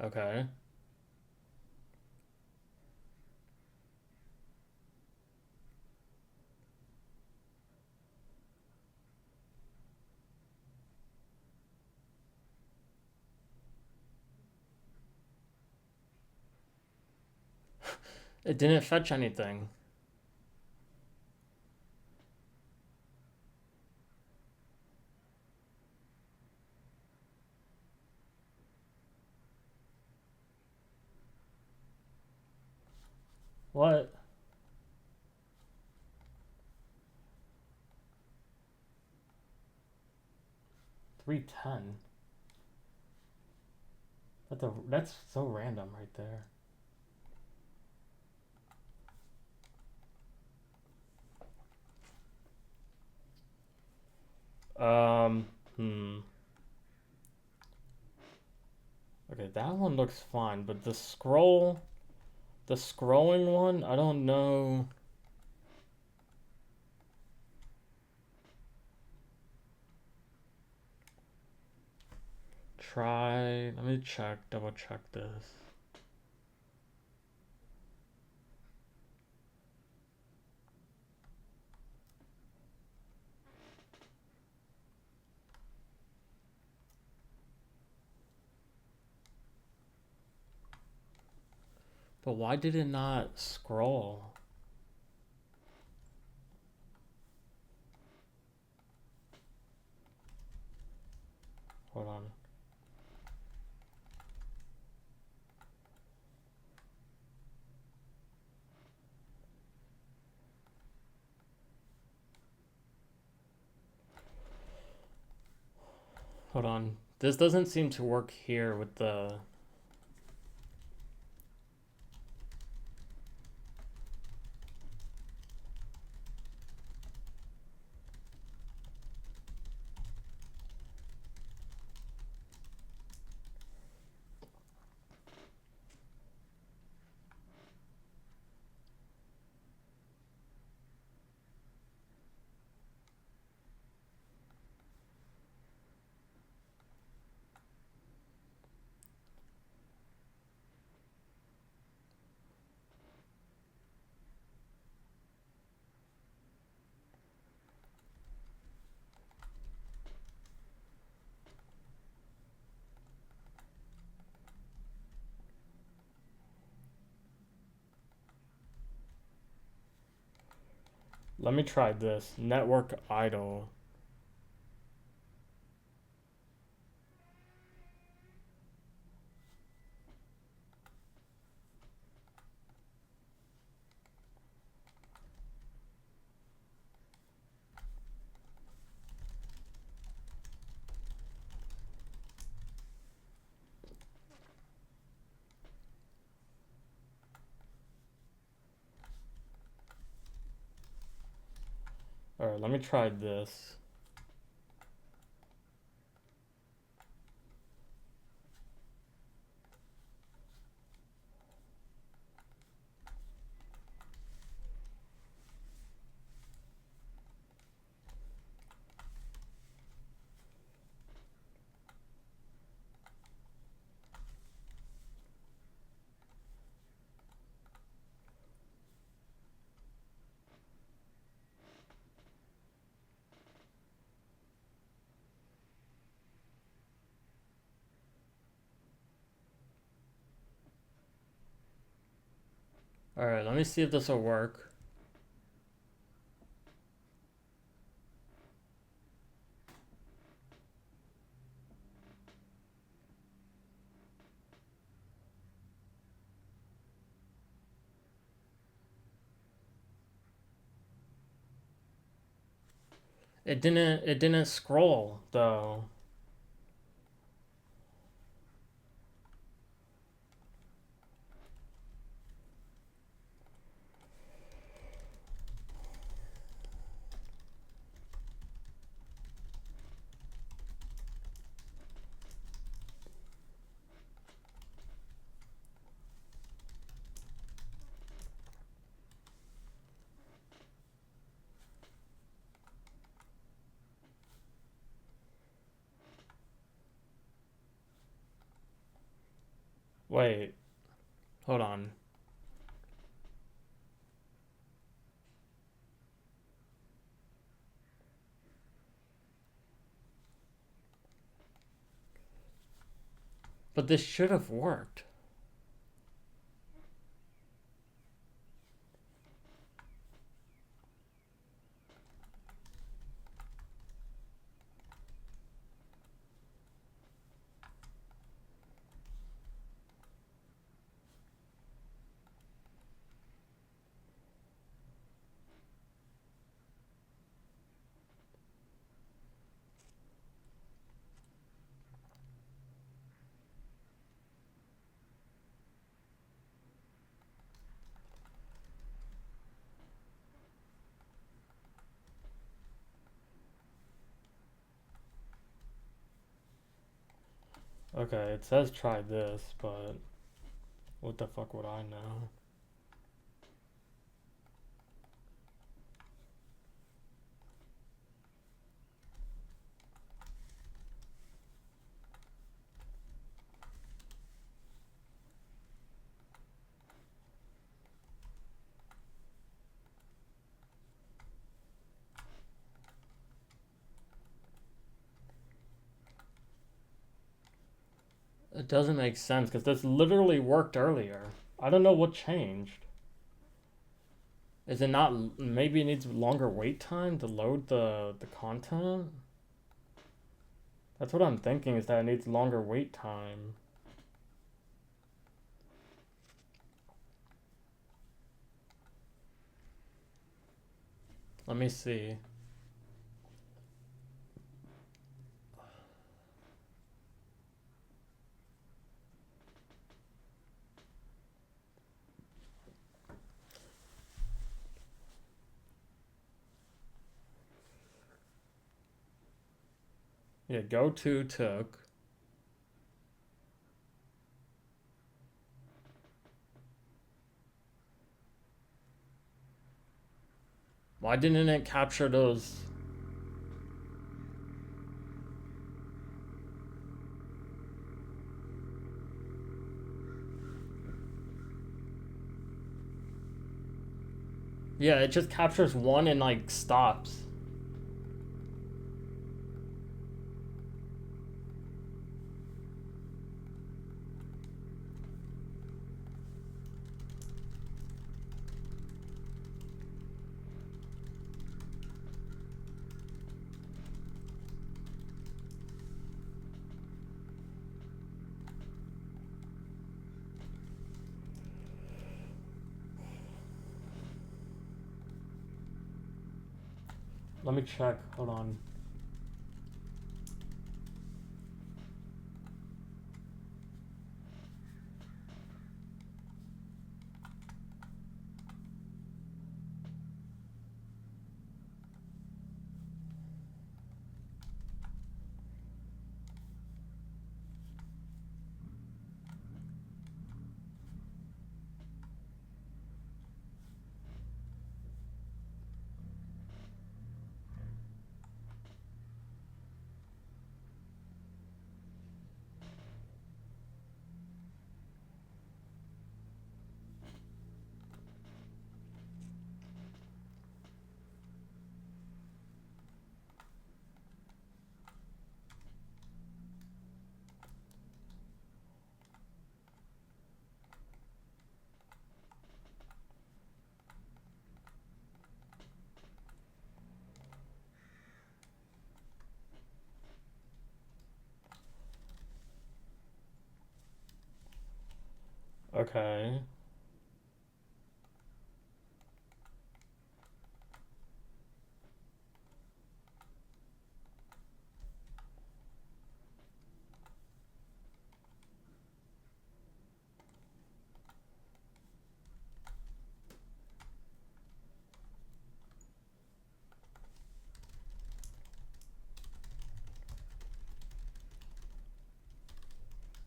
Okay. It didn't fetch anything. What? 310? That's so random right there. Um, hmm. Okay, that one looks fine, but the scrolling one, I don't know. Let me double check this. But why did it not scroll? Hold on. Hold on. This doesn't seem to work here with the... Let me try this. Network idle. Alright, let me try this. Alright, let me see if this will work. It didn't scroll though. Wait, hold on. But this should have worked. Okay, it says try this, but what the fuck would I know? It doesn't make sense because this literally worked earlier. I don't know what changed. Is it not? Maybe it needs longer wait time to load the content. That's what I'm thinking. Is that it needs longer wait time. Let me see. Yeah, go to took. Why didn't it capture those? Yeah, it just captures one and like stops. Let me check. Hold on. Okay.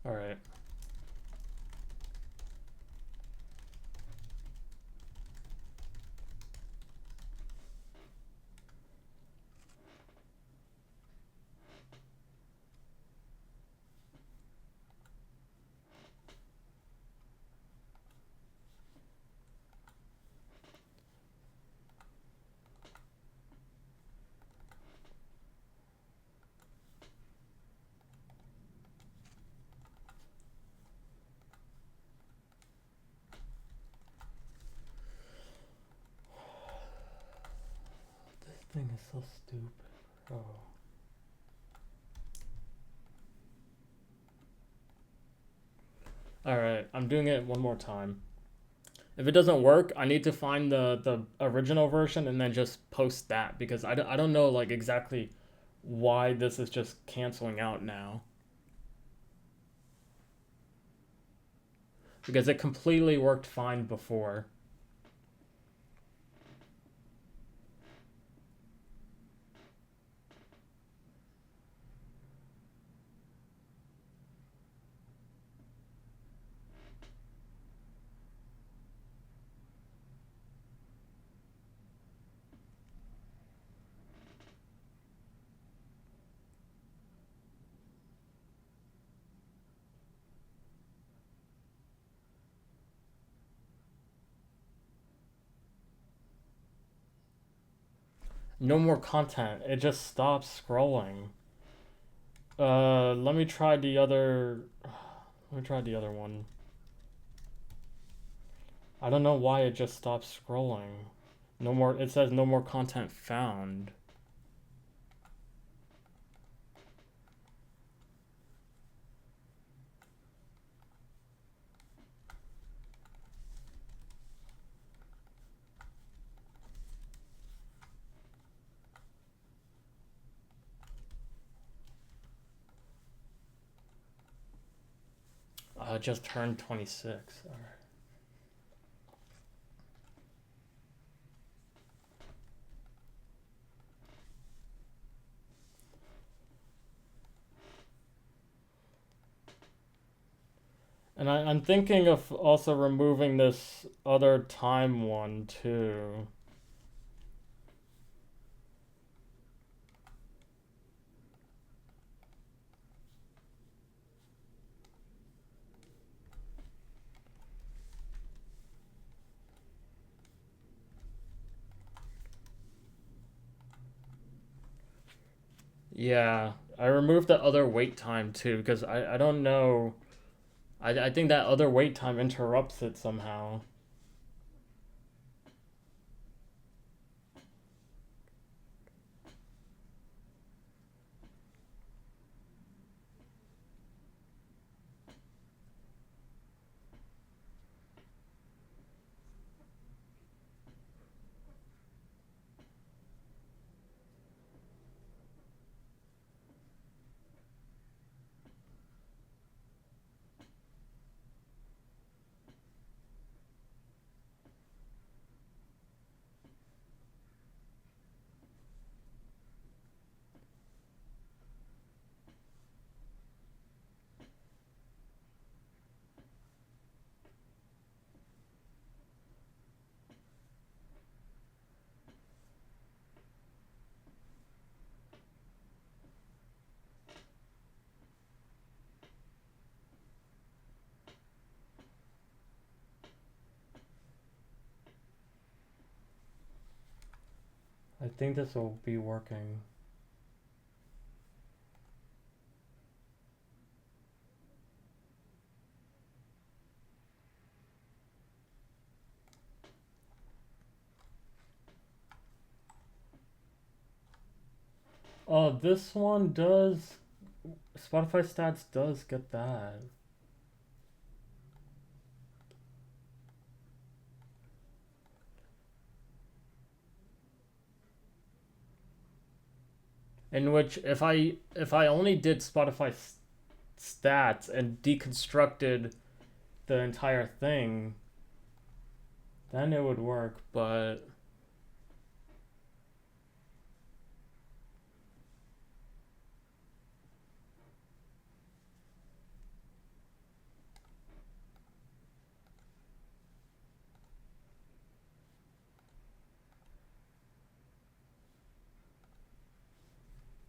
All right. This thing is so stupid, bro. All right, I'm doing it one more time. If it doesn't work, I need to find the original version and then just post that because I don't know like exactly why this is just canceling out now. Because it completely worked fine before. No more content. It just stops scrolling. Let me try the other. Let me try the other one. I don't know why it just stops scrolling. No more. It says no more content found. I just turned 26. All right. And I'm thinking of also removing this other time one too. Yeah, I removed the other wait time too because I don't know. I think that other wait time interrupts it somehow. I think this will be working. Oh, this one does. Spotify stats does get that. In which, if I only did Spotify stats and deconstructed the entire thing, then it would work. But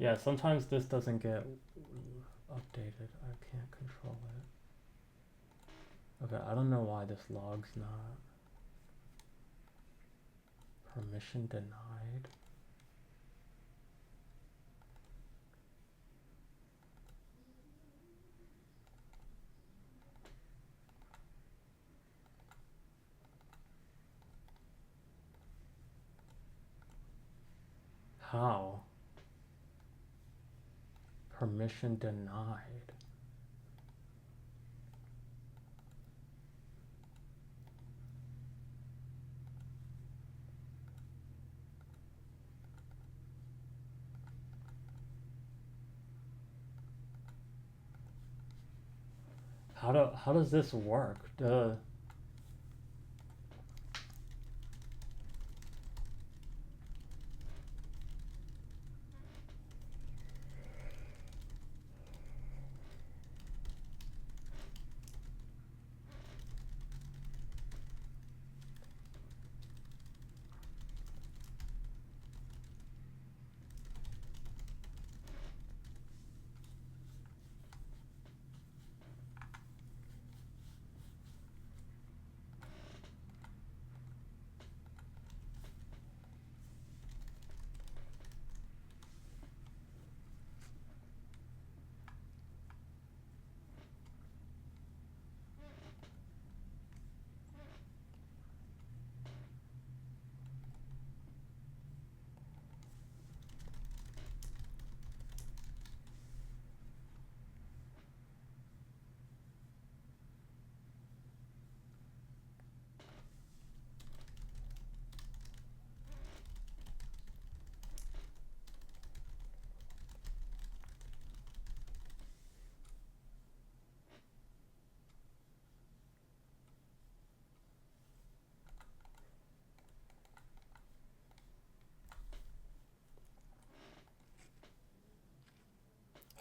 Yeah, sometimes this doesn't get updated. I can't control it. Okay, I don't know why this log's not. Permission denied. How? Permission denied. How does this work?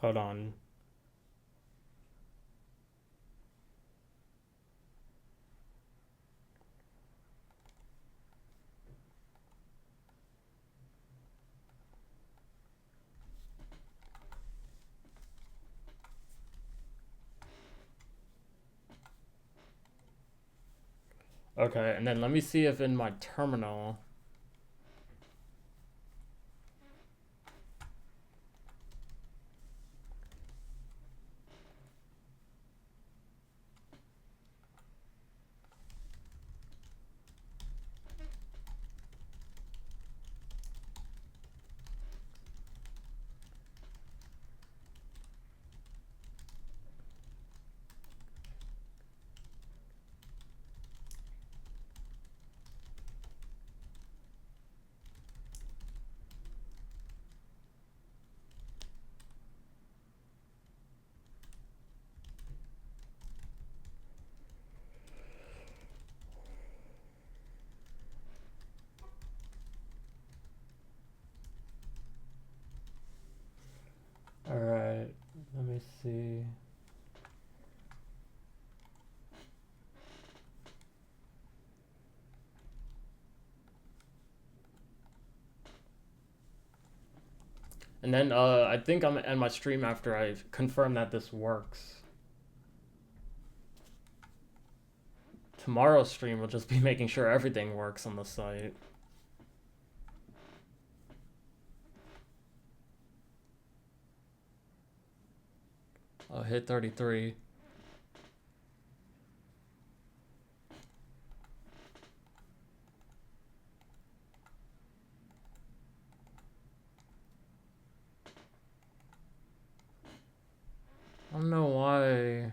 Hold on. Okay, and then let me see if in my terminal. All right, let me see. And then I think I'm gonna end my stream after I confirm that this works. Tomorrow's stream will just be making sure everything works on the site. I'll hit 33. I don't know why.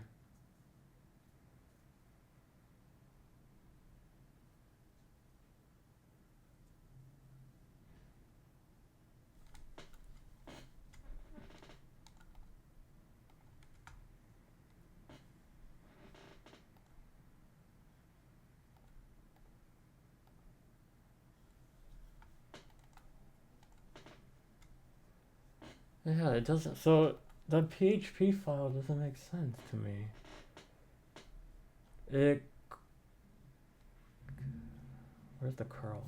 Yeah, it doesn't. So the PHP file doesn't make sense to me. It. Where's the curl?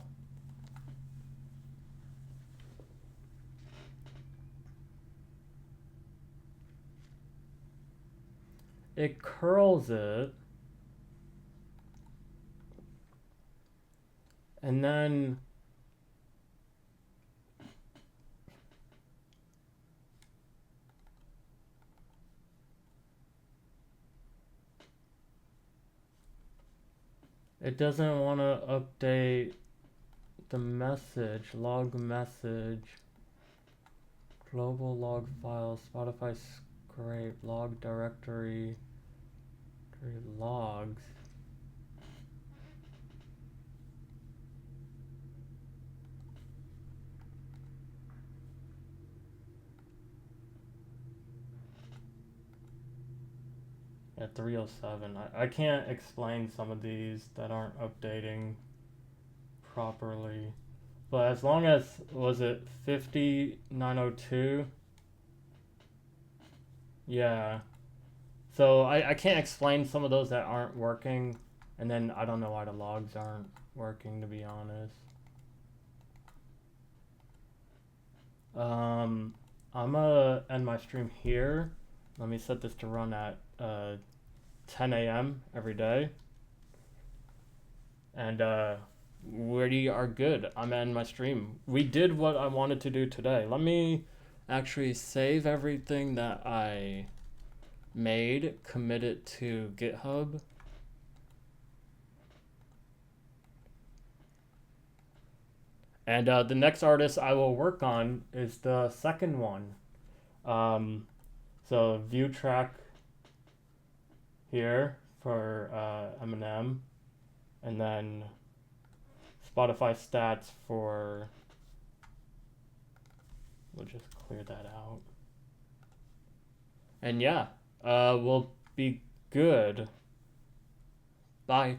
it curls it, and then it doesn't want to update the message, log message, global log file, Spotify scrape, log directory, logs. At 307. I can't explain some of these that aren't updating properly. But as long as, was it 5902? Yeah. So I can't explain some of those that aren't working. And then I don't know why the logs aren't working, to be honest. I'm gonna end my stream here. Let me set this to run at 10 a.m. every day. And we are good. I'm gonna end my stream. We did what I wanted to do today. Let me actually save everything that I made, commit it to GitHub. And the next artist I will work on is the second one. So view track here for Eminem, and then Spotify stats for, we'll just clear that out. And yeah, we'll be good. Bye.